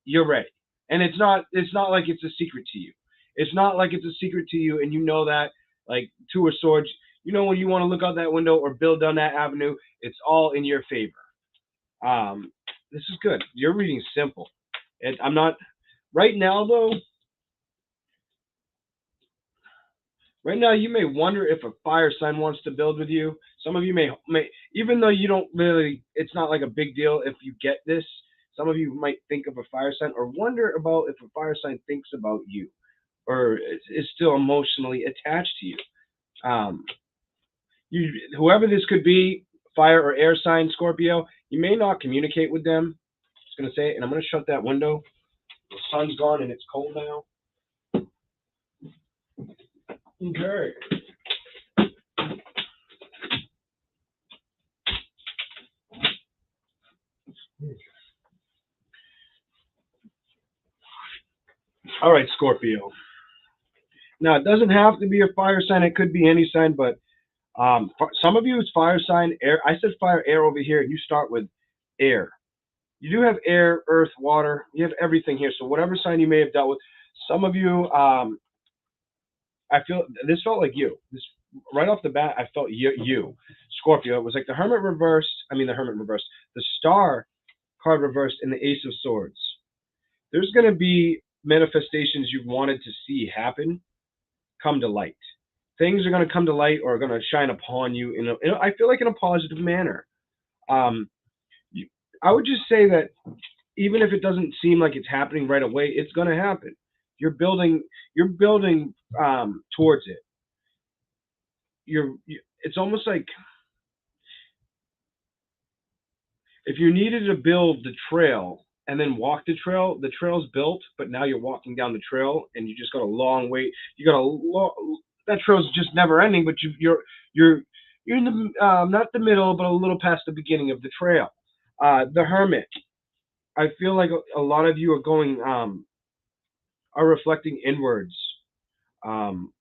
you're ready. And it's not like it's a secret to you. It's not like it's a secret to you, and you know that, like Two of Swords. You know when you want to look out that window or build down that avenue, it's all in your favor. This is good. Your reading's simple. I'm not right now though. Right now, you may wonder if a fire sign wants to build with you. Some of you may, even though you don't really, it's not like a big deal if you get this. Some of you might think of a fire sign or wonder about if a fire sign thinks about you or is still emotionally attached to you. Um, whoever this could be, fire or air sign, Scorpio, you may not communicate with them. I'm just gonna say it, and I'm gonna shut that window. The sun's gone and it's cold now. Okay. All right, Scorpio. Now, it doesn't have to be a fire sign. It could be any sign, but for some of you, it's fire sign, air. I said fire, air over here, and you start with air. You do have air, earth, water. You have everything here. So whatever sign you may have dealt with, some of you, I feel this felt like you. This right off the bat, I felt you, Scorpio. It was like the Hermit reversed. I mean, the Hermit reversed. The Star card reversed, and the Ace of Swords. There's going to be manifestations you've wanted to see happen come to light. Things are going to come to light or are going to shine upon you I feel like in a positive manner. Um, you, I would just say that even if it doesn't seem like it's happening right away, it's going to happen. You're building towards it. It's almost like if you needed to build the trail and then walk the trail's built, but now you're walking down the trail and you just got a long way. You got a long that trail's just never ending, but you're you're in the not the middle, but a little past the beginning of the trail. The Hermit. I feel like a lot of you are going are reflecting inwards, um,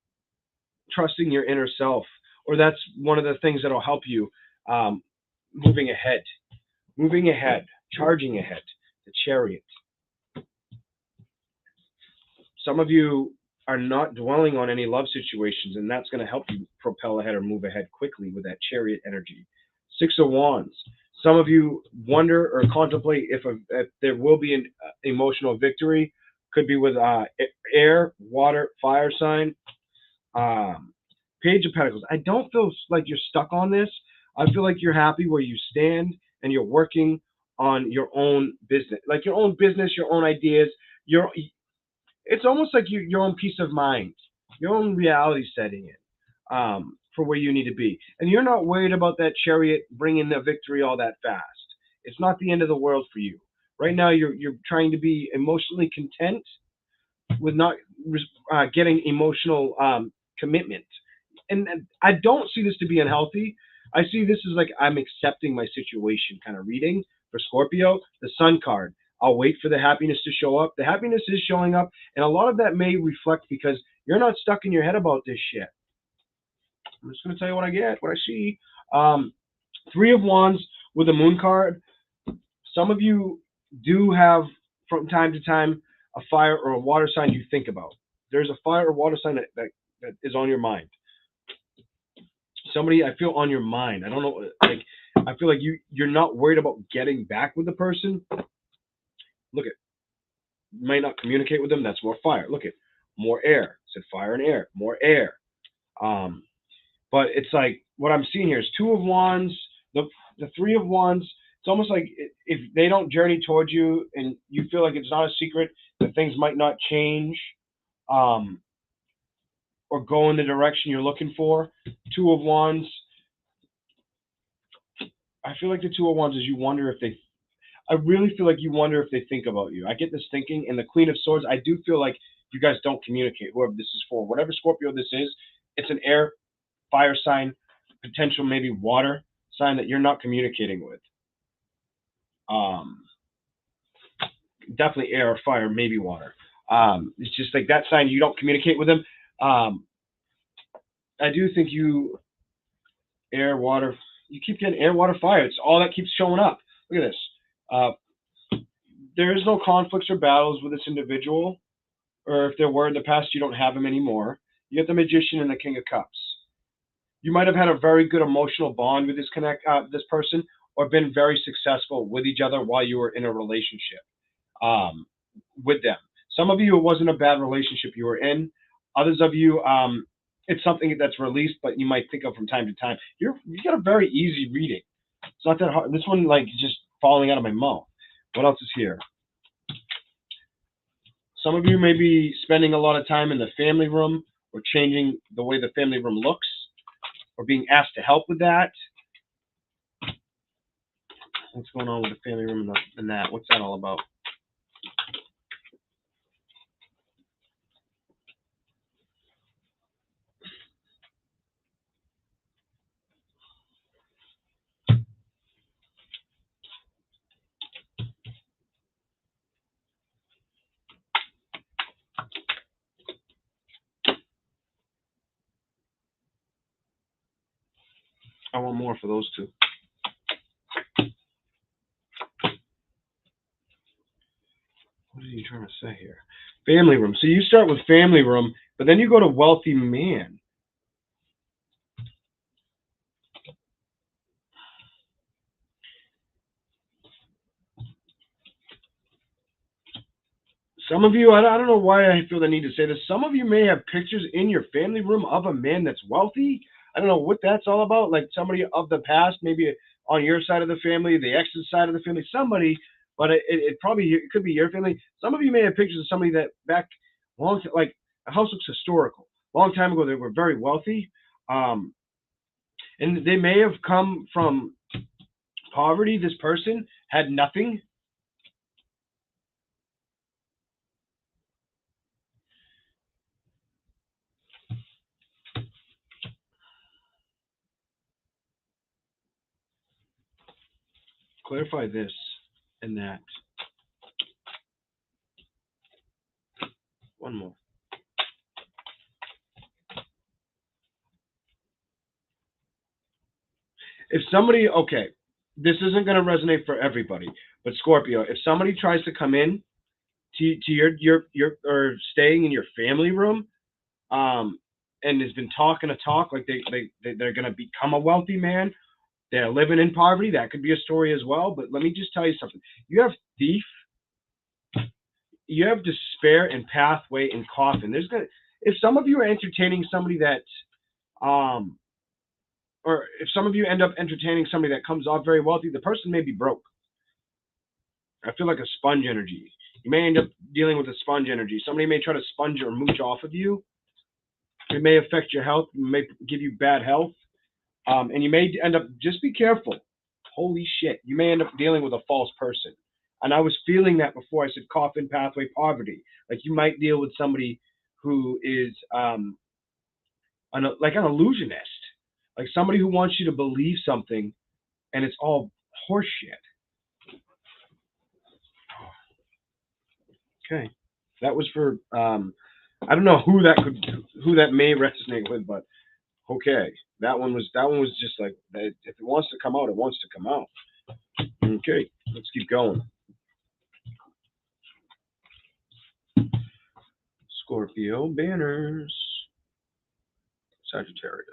trusting your inner self, or that's one of the things that'll help you um, moving ahead, charging ahead. The Chariot. Some of you are not dwelling on any love situations, and that's going to help you propel ahead or move ahead quickly with that Chariot energy. Six of Wands. Some of you wonder or contemplate if there will be an emotional victory. Could be with air, water, fire sign. Um, Page of Pentacles. I don't feel like you're stuck on this. I feel like you're happy where you stand and you're working on your own business, like your own business, your own ideas. Your It's almost like your own peace of mind, your own reality setting in for where you need to be, and you're not worried about that Chariot bringing the victory all that fast. It's not the end of the world for you right now. You're trying to be emotionally content with not getting emotional commitment. And I don't see this to be unhealthy. I see this as like I'm accepting my situation kind of reading for Scorpio. The Sun card. I'll wait for the happiness to show up. The happiness is showing up, and a lot of that may reflect because you're not stuck in your head about this shit. I'm just going to tell you what I get, what I see. Three of Wands with a Moon card. Some of you do have, from time to time, a fire or a water sign you think about. There's a fire or water sign that is on your mind. Somebody I feel on your mind. I don't know, like I feel like you're not worried about getting back with the person. Look at, you might not communicate with them. That's more fire. Look at, more air. Said fire and air. More air. But it's like what I'm seeing here is Two of Wands, the Three of Wands. It's almost like if they don't journey towards you and you feel like it's not a secret that things might not change, um, or go in the direction you're looking for. Two of Wands. I feel like the Two of Wands is you wonder if they. I really feel like you wonder if they think about you. I get this thinking, and the Queen of Swords. I do feel like you guys don't communicate. Whoever this is for, whatever Scorpio this is, it's an air, fire sign, potential maybe water sign that you're not communicating with. Um, Definitely air or fire, maybe water. It's just like that sign you don't communicate with them. I do think you air, water. You keep getting air, water, fire. It's all that keeps showing up. Look at this. Uh, there is no conflicts or battles with this individual, or if there were in the past, you don't have them anymore. You get the Magician and the King of Cups. You might have had a very good emotional bond with this person, or been very successful with each other while you were in a relationship with them. Some of you, it wasn't a bad relationship you were in. Others of you, it's something that's released, but you might think of from time to time. You got a very easy reading. It's not that hard. This one, like, just falling out of my mouth. What else is here? Some of you may be spending a lot of time in the family room, or changing the way the family room looks, or being asked to help with that. What's going on with the family room and that? What's that all about? I want more for those two. What are you trying to say here? Family room. So you start with family room, but then you go to wealthy man. Some of you, I don't know why I feel the need to say this. Some of you may have pictures in your family room of a man that's wealthy. I don't know what that's all about. Like somebody of the past, maybe on your side of the family, the ex's side of the family, somebody. But it probably it could be your family. Some of you may have pictures of somebody that back long, like a house looks historical. Long time ago, they were very wealthy, and they may have come from poverty. This person had nothing. Clarify this and that. One more. If somebody, okay, this isn't going to resonate for everybody, but Scorpio, if somebody tries to come in to your or staying in your family room, and has been talking a talk like they're going to become a wealthy man, they're living in poverty, that could be a story as well. But let me just tell you something. You have thief, you have despair, and pathway, and coffin. There's gonna, if some of you are entertaining somebody that or if some of you end up entertaining somebody that comes off very wealthy, the person may be broke. I feel like a sponge energy. You may end up dealing with a sponge energy. Somebody may try to sponge or mooch off of you. It may affect your health. It may give you bad health. And you may end up, just be careful. Holy shit. You may end up dealing with a false person. And I was feeling that before I said coffin, pathway, poverty. Like you might deal with somebody who is like an illusionist. Like somebody who wants you to believe something and it's all horseshit. Okay. That was for I don't know who that may resonate with, but okay. That one was just like, if it wants to come out, it wants to come out. Okay, let's keep going. Scorpio banners. Sagittarius.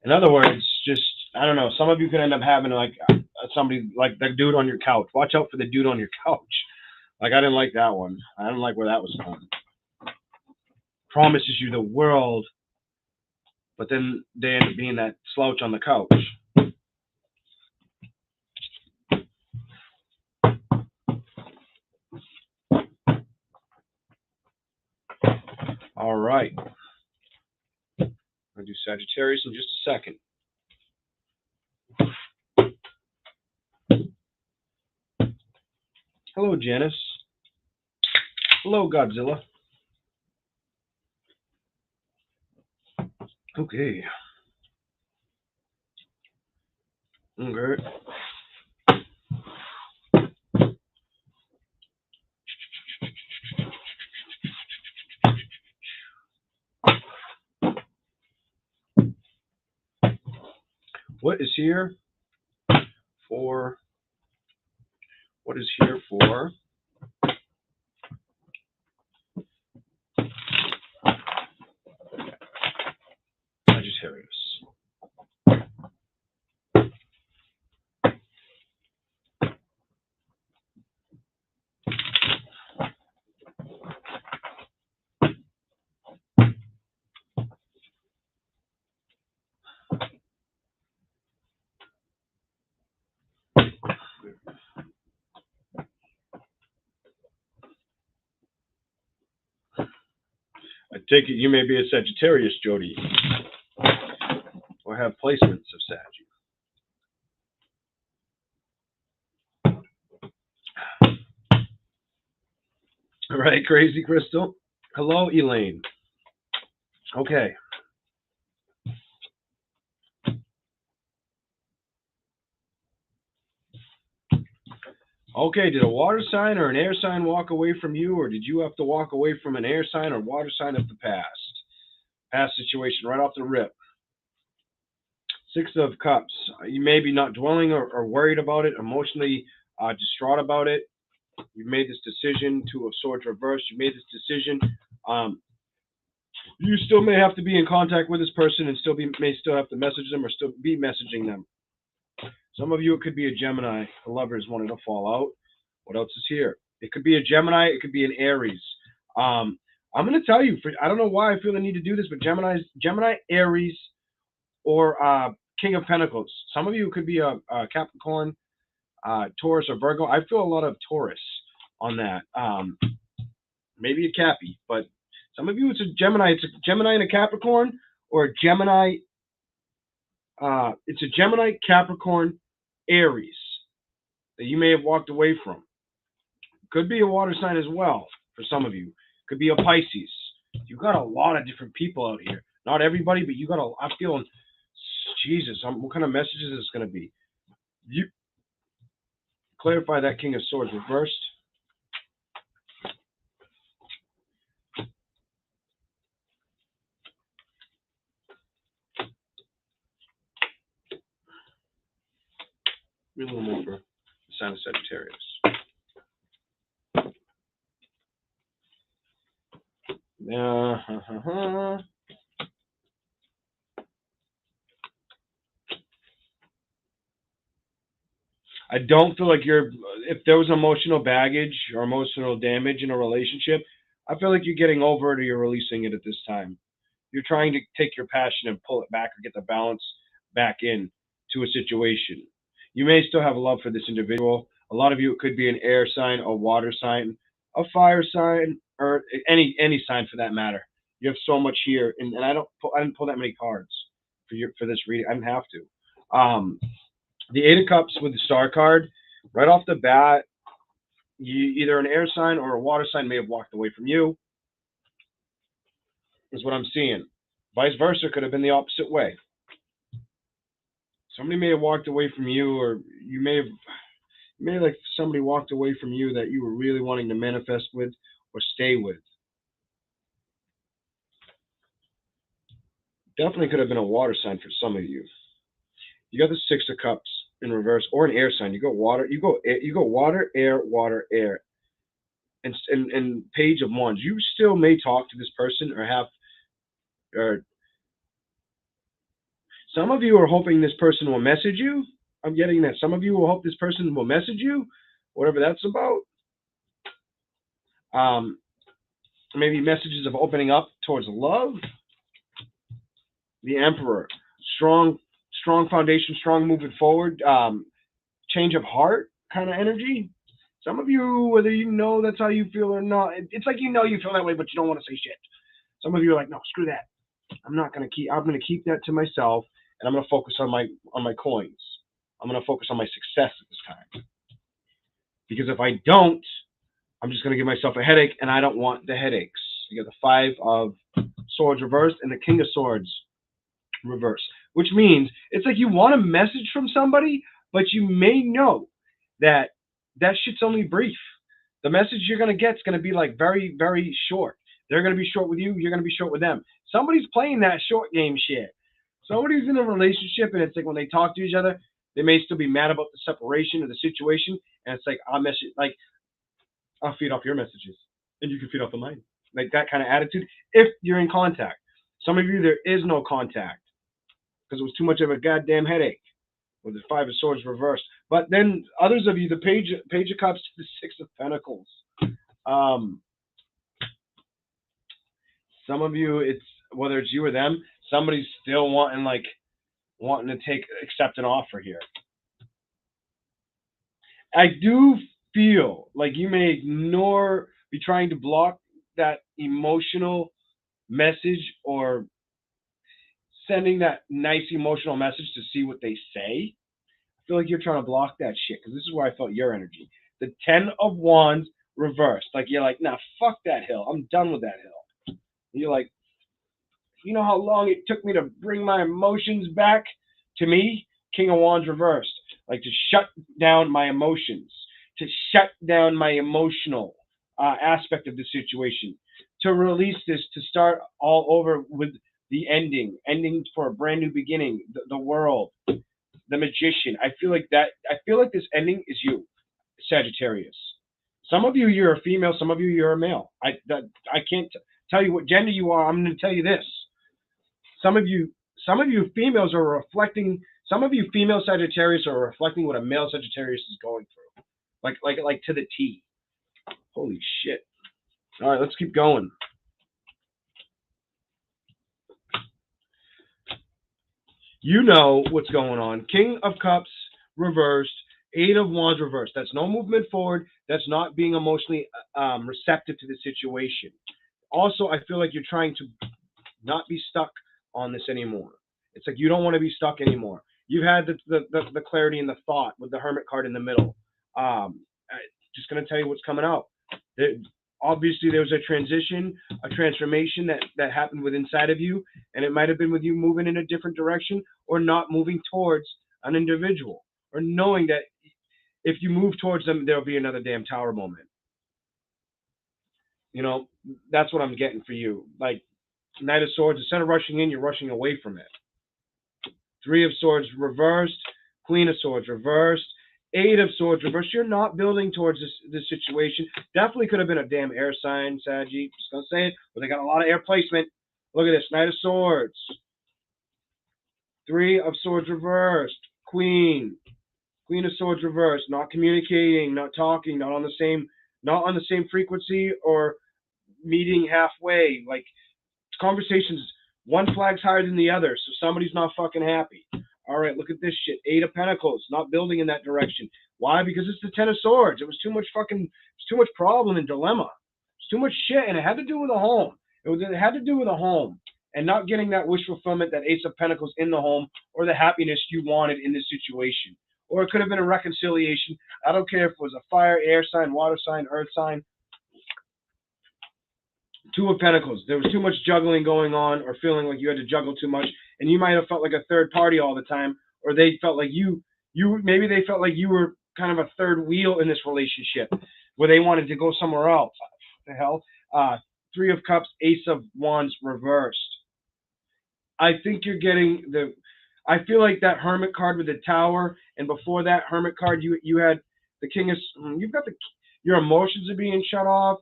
In other words, just, I don't know, some of you could end up having like a somebody like the dude on your couch. Watch out for the dude on your couch. Like, I didn't like that one. I didn't like where that was going. Promises you the world, but then they end up being that slouch on the couch. All right. I'll do Sagittarius in just a second. Hello, Janice. Hello, Godzilla. Okay. Okay. What is here for? What is here for? Sagittarius. I take it you may be a Sagittarius, Jody, or have placements of Sag. All right, Crazy Crystal. Hello, Elaine. Okay. Okay, did a water sign or an air sign walk away from you, or did you have to walk away from an air sign or water sign of the past? Past situation, right off the rip. Six of Cups. You may be not dwelling or worried about it, emotionally distraught about it. You made this decision. Two of Swords reversed. You made this decision. You still may have to be in contact with this person and may still have to message them or still be messaging them. Some of you, it could be a Gemini. The lovers wanted to fall out. What else is here? It could be a Gemini. It could be an Aries. I'm going to tell you, I don't know why I feel the need to do this, but Gemini, Aries, or King of Pentacles. Some of you could be a Capricorn, Taurus, or Virgo. I feel a lot of Taurus on that. Maybe a Cappy, but some of you, it's a Gemini. It's a Gemini and a Capricorn, or a Gemini. It's a Gemini, Capricorn, Aries that you may have walked away from. Could be a water sign as well for some of you. Could be a Pisces. You got a lot of different people out here. Not everybody, but you got I'm feeling, Jesus, what kind of messages is this going to be? You clarify that King of Swords reversed. Maybe a little more for the sign of Sagittarius. I don't feel like if there was emotional baggage or emotional damage in a relationship, I feel like you're getting over it or you're releasing it at this time. You're trying to take your passion and pull it back or get the balance back in to a situation. You may still have love for this individual. A lot of you, it could be an air sign, a water sign, a fire sign, or any sign for that matter. You have so much here, and I didn't pull that many cards for this reading. I didn't have to. The Eight of Cups with the Star card, right off the bat, either an air sign or a water sign may have walked away from you, is what I'm seeing. Vice versa could have been the opposite way. Somebody may have walked away from you, or you may have like somebody walked away from you that you were really wanting to manifest with or stay with. Definitely could have been a water sign for some of you. You got the Six of Cups in reverse, or an air sign. You go water, you go water, air, and Page of Wands. You still may talk to this person or some of you are hoping this person will message you, I'm getting that some of you will hope this person will message you, whatever that's about. Maybe messages of opening up towards love. The Emperor, strong, strong foundation, strong moving forward. Change of heart kind of energy. Some of you, whether you know that's how you feel or not, it's like you feel that way, but you don't want to say shit. Some of you are like, no, screw that. I'm gonna keep that to myself, and I'm gonna focus on my coins. I'm gonna focus on my success at this time. Because if I don't, I'm just gonna give myself a headache, and I don't want the headaches. You got the Five of Swords reversed and the King of Swords reversed, which means it's like you want a message from somebody, but you may know that shit's only brief. The message you're gonna get is gonna be like very, very short. They're gonna be short with you. You're gonna be short with them. Somebody's playing that short game shit. Somebody's in a relationship, and it's like when they talk to each other, they may still be mad about the separation or the situation, and it's like I'll feed off your messages, and you can feed off of mine. Like that kind of attitude. If you're in contact, some of you there is no contact because it was too much of a goddamn headache with the Five of Swords reversed. But then others of you, the Page of Cups to the Six of Pentacles. Some of you, it's whether it's you or them, somebody's still wanting to accept an offer here. I do feel like you may be trying to block that emotional message or sending that nice emotional message to see what they say. I feel like you're trying to block that shit because this is where I felt your energy. The Ten of Wands reversed. Like you're like, nah, fuck that hill. I'm done with that hill. You're like, you know how long it took me to bring my emotions back to me? King of Wands reversed. Like to shut down my emotions, to shut down my emotional aspect of the situation, to release this, to start all over with the ending for a brand new beginning, the world, the Magician. I feel like this ending is you, Sagittarius. Some of you, you're a female. Some of you, you're a male. I can't tell you what gender you are. I'm going to tell you this. Some of you females are reflecting. Some of you female Sagittarius are reflecting what a male Sagittarius is going through, like to the T. Holy shit! All right, let's keep going. You know what's going on. King of Cups reversed. Eight of Wands reversed. That's no movement forward. That's not being emotionally receptive to the situation. Also, I feel like you're trying to not be stuck on this anymore. It's like you don't want to be stuck anymore. You've had the clarity and the thought with the Hermit card in the middle. Just going to tell you what's coming out. Obviously, there was a transition, a transformation that happened within inside of you, and it might have been with you moving in a different direction or not moving towards an individual, or knowing that if you move towards them, there'll be another damn tower moment. You know, that's what I'm getting for you. Like, Knight of Swords, instead of rushing in, you're rushing away from it. Three of Swords reversed. Queen of Swords reversed. Eight of Swords reversed. You're not building towards this situation. Definitely could have been a damn air sign, Saggy. Just going to say it. But they got a lot of air placement. Look at this. Knight of Swords. Three of Swords reversed. Queen. Queen of Swords reversed. Not communicating, not talking, not on the same frequency or meeting halfway. Like, conversations, one flag's higher than the other, so somebody's not fucking happy. All right, look at this shit. Eight of Pentacles, not building in that direction. Why? Because it's the Ten of Swords. It was too much problem and dilemma. It's too much shit, and it had to do with a home. It had to do with a home and not getting that wish fulfillment, that Ace of Pentacles in the home, or the happiness you wanted in this situation. Or it could have been a reconciliation. I don't care if it was a fire, air sign, water sign, earth sign. Two of Pentacles. There was too much juggling going on, or feeling like you had to juggle too much, and you might have felt like a third party all the time, or they felt like maybe they felt like you were kind of a third wheel in this relationship, where they wanted to go somewhere else. What the hell? Three of Cups, Ace of Wands reversed. I think you're getting I feel like that Hermit card with the Tower, and before that Hermit card, you had the King of. You've got your emotions are being shut off.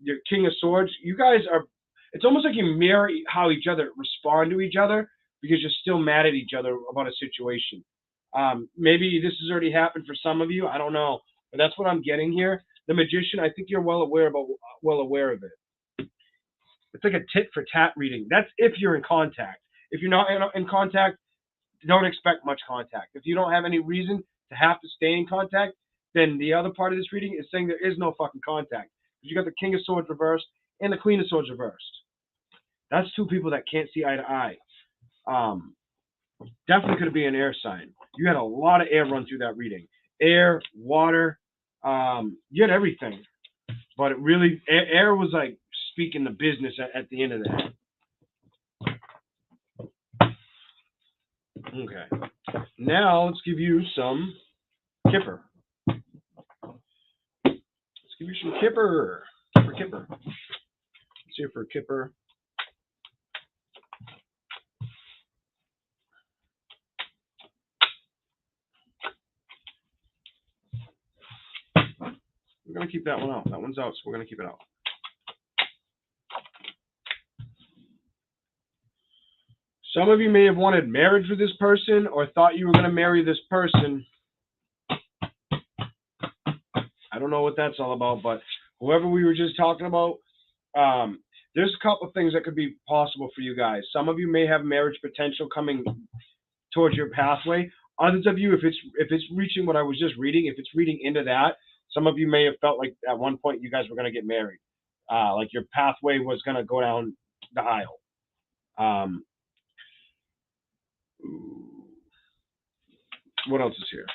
Your King of Swords. You guys are. It's almost like you mirror how each other respond to each other, because you're still mad at each other about a situation. Maybe this has already happened for some of you. I don't know, but that's what I'm getting here. The Magician, I think you're well aware of it. It's like a tit for tat reading. That's if you're in contact. If you're not in contact, don't expect much contact. If you don't have any reason to have to stay in contact, then the other part of this reading is saying there is no fucking contact. You got the King of Swords reversed and the Queen of Swords reversed. That's two people that can't see eye to eye. Definitely could be an air sign. You had a lot of air run through that reading. Air, water, you had everything. But it really, air was like speaking the business at the end of that. Okay. Now let's give you some Kipper. Let's give you some Kipper. Kipper. Let's see for Kipper. We're going to keep that one out. That one's out, so we're going to keep it out. Some of you may have wanted marriage with this person or thought you were going to marry this person. I don't know what that's all about, but whoever we were just talking about, there's a couple of things that could be possible for you guys. Some of you may have marriage potential coming towards your pathway. Others of you, if it's reaching what I was just reading, if it's reading into that, some of you may have felt like at one point you guys were going to get married. Like your pathway was going to go down the aisle. What else is here?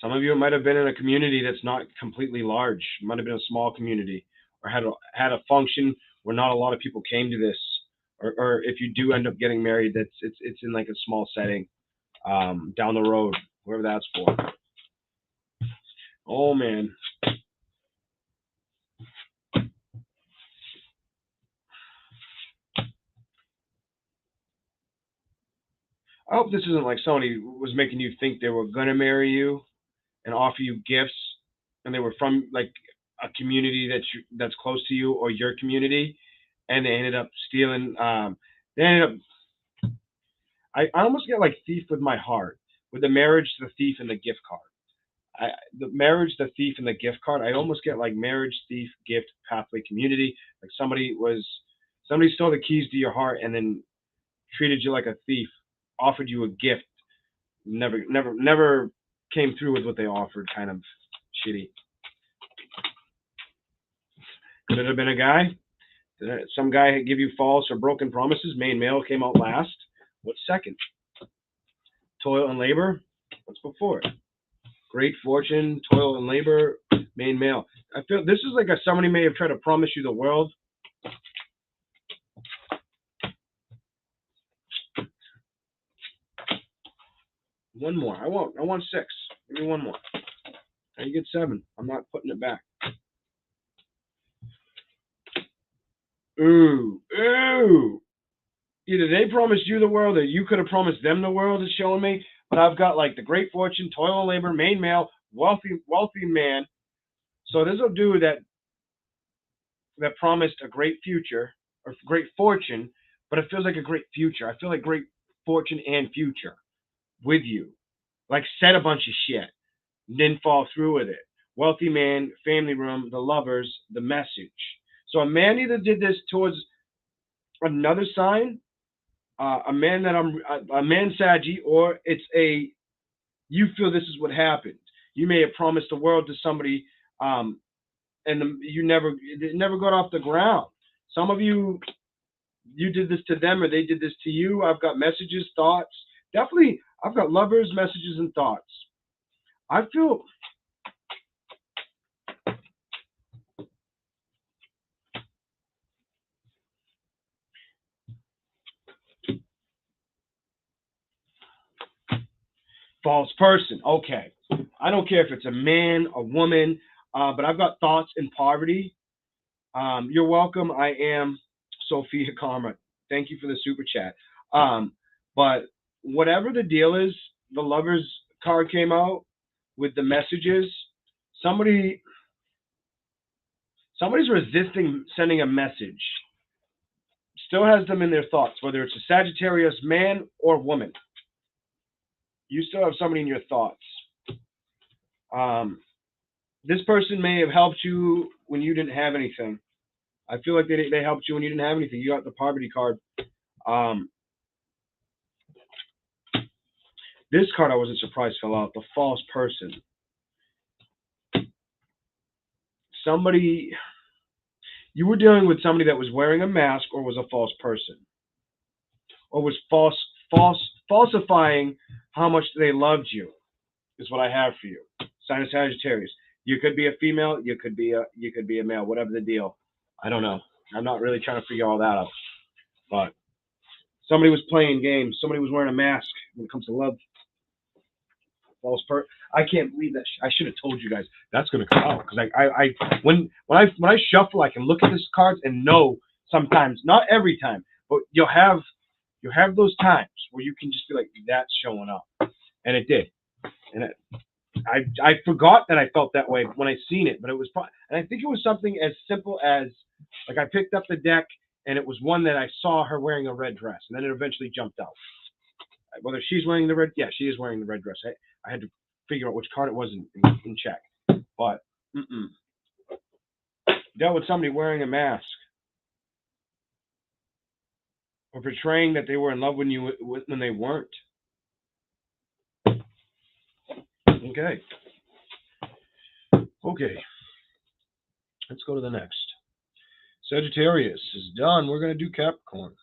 Some of you might have been in a community that's not completely large. It might have been a small community, or had a function where not a lot of people came to this. Or if you do end up getting married, it's in like a small setting, down the road, wherever that's for. Oh man. I hope this isn't like somebody was making you think they were gonna marry you and offer you gifts, and they were from like a community that's close to you or your community, and they ended up stealing. They ended up. I almost get like thief with my heart with the marriage, the thief, and the gift card. The marriage, the thief, and the gift card. I almost get like marriage, thief, gift, pathway, community. Like somebody stole the keys to your heart and then treated you like a thief, offered you a gift, never came through with what they offered. Kind of shitty. Could it have been a guy? Some guy give you false or broken promises. Main male came out last. What's second? Toil and labor. What's before it? Great fortune, toil and labor, main male. I feel this is like somebody may have tried to promise you the world. One more. I want 6. Give me one more. Now you get 7. I'm not putting it back. Ooh. Either they promised you the world or you could have promised them the world, is showing me. But I've got like the great fortune, toil and labor, main male, wealthy man. So there's a dude that promised a great future or great fortune, but it feels like a great future. I feel like great fortune and future with you. Like said a bunch of shit, didn't follow through with it. Wealthy man, family room, the lovers, the message. So a man either did this towards another sign, a man Saggy, or it's you feel this is what happened. You may have promised the world to somebody, and it never got off the ground. Some of you did this to them or they did this to you. I've got messages, thoughts. Definitely, I've got lovers, messages, and thoughts. I feel false person. Okay. I don't care if it's a man, a woman, but I've got thoughts in poverty. You're welcome. I am Sophia Karma. Thank you for the super chat. But whatever the deal is, the Lovers card came out with the messages. Somebody Somebody's resisting sending a message. Still has them in their thoughts, whether it's a Sagittarius man or woman. You still have somebody in your thoughts. This person may have helped you when you didn't have anything. I feel like they helped you when you didn't have anything. You got the poverty card. This card I wasn't surprised fell out. The false person. Somebody, you were dealing with somebody that was wearing a mask or was a false person. Or was falsifying how much they loved you, is what I have for you. Sign of Sagittarius. You could be a female, you could be a male, whatever the deal. I don't know. I'm not really trying to figure all that out. But somebody was playing games. Somebody was wearing a mask when it comes to love. False person. I can't believe that. I should have told you guys that's going to come out, because when I shuffle, I can look at these cards and know sometimes, not every time, but you'll have those times where you can just be like, that's showing up, and it did, and I forgot that I felt that way when I seen it, but it was probably, and I think it was something as simple as, like, I picked up the deck and it was one that I saw her wearing a red dress, and then it eventually jumped out. Whether she's wearing the red, yeah, she is wearing the red dress. I had to figure out which card it was in check, but dealt with somebody wearing a mask or portraying that they were in love when they weren't. Okay. Let's go to the next. Sagittarius is done. We're going to do Capricorn.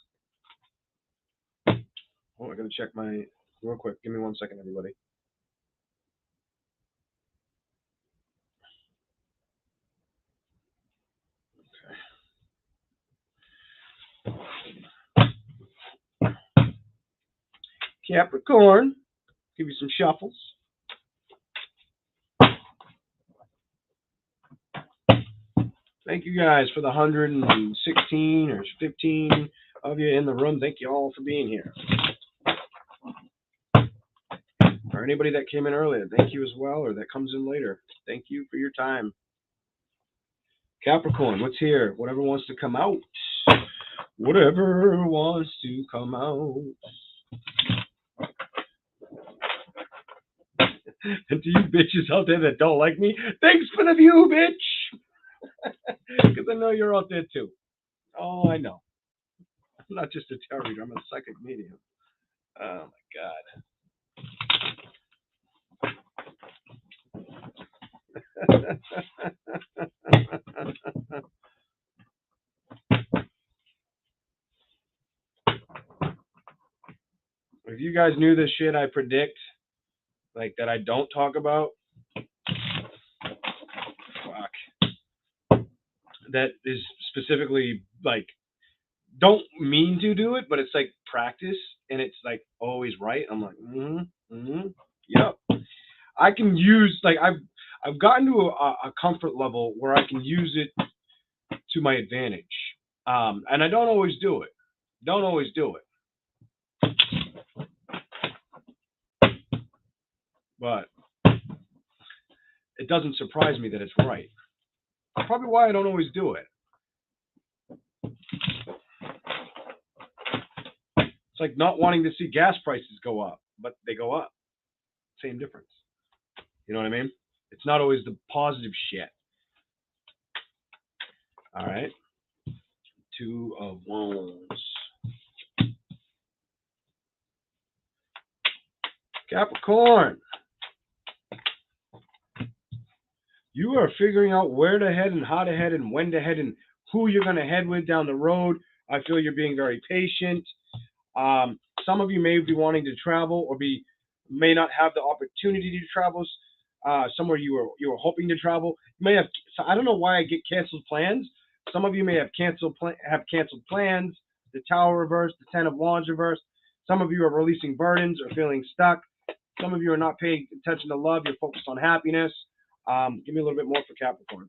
Oh, I got to check my real quick. Give me 1 second, everybody. Okay. Capricorn. Give you some shuffles. Thank you guys for the 116 or 15 of you in the room. Thank you all for being here. Or anybody that came in earlier, thank you as well, or that comes in later. Thank you for your time. Capricorn, what's here? Whatever wants to come out. Whatever wants to come out. And to you bitches out there that don't like me, thanks for the view, bitch. Because I know you're out there too. Oh, I know. I'm not just a tarot reader, I'm a psychic medium. Oh my God. If you guys knew this shit I predict, like that I don't talk about, fuck. That is specifically like, don't mean to do it, but it's like practice, and it's like always right. I'm like, yep. I can use, like, I've gotten to a comfort level where I can use it to my advantage, and I don't always do it. But it doesn't surprise me that it's right. Probably why I don't always do it. It's like not wanting to see gas prices go up, but they go up. Same difference. You know what I mean? It's not always the positive shit. All right. 2 of Wands. Capricorn. You are figuring out where to head and how to head and when to head and who you're going to head with down the road. I feel you're being very patient. Some of you may be wanting to travel or may not have the opportunity to travel somewhere you were hoping to travel. You may have. So I don't know why I get canceled plans. Some of you may have canceled plans. The Tower reversed, the 10 of Wands reversed. Some of you are releasing burdens or feeling stuck. Some of you are not paying attention to love. You're focused on happiness. Give me a little bit more for Capricorn.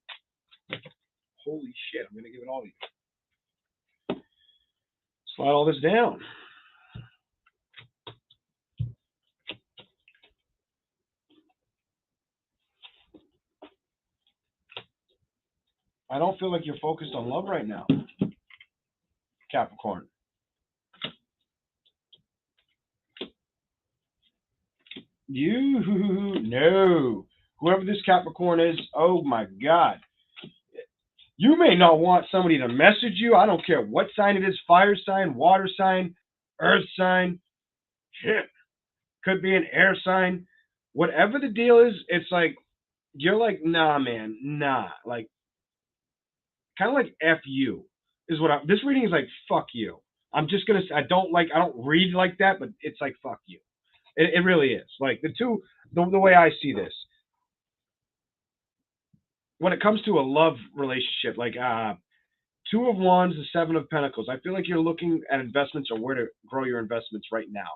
Holy shit, I'm going to give it all to you. Slide all this down. I don't feel like you're focused on love right now, Capricorn. No. Whoever this Capricorn is, oh my God. You may not want somebody to message you. I don't care what sign it is, fire sign, water sign, earth sign, shit. Could be an air sign. Whatever the deal is, it's like, you're like, nah, man, nah. Like, kind of like F you is what this reading is like, fuck you. I'm just going to, I don't read like that, but it's like, fuck you. It really is. Like, the way I see this, when it comes to a love relationship, like, Two of Wands, the Seven of Pentacles. I feel like you're looking at investments or where to grow your investments right now.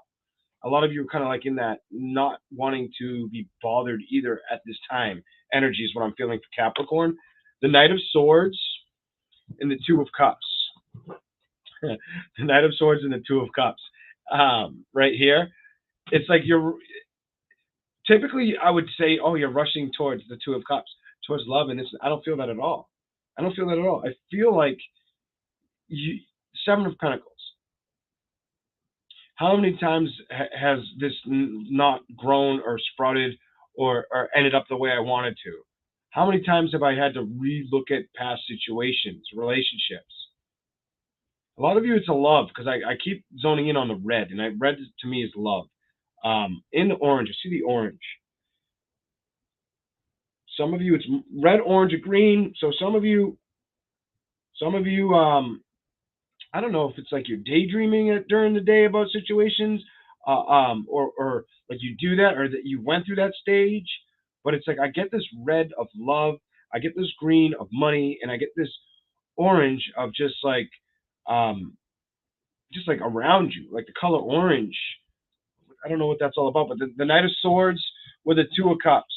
A lot of you are kind of like in that not wanting to be bothered either at this time. Energy is what I'm feeling for Capricorn. The Knight of Swords and the Two of Cups. The Knight of Swords and the Two of Cups. Right here. It's like you're typically, I would say, oh, you're rushing towards the Two of Cups, towards love. And I don't feel that at all. I don't feel that at all. I feel like Seven of Pentacles. How many times has this not grown or sprouted or ended up the way I wanted to? How many times have I had to re-look at past situations, relationships? A lot of you, it's a love, because I keep zoning in on the red, and red to me is love. In the orange, I see the orange. Some of you, it's red, orange, or green. So some of you, I don't know if it's like you're daydreaming during the day about situations, or like you do that, or that you went through that stage. But it's like I get this red of love, I get this green of money, and I get this orange of just like around you, like the color orange. I don't know what that's all about, but the Knight of Swords with the Two of Cups.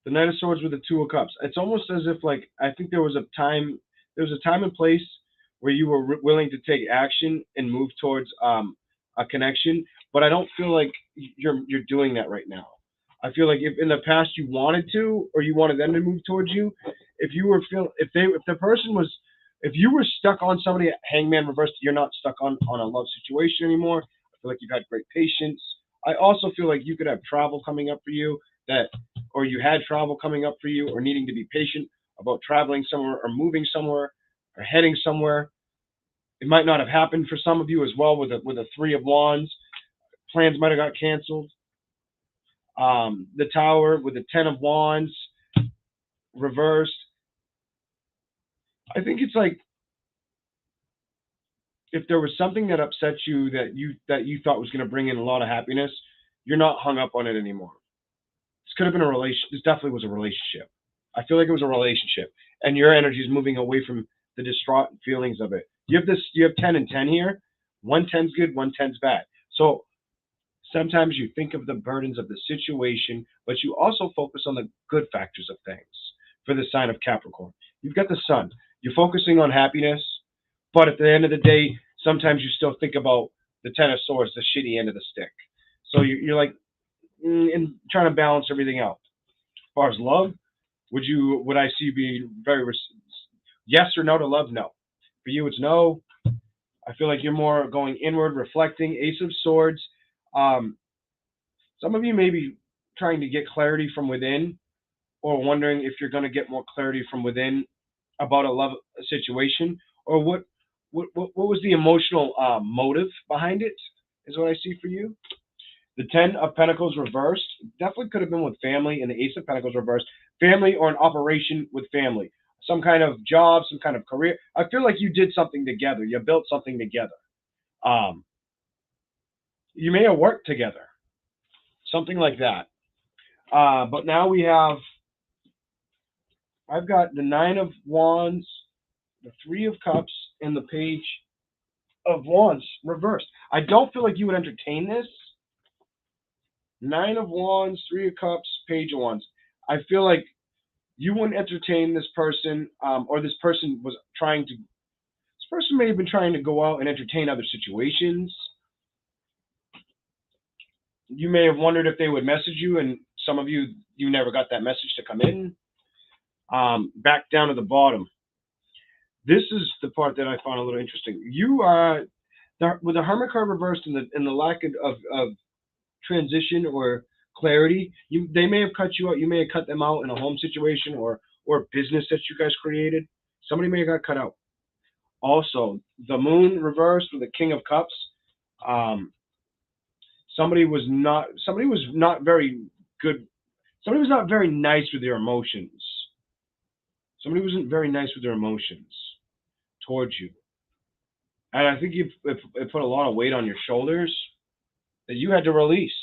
The Knight of Swords with the Two of Cups. It's almost as if, like, I think there was a time and place where you were willing to take action and move towards a connection, but I don't feel like you're doing that right now. I feel like if in the past you wanted to, or you wanted them to move towards you, if you were if you were stuck on somebody, Hangman reversed, you're not stuck on a love situation anymore. I feel like you've had great patience. I also feel like you could have travel coming up for you, or you had travel coming up for you, or needing to be patient about traveling somewhere or moving somewhere or heading somewhere. It might not have happened for some of you as well with a Three of Wands. Plans might have got canceled. The Tower with the Ten of Wands reversed. I think it's like, if there was something that upset you that you thought was going to bring in a lot of happiness, you're not hung up on it anymore. This could have been a relation. This definitely was a relationship. I feel like it was a relationship, and your energy is moving away from the distraught feelings of it. You have 10 and 10 here. 110's good, 110's bad. So sometimes you think of the burdens of the situation, but you also focus on the good factors of things. For the sign of Capricorn, you've got the Sun. You're focusing on happiness, but at the end of the day, sometimes you still think about the Ten of Swords, the shitty end of the stick. So you're like, and trying to balance everything out. As far as love, would I see you being very yes or no to love? No. For you, it's no. I feel like you're more going inward, reflecting. Ace of Swords. Some of you may be trying to get clarity from within, or wondering if you're going to get more clarity from within about a love situation, or what was the emotional motive behind it, is what I see for you. The Ten of Pentacles reversed definitely could have been with family, and the Ace of Pentacles reversed, family or an operation with family, some kind of job, some kind of career. I feel like you did something together. You built something together. You may have worked together, something like that. But now I've got the Nine of Wands, the Three of Cups, and the Page of Wands reversed. I don't feel like you would entertain this. Nine of Wands, Three of Cups, Page of Wands. I feel like you wouldn't entertain this person, or this person may have been trying to go out and entertain other situations. You may have wondered if they would message you, and some of you never got that message to come in. back down to the bottom. This is the part that I found a little interesting. You are with the Hermit card reversed and the lack of transition or clarity. They may have cut you out. You may have cut them out in a home situation or a business that you guys created. Somebody may have got cut out. Also, the Moon reversed with the King of Cups. Somebody was not very good. Somebody was not very nice with their emotions. Somebody wasn't very nice with their emotions towards you. And I think it put a lot of weight on your shoulders that you had to release.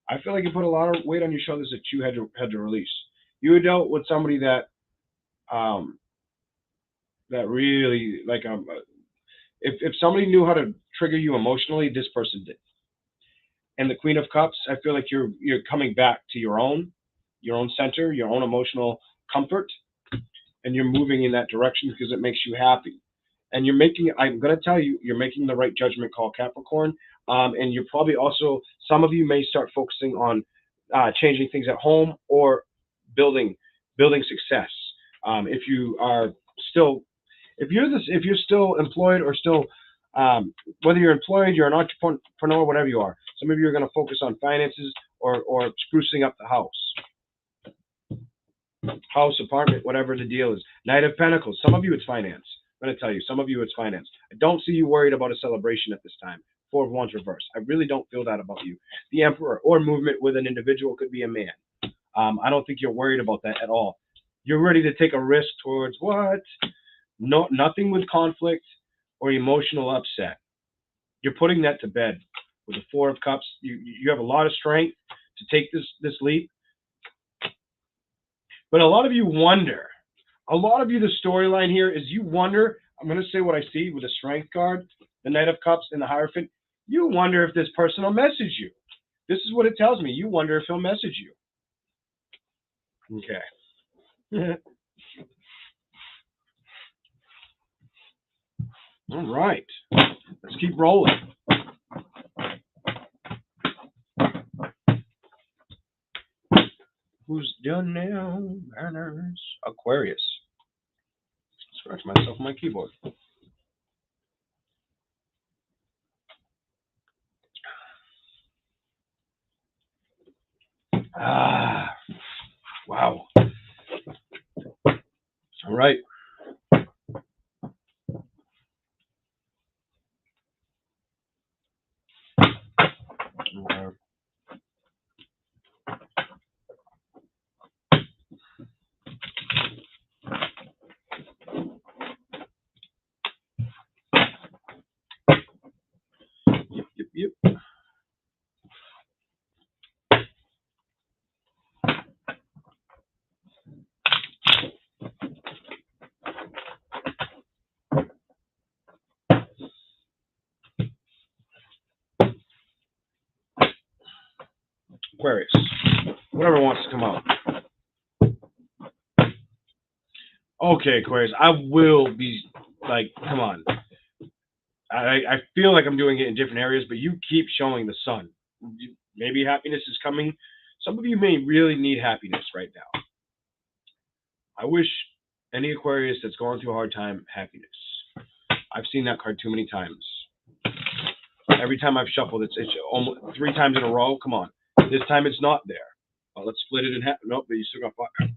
I feel like it put a lot of weight on your shoulders that you had to release. You had dealt with somebody that that really if somebody knew how to trigger you emotionally, this person did. And the Queen of Cups, I feel like you're coming back to your own center, your own emotional comfort, and you're moving in that direction because it makes you happy. And I'm going to tell you, you're making the right judgment call, Capricorn. And you're probably also, some of you may start focusing on changing things at home or building success. If you're still employed or still, whether you're employed, you're an entrepreneur, whatever you are, some of you are going to focus on finances or sprucing up the house, apartment, whatever the deal is. Knight of Pentacles. Some of you it's finance. I'm going to tell you, some of you it's finance. I don't see you worried about a celebration at this time. Four of Wands reversed. I really don't feel that about you. The Emperor or movement with an individual, could be a man. I don't think you're worried about that at all. You're ready to take a risk towards what? No, nothing with conflict or emotional upset. You're putting that to bed with the Four of Cups. You have a lot of strength to take this leap. But a lot of you wonder. A lot of you, the storyline here is you wonder. I'm going to say what I see with the Strength card, the Knight of Cups, and the Hierophant. You wonder if this person will message you. This is what it tells me. You wonder if he'll message you. Okay. All right. Let's keep rolling. Who's done now? Banners. Aquarius. Scratch myself on my keyboard. Wow. All right. Yep. Aquarius. Whatever wants to come out. Okay, Aquarius. I will be like, come on. I feel like I'm doing it in different areas, but you keep showing the sun. Maybe happiness is coming. Some of you may really need happiness right now. I wish any Aquarius that's going through a hard time happiness. I've seen that card too many times. Every time I've shuffled, it's almost 3 times in a row. Come on. This time it's not there. Let's split it in half. Nope, but you still got fire.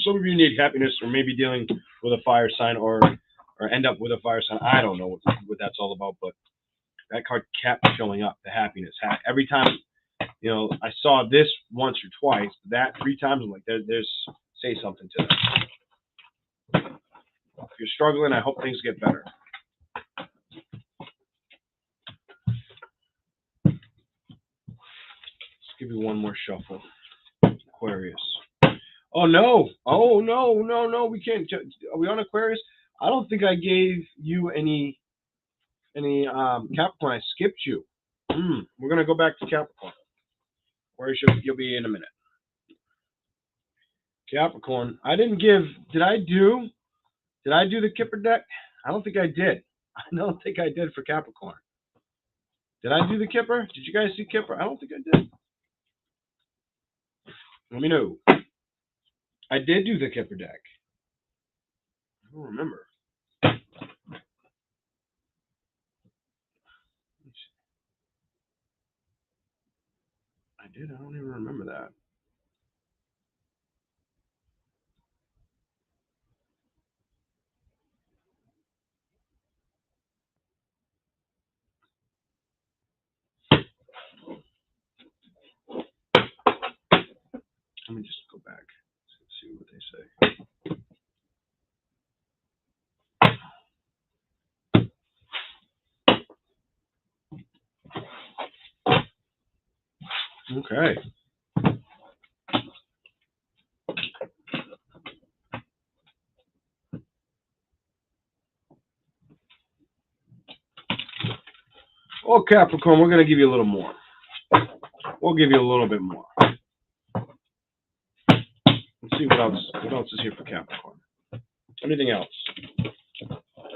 Some of you need happiness, or maybe dealing with a fire sign, or end up with a fire sign. I don't know what that's all about, but that card kept showing up. The happiness. Every time, I saw this once or twice. That 3 times, I'm like, there's say something to that. If you're struggling, I hope things get better. Give you one more shuffle. Aquarius. Oh no! No! We can't. Are we on Aquarius? I don't think I gave you any Capricorn. I skipped you. We're gonna go back to Capricorn. Aquarius, you'll be in a minute. Capricorn. I didn't give. Did I do the Kipper deck? I don't think I did. I don't think I did for Capricorn. Did I do the Kipper? Did you guys see Kipper? I don't think I did. Let me know. I did do the Kipper deck. I don't remember. I did. I don't even remember that. Let me just go back and see what they say. Okay. Well, Capricorn, we're going to give you a little more. We'll give you a little bit more. Let's see what else is here for Capricorn. Anything else?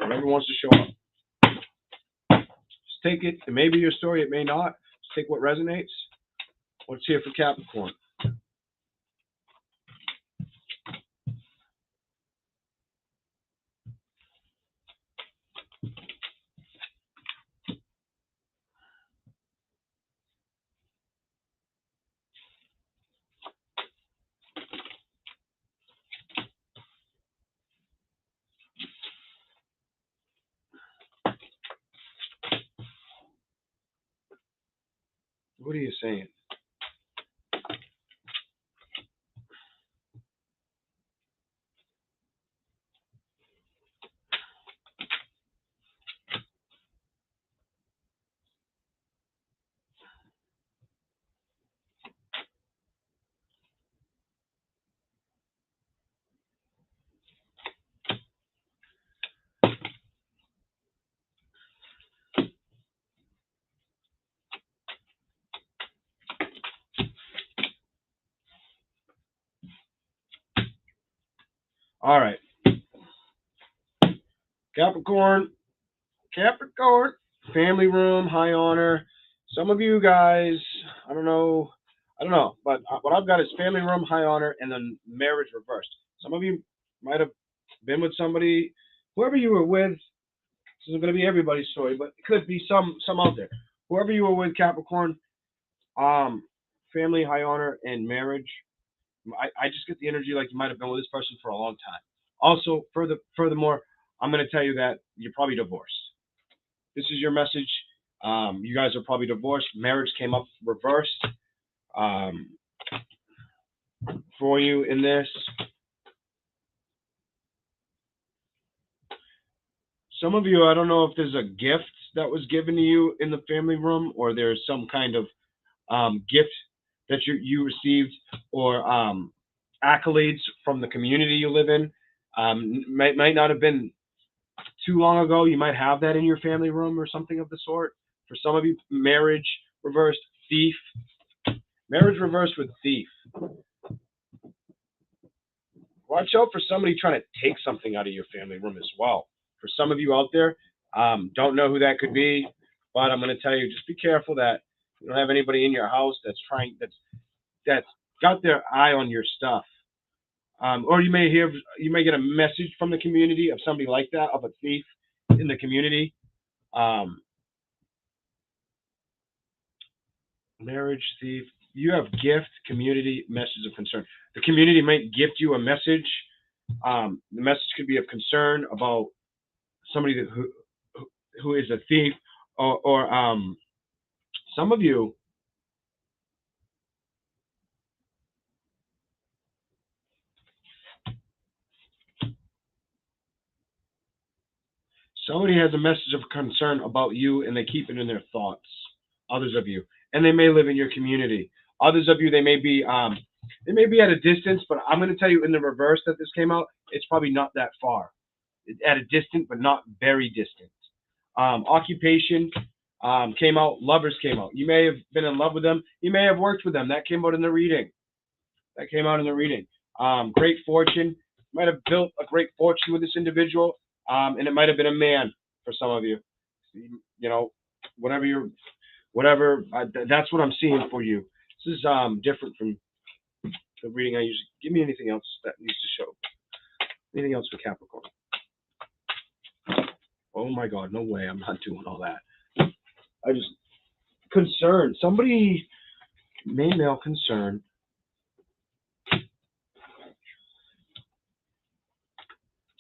Whoever wants to show up. Just take it. It may be your story. It may not. Just take what resonates. What's here for Capricorn? What are you saying? All right. Capricorn, family room, high honor. Some of you guys, I don't know, but what I've got is family room, high honor, and then marriage reversed. Some of you might have been with somebody, whoever you were with. This isn't going to be everybody's story, but it could be some out there. Whoever you were with, Capricorn, family, high honor, and marriage. I just get the energy like you might have been with this person for a long time. Also, furthermore, I'm going to tell you that you're probably divorced. This is your message. You guys are probably divorced. Marriage came up reversed for you in this. Some of you, I don't know if there's a gift that was given to you in the family room, or there's some kind of gift that you received, or accolades from the community you live in. Might not have been too long ago. You might have that in your family room or something of the sort. For some of you, marriage reversed, thief. Marriage reversed with thief. Watch out for somebody trying to take something out of your family room as well. For some of you out there, don't know who that could be, but I'm going to tell you, just be careful that you don't have anybody in your house that's got their eye on your stuff. Or you may get a message from the community of somebody like that, of a thief in the community. Marriage, thief. You have gift, community, message of concern. The community might gift you a message. The message could be of concern about somebody who is a thief, or some of you. Somebody has a message of concern about you, and they keep it in their thoughts. Others of you, and they may live in your community. Others of you, they may be at a distance, but I'm going to tell you in the reverse that this came out. It's probably not that far. It's at a distance, but not very distant. Occupation came out. Lovers came out. You may have been in love with them. You may have worked with them. That came out in the reading. Great fortune. You might have built a great fortune with this individual, and it might have been a man for some of you. You know, whatever. That's what I'm seeing for you. This is different from the reading I usually give me. Anything else that needs to show? Anything else for Capricorn? Oh my God, no way! I'm not doing all that. I just concerned. Somebody, male concern.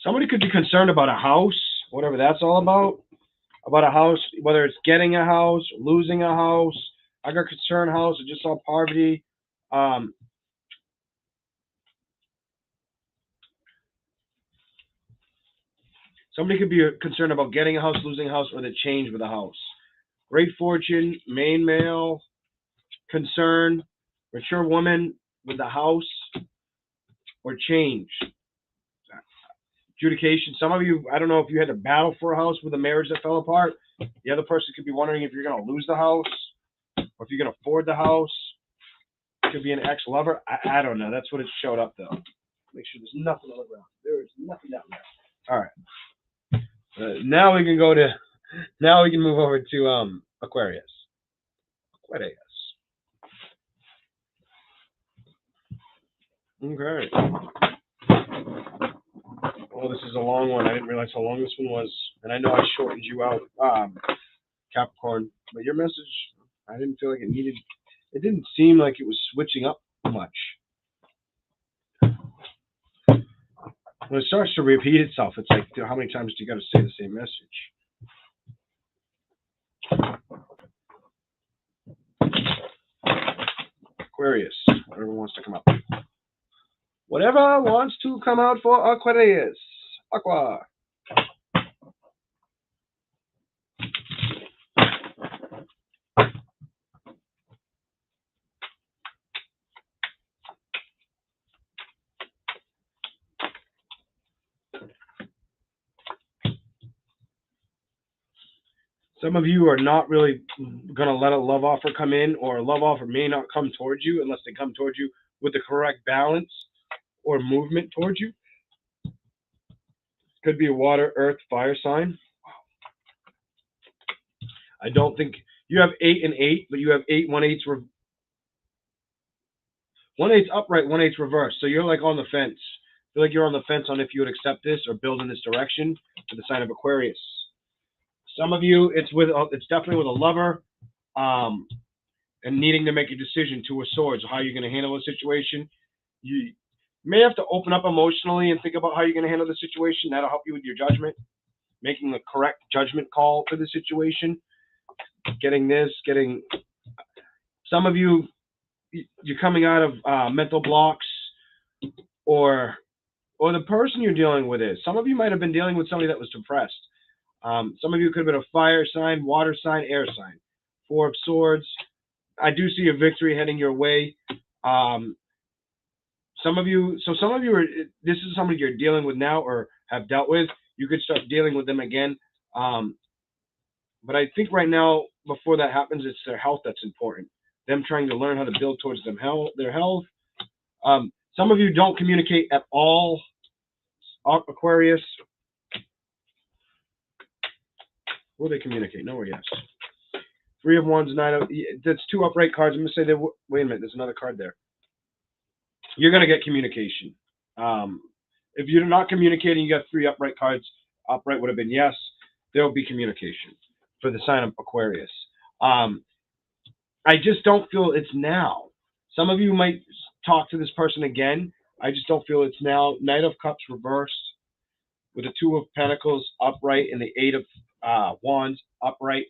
Somebody could be concerned about a house, whatever that's all about. About a house, whether it's getting a house, losing a house. I got concerned house. I just saw poverty. Somebody could be concerned about getting a house, losing a house, or the change with a house. Great fortune, male, concern, mature woman with the house, or change. Adjudication. Some of you, I don't know if you had to battle for a house with a marriage that fell apart. The other person could be wondering if you're going to lose the house, or if you're going to afford the house. It could be an ex-lover. I don't know. That's what it showed up, though. Make sure there's nothing on the ground. There is nothing down there. All right. Now we can go to. Now we can move over to Aquarius. Aquarius. Okay. Well, this is a long one. I didn't realize how long this one was, and I know I shortened you out, Capricorn. But your message, I didn't feel like it needed. It didn't seem like it was switching up much. When it starts to repeat itself, it's like, how many times do you got to say the same message? Aquarius, whatever wants to come up. Whatever wants to come out for Aquarius. Aqua. Some of you are not really going to let a love offer come in, or a love offer may not come towards you unless they come towards you with the correct balance or movement towards you. Could be a water, earth, fire sign. I don't think you have 8 and 8, but you have 8, 1/8, 1/8 upright, 1/8 reverse. So you're like on the fence. I feel like you're on the fence on if you would accept this or build in this direction for the sign of Aquarius. Some of you, it's definitely with a lover, and needing to make a decision, 2 of Swords, how you're going to handle a situation. You may have to open up emotionally and think about how you're going to handle the situation. That'll help you with your judgment, making the correct judgment call for the situation. Some of you, you're coming out of mental blocks, or the person you're dealing with is. Some of you might have been dealing with somebody that was depressed. Some of you could have been a fire sign, water sign, air sign. 4 of Swords. I do see a victory heading your way. Some of you this is somebody you're dealing with now or have dealt with. You could start dealing with them again. But I think right now, before that happens, it's their health that's important. Them trying to learn how to build towards their health. Some of you don't communicate at all, Aquarius. Will they communicate? No or yes? 3 of Wands, 9 of... That's 2 upright cards. I'm going to say, wait a minute, there's another card there. You're going to get communication. If you're not communicating, you got 3 upright cards. Upright would have been yes. There will be communication for the sign of Aquarius. I just don't feel it's now. Some of you might talk to this person again. I just don't feel it's now. Knight of Cups reversed with the 2 of Pentacles upright and the 8 of Wands upright.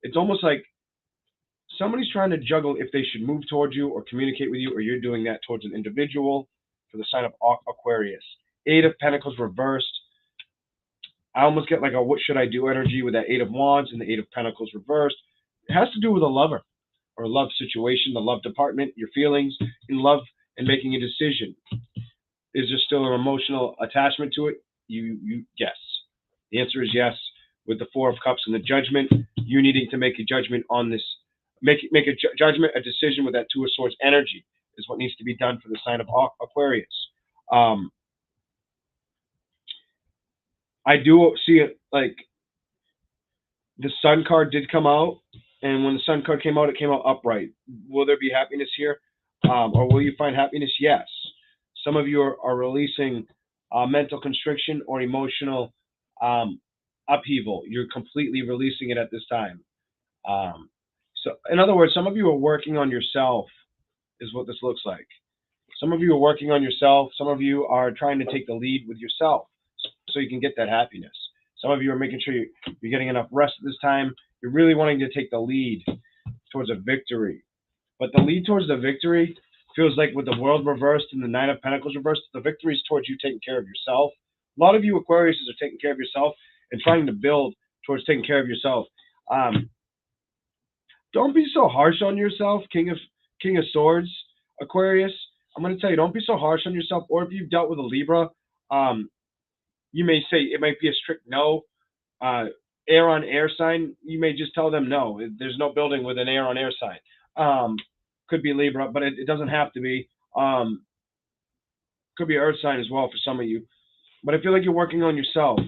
It's almost like somebody's trying to juggle if they should move towards you or communicate with you, or you're doing that towards an individual for the sign of Aquarius. 8 of Pentacles reversed. I almost get like a what should I do energy with that 8 of Wands and the 8 of Pentacles reversed. It has to do with a lover or a love situation, the love department, your feelings in love and making a decision. Is there still an emotional attachment to it? Yes. The answer is yes. With the 4 of Cups and the Judgment, you needing to make a judgment on this. Make a judgment, a decision with that 2 of Swords energy is what needs to be done for the sign of Aquarius. I do see it like the Sun card did come out, and when the Sun card came out, it came out upright. Will there be happiness here, or will you find happiness? Yes. Some of you are releasing mental constriction or emotional upheaval. You're completely releasing it at this time. So, in other words, some of you are working on yourself, is what this looks like. Some of you are working on yourself. Some of you are trying to take the lead with yourself so you can get that happiness. Some of you are making sure you're getting enough rest at this time. You're really wanting to take the lead towards a victory. But the lead towards the victory feels like with the world reversed and the Nine of Pentacles reversed, the victory is towards you taking care of yourself. A lot of you Aquarius are taking care of yourself and trying to build towards taking care of yourself. Don't be so harsh on yourself, King of Swords, Aquarius. I'm going to tell you, don't be so harsh on yourself. Or if you've dealt with a Libra, you may say it might be a strict no. Air on air sign, you may just tell them no. There's no building with an air on air sign. Could be Libra, but it doesn't have to be. Could be Earth sign as well for some of you. But I feel like you're working on yourself,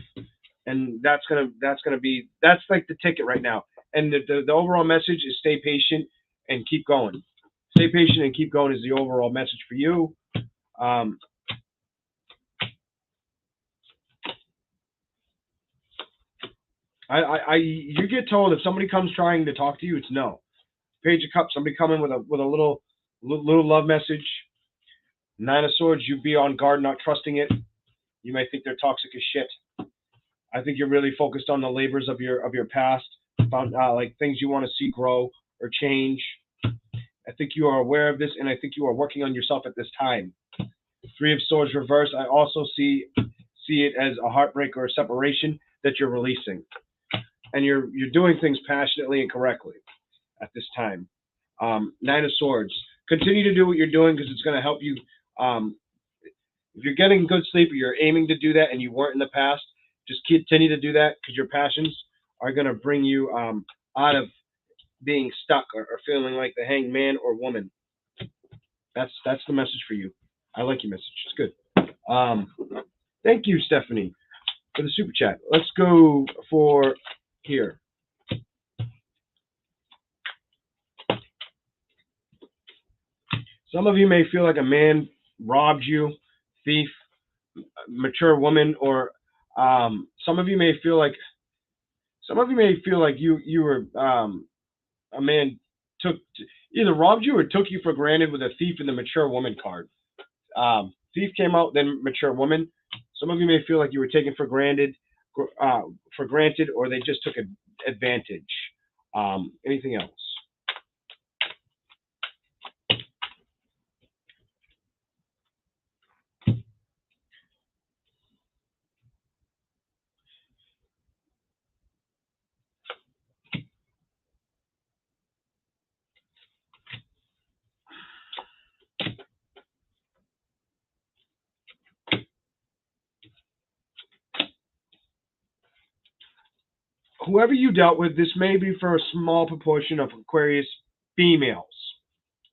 and that's like the ticket right now. And the overall message is stay patient and keep going. Stay patient and keep going is the overall message for you. You get told if somebody comes trying to talk to you, it's no. Page of Cups, somebody coming with a little love message. Nine of Swords, you be on guard, not trusting it. You may think they're toxic as shit. I think you're really focused on the labors of your past, like things you want to see grow or change. I think you are aware of this, and I think you are working on yourself at this time. Three of Swords reversed. I also see it as a heartbreak or a separation that you're releasing, and you're doing things passionately and correctly at this time. Nine of Swords. Continue to do what you're doing because it's going to help you. If you're getting good sleep or you're aiming to do that and you weren't in the past, just continue to do that because your passions are going to bring you out of being stuck or feeling like the hanged man or woman. That's the message for you. I like your message. It's good. Thank you, Stephanie, for the super chat. Let's go for here. Some of you may feel like a man robbed you, thief, mature woman, or some of you may feel like you were a man either robbed you or took you for granted with a thief in the mature woman card. Thief came out, then mature woman. Some of you may feel like you were taken for granted, or they just took advantage. Anything else? Whoever you dealt with, this may be for a small proportion of Aquarius females.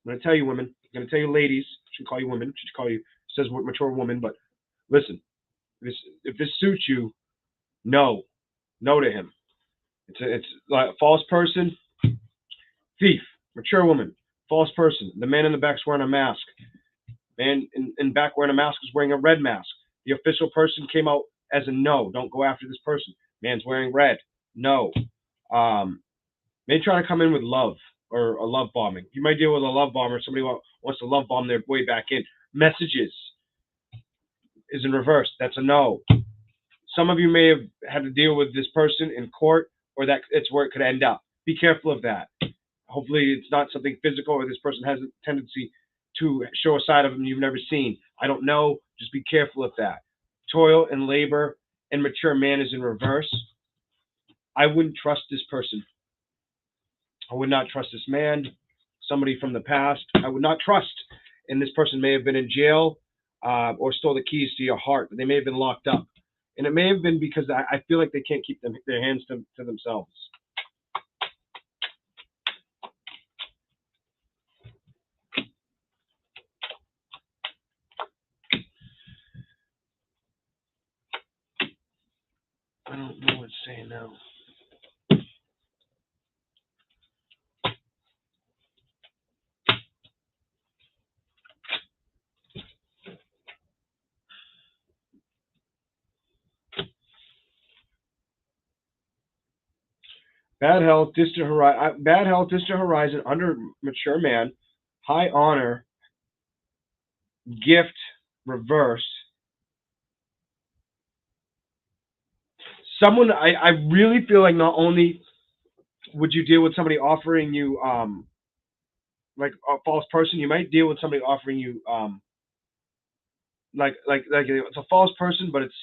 I'm going to tell you, women. I'm going to tell you, ladies. I should call you women. I should call you, says mature woman. But listen, if this suits you, no to him. It's like a false person, thief, mature woman, false person. The man in the back's wearing a mask. Man in back wearing a mask is wearing a red mask. The official person came out as a no. Don't go after this person. Man's wearing red. No. May try to come in with love or a love bombing. You might deal with a love bomber. Somebody wants to love bomb their way back in. Messages is in reverse. That's a no. Some of you may have had to deal with this person in court, or that it's where it could end up. Be careful of that. Hopefully it's not something physical, or this person has a tendency to show a side of them you've never seen. I don't know. Just be careful of that. Toil and labor and mature man is in reverse. I wouldn't trust this person. I would not trust this man, somebody from the past. I would not trust. And this person may have been in jail or stole the keys to your heart, but they may have been locked up. And it may have been because I feel like they can't keep their hands to themselves. I don't know what it's saying now. Bad health, distant horizon, under mature man, high honor, gift, reversed. Someone, I really feel like not only would you deal with somebody offering you like a false person, you might deal with somebody offering you like it's a false person, but it's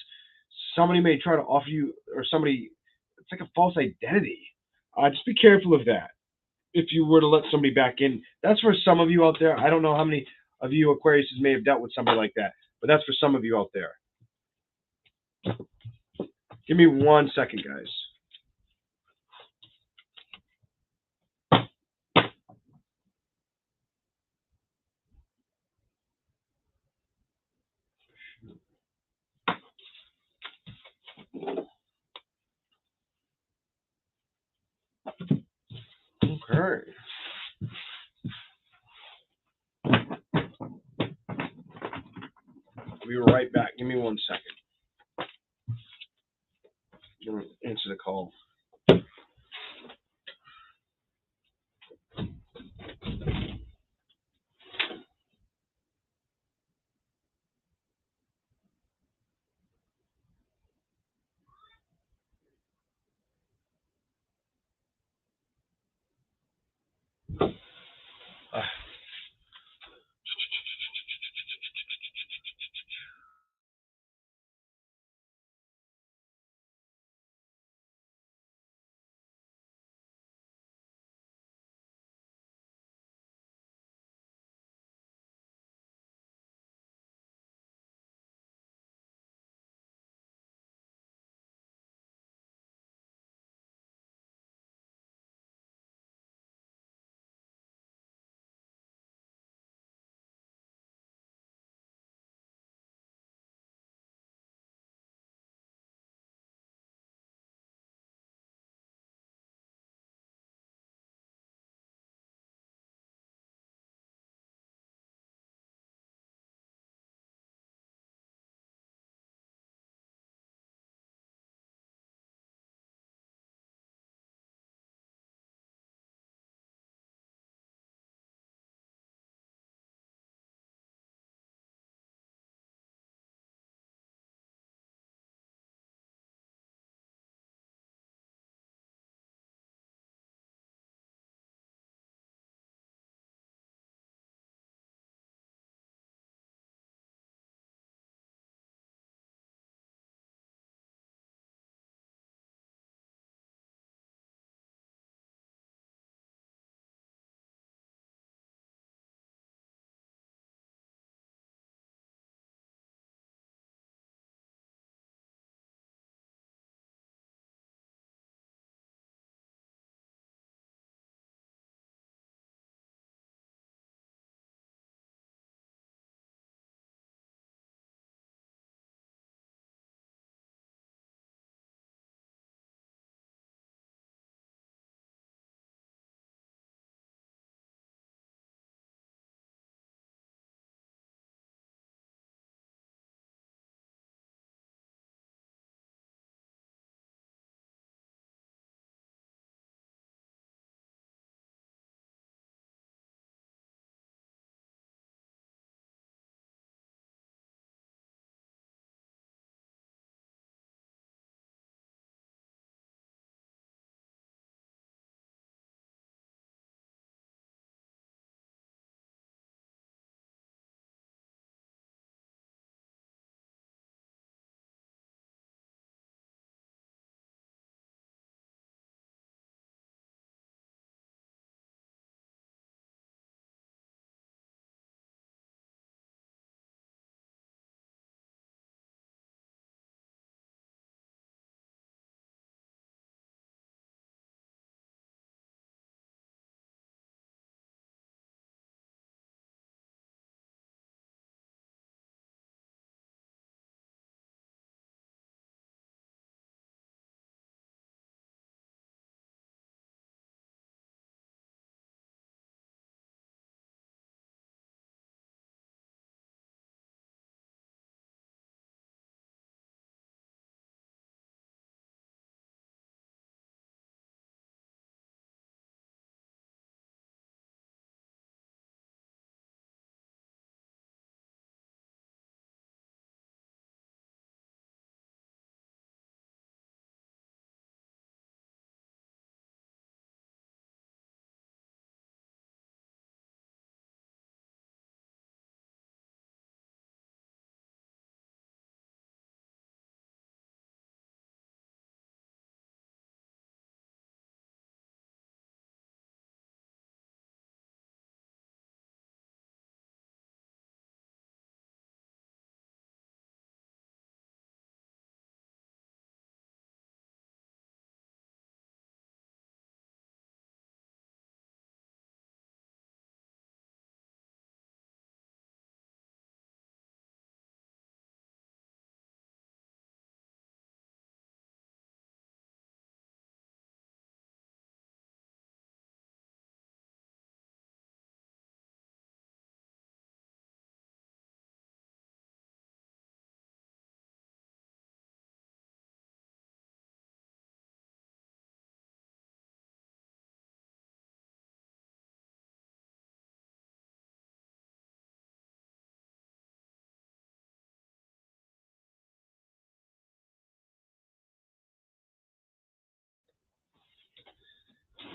somebody may try to offer you, or somebody, it's like a false identity. Just be careful of that if you were to let somebody back in. That's for some of you out there. I don't know how many of you Aquariuses may have dealt with somebody like that, but that's for some of you out there. Give me 1 second, guys. Okay. We'll be right back. Give me 1 second. I'm gonna answer the call.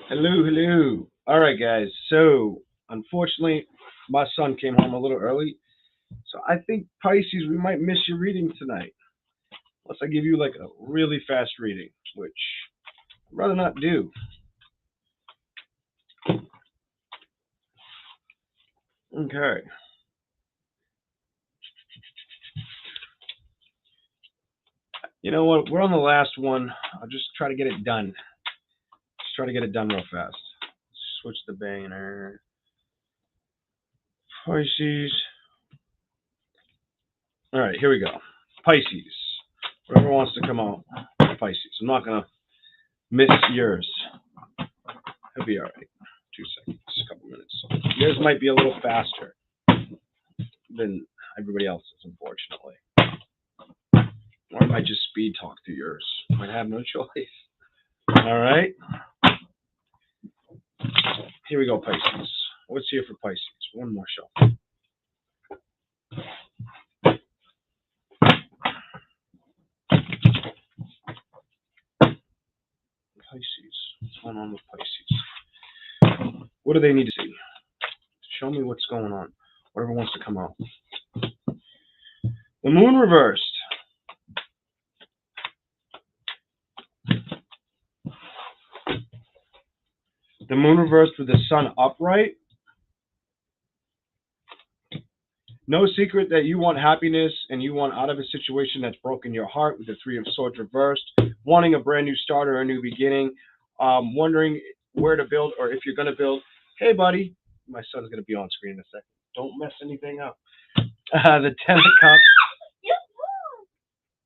Hello, hello. All right, guys. So, unfortunately, my son came home a little early. So, I think Pisces, we might miss your reading tonight. Unless I give you like a really fast reading, which I'd rather not do. Okay. You know what? We're on the last one. I'll just try to get it done. Just try to get it done real fast. Switch the banner. Pisces. All right, here we go. Pisces. Whoever wants to come out, Pisces. I'm not going to miss yours. It'll be all right. 2 seconds, a couple minutes. Yours might be a little faster than everybody else's, unfortunately. Or I might just speed talk to yours. Might have no choice. All right. Here we go, Pisces. What's here for Pisces? One more shuffle. Pisces. What's going on with Pisces? What do they need to see? Show me what's going on. Whatever wants to come out. The moon reversed. The moon reversed with the sun upright. No secret that you want happiness and you want out of a situation that's broken your heart with the Three of Swords reversed. Wanting a brand new start or a new beginning. Wondering where to build or if you're going to build. Hey, buddy. My son's going to be on screen in a second. Don't mess anything up. The Ten of Cups.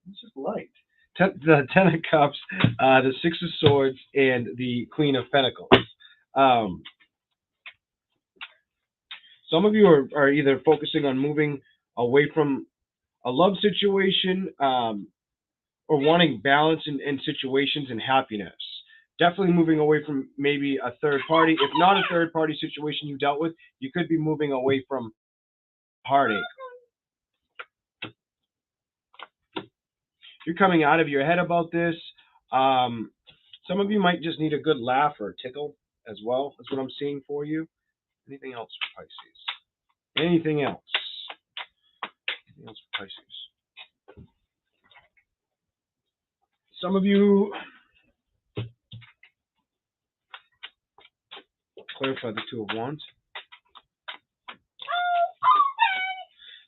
It's just light. The Ten of Cups, the Six of Swords, and the Queen of Pentacles. Some of you are either focusing on moving away from a love situation or wanting balance in situations and happiness. Definitely moving away from maybe a third party. If not a third party situation you dealt with, you could be moving away from heartache. You're coming out of your head about this. Some of you might just need a good laugh or a tickle as well. That's what I'm seeing for you. Anything else for Pisces? Anything else? Anything else for Pisces? Some of you clarify the Two of Wands.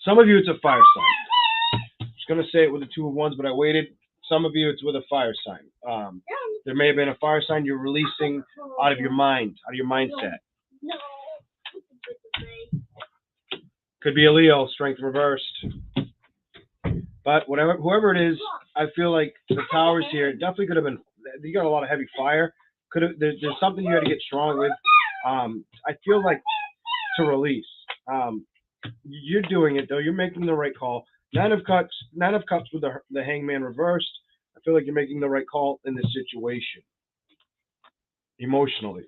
Some of you it's a fire sign. I was going to say it with the Two of Wands, but I waited. Some of you it's with a fire sign. There may have been a fire sign you're releasing out of your mind, out of your mindset. Could be a Leo, strength reversed. But whoever it is, I feel like the Towers here definitely could have been. You got a lot of heavy fire. There's something you had to get strong with. I feel like to release. You're doing it though. You're making the right call. Nine of Cups with the Hangman reversed. I feel like you're making the right call in this situation. Emotionally.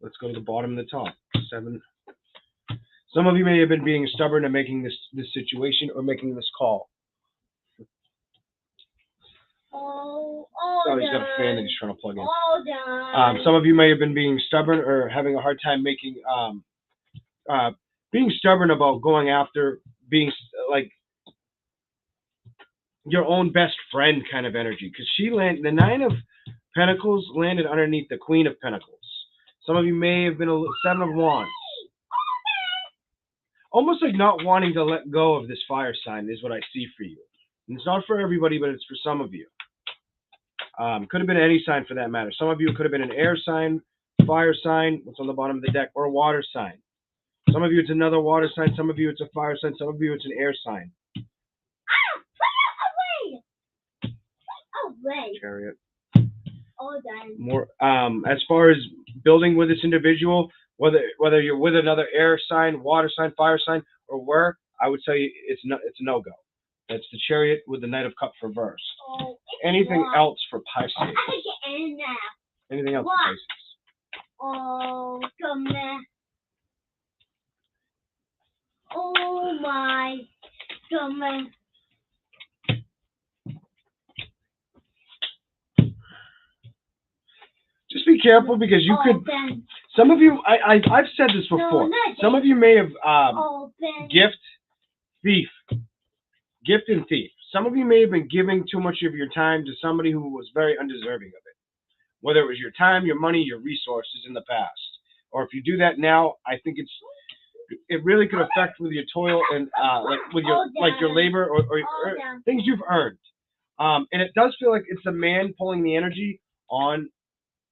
Let's go to the bottom and the top. 7. Some of you may have been being stubborn and making this situation or making this call. He's got a fan that he's trying to plug in. Some of you may have been being stubborn or having a hard time making, being stubborn about going after being like your own best friend kind of energy. Because the Nine of Pentacles landed underneath the Queen of Pentacles. Some of you may have been a Seven of Wands. Almost like not wanting to let go of this fire sign is what I see for you. And it's not for everybody, but it's for some of you. Could have been any sign for that matter. Some of you could have been an air sign, fire sign, what's on the bottom of the deck, or a water sign. Some of you it's another water sign. Some of you it's a fire sign. Some of you it's an air sign. Chariot. More. As far as building with this individual, whether you're with another air sign, water sign, fire sign, or where, I would say it's a no-go. That's the Chariot with the Knight of Cups reversed. Anything else for Pisces? Anything else for Pisces? Oh, come on. Oh my, come on. be careful because you could. Open. Some of you, I've said this before. Some of you may have Open. gift and thief. Some of you may have been giving too much of your time to somebody who was very undeserving of it. Whether it was your time, your money, your resources in the past, or if you do that now, I think it really could affect with your toil and like with your labor or things you've earned. And it does feel like it's a man pulling the energy on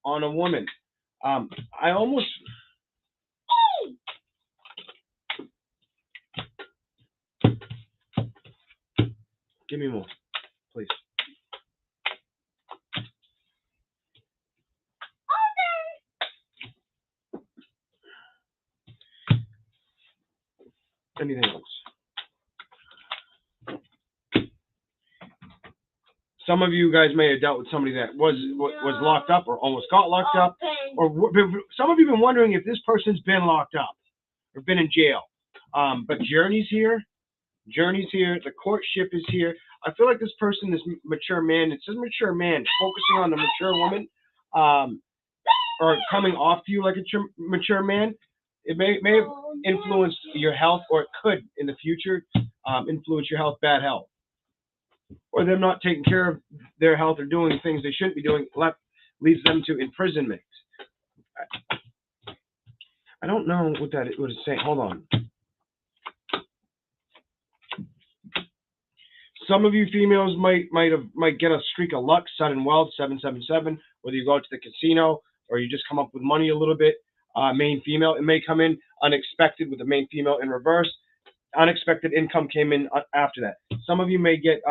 a woman. I almost. Give me more, please. Anything else? Some of you guys may have dealt with somebody that was locked up or almost got locked up, or some of you have been wondering if this person's been locked up or been in jail. But Journey's here. The courtship is here. I feel like this person is mature man. It says mature man, focusing on the mature woman, or coming off to you like a mature man. It may have influenced your health, or it could in the future influence your health, bad health, or them not taking care of their health or doing things they shouldn't be doing, leads them to imprisonment. I don't know what it's saying. Hold on. Some of you females might get a streak of luck, sudden wealth, 777. Whether you go out to the casino or you just come up with money a little bit. Main female, it may come in unexpected with the main female in reverse. Unexpected income came in after that. Some of you may get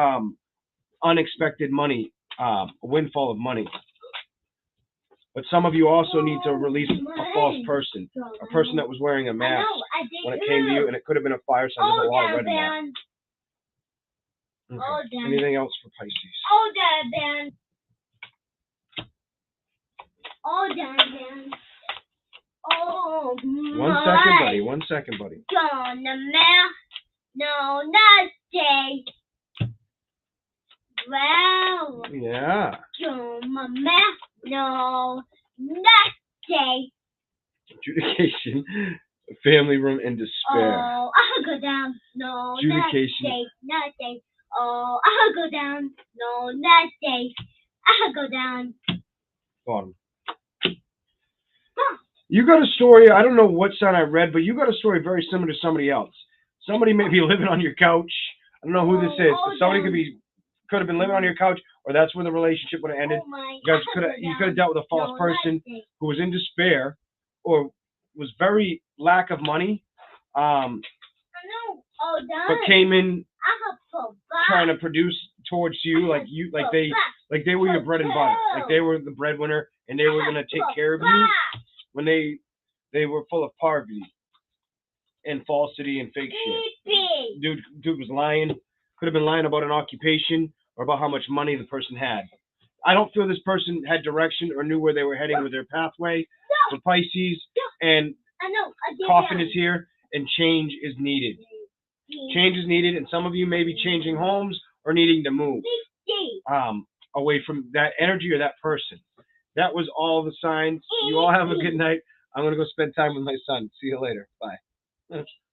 unexpected money, a windfall of money. But some of you also need to release a false person, a person that was wearing a mask when it came to you, and it could have been a fire sign. There's a lot of red in that. Okay. Anything else for Pisces? One second, buddy. No, nasty. Well. Yeah. No, nasty. Adjudication, family room, and despair. Oh, I'll go down. No, adjudication. Nasty. Oh, I'll go down. No, nasty. I'll go down. Bottom. You got a story, I don't know what sign I read, but you got a story very similar to somebody else. Somebody may be living on your couch. I don't know who this is, but somebody could have been living on your couch, or that's where the relationship would have ended. You could have dealt with a false person who was in despair or was very lack of money, but came in trying to produce towards you like they were your bread and butter, like they were the breadwinner and they were going to take care of you when they were full of poverty and falsity and fake shit. Dude was lying. Could have been lying about an occupation or about how much money the person had. I don't feel this person had direction or knew where they were heading with their pathway. For Pisces, and Coffin is here, and change is needed. Change is needed, and some of you may be changing homes or needing to move away from that energy or that person. That was all the signs. You all have a good night. I'm going to go spend time with my son. See you later. Bye.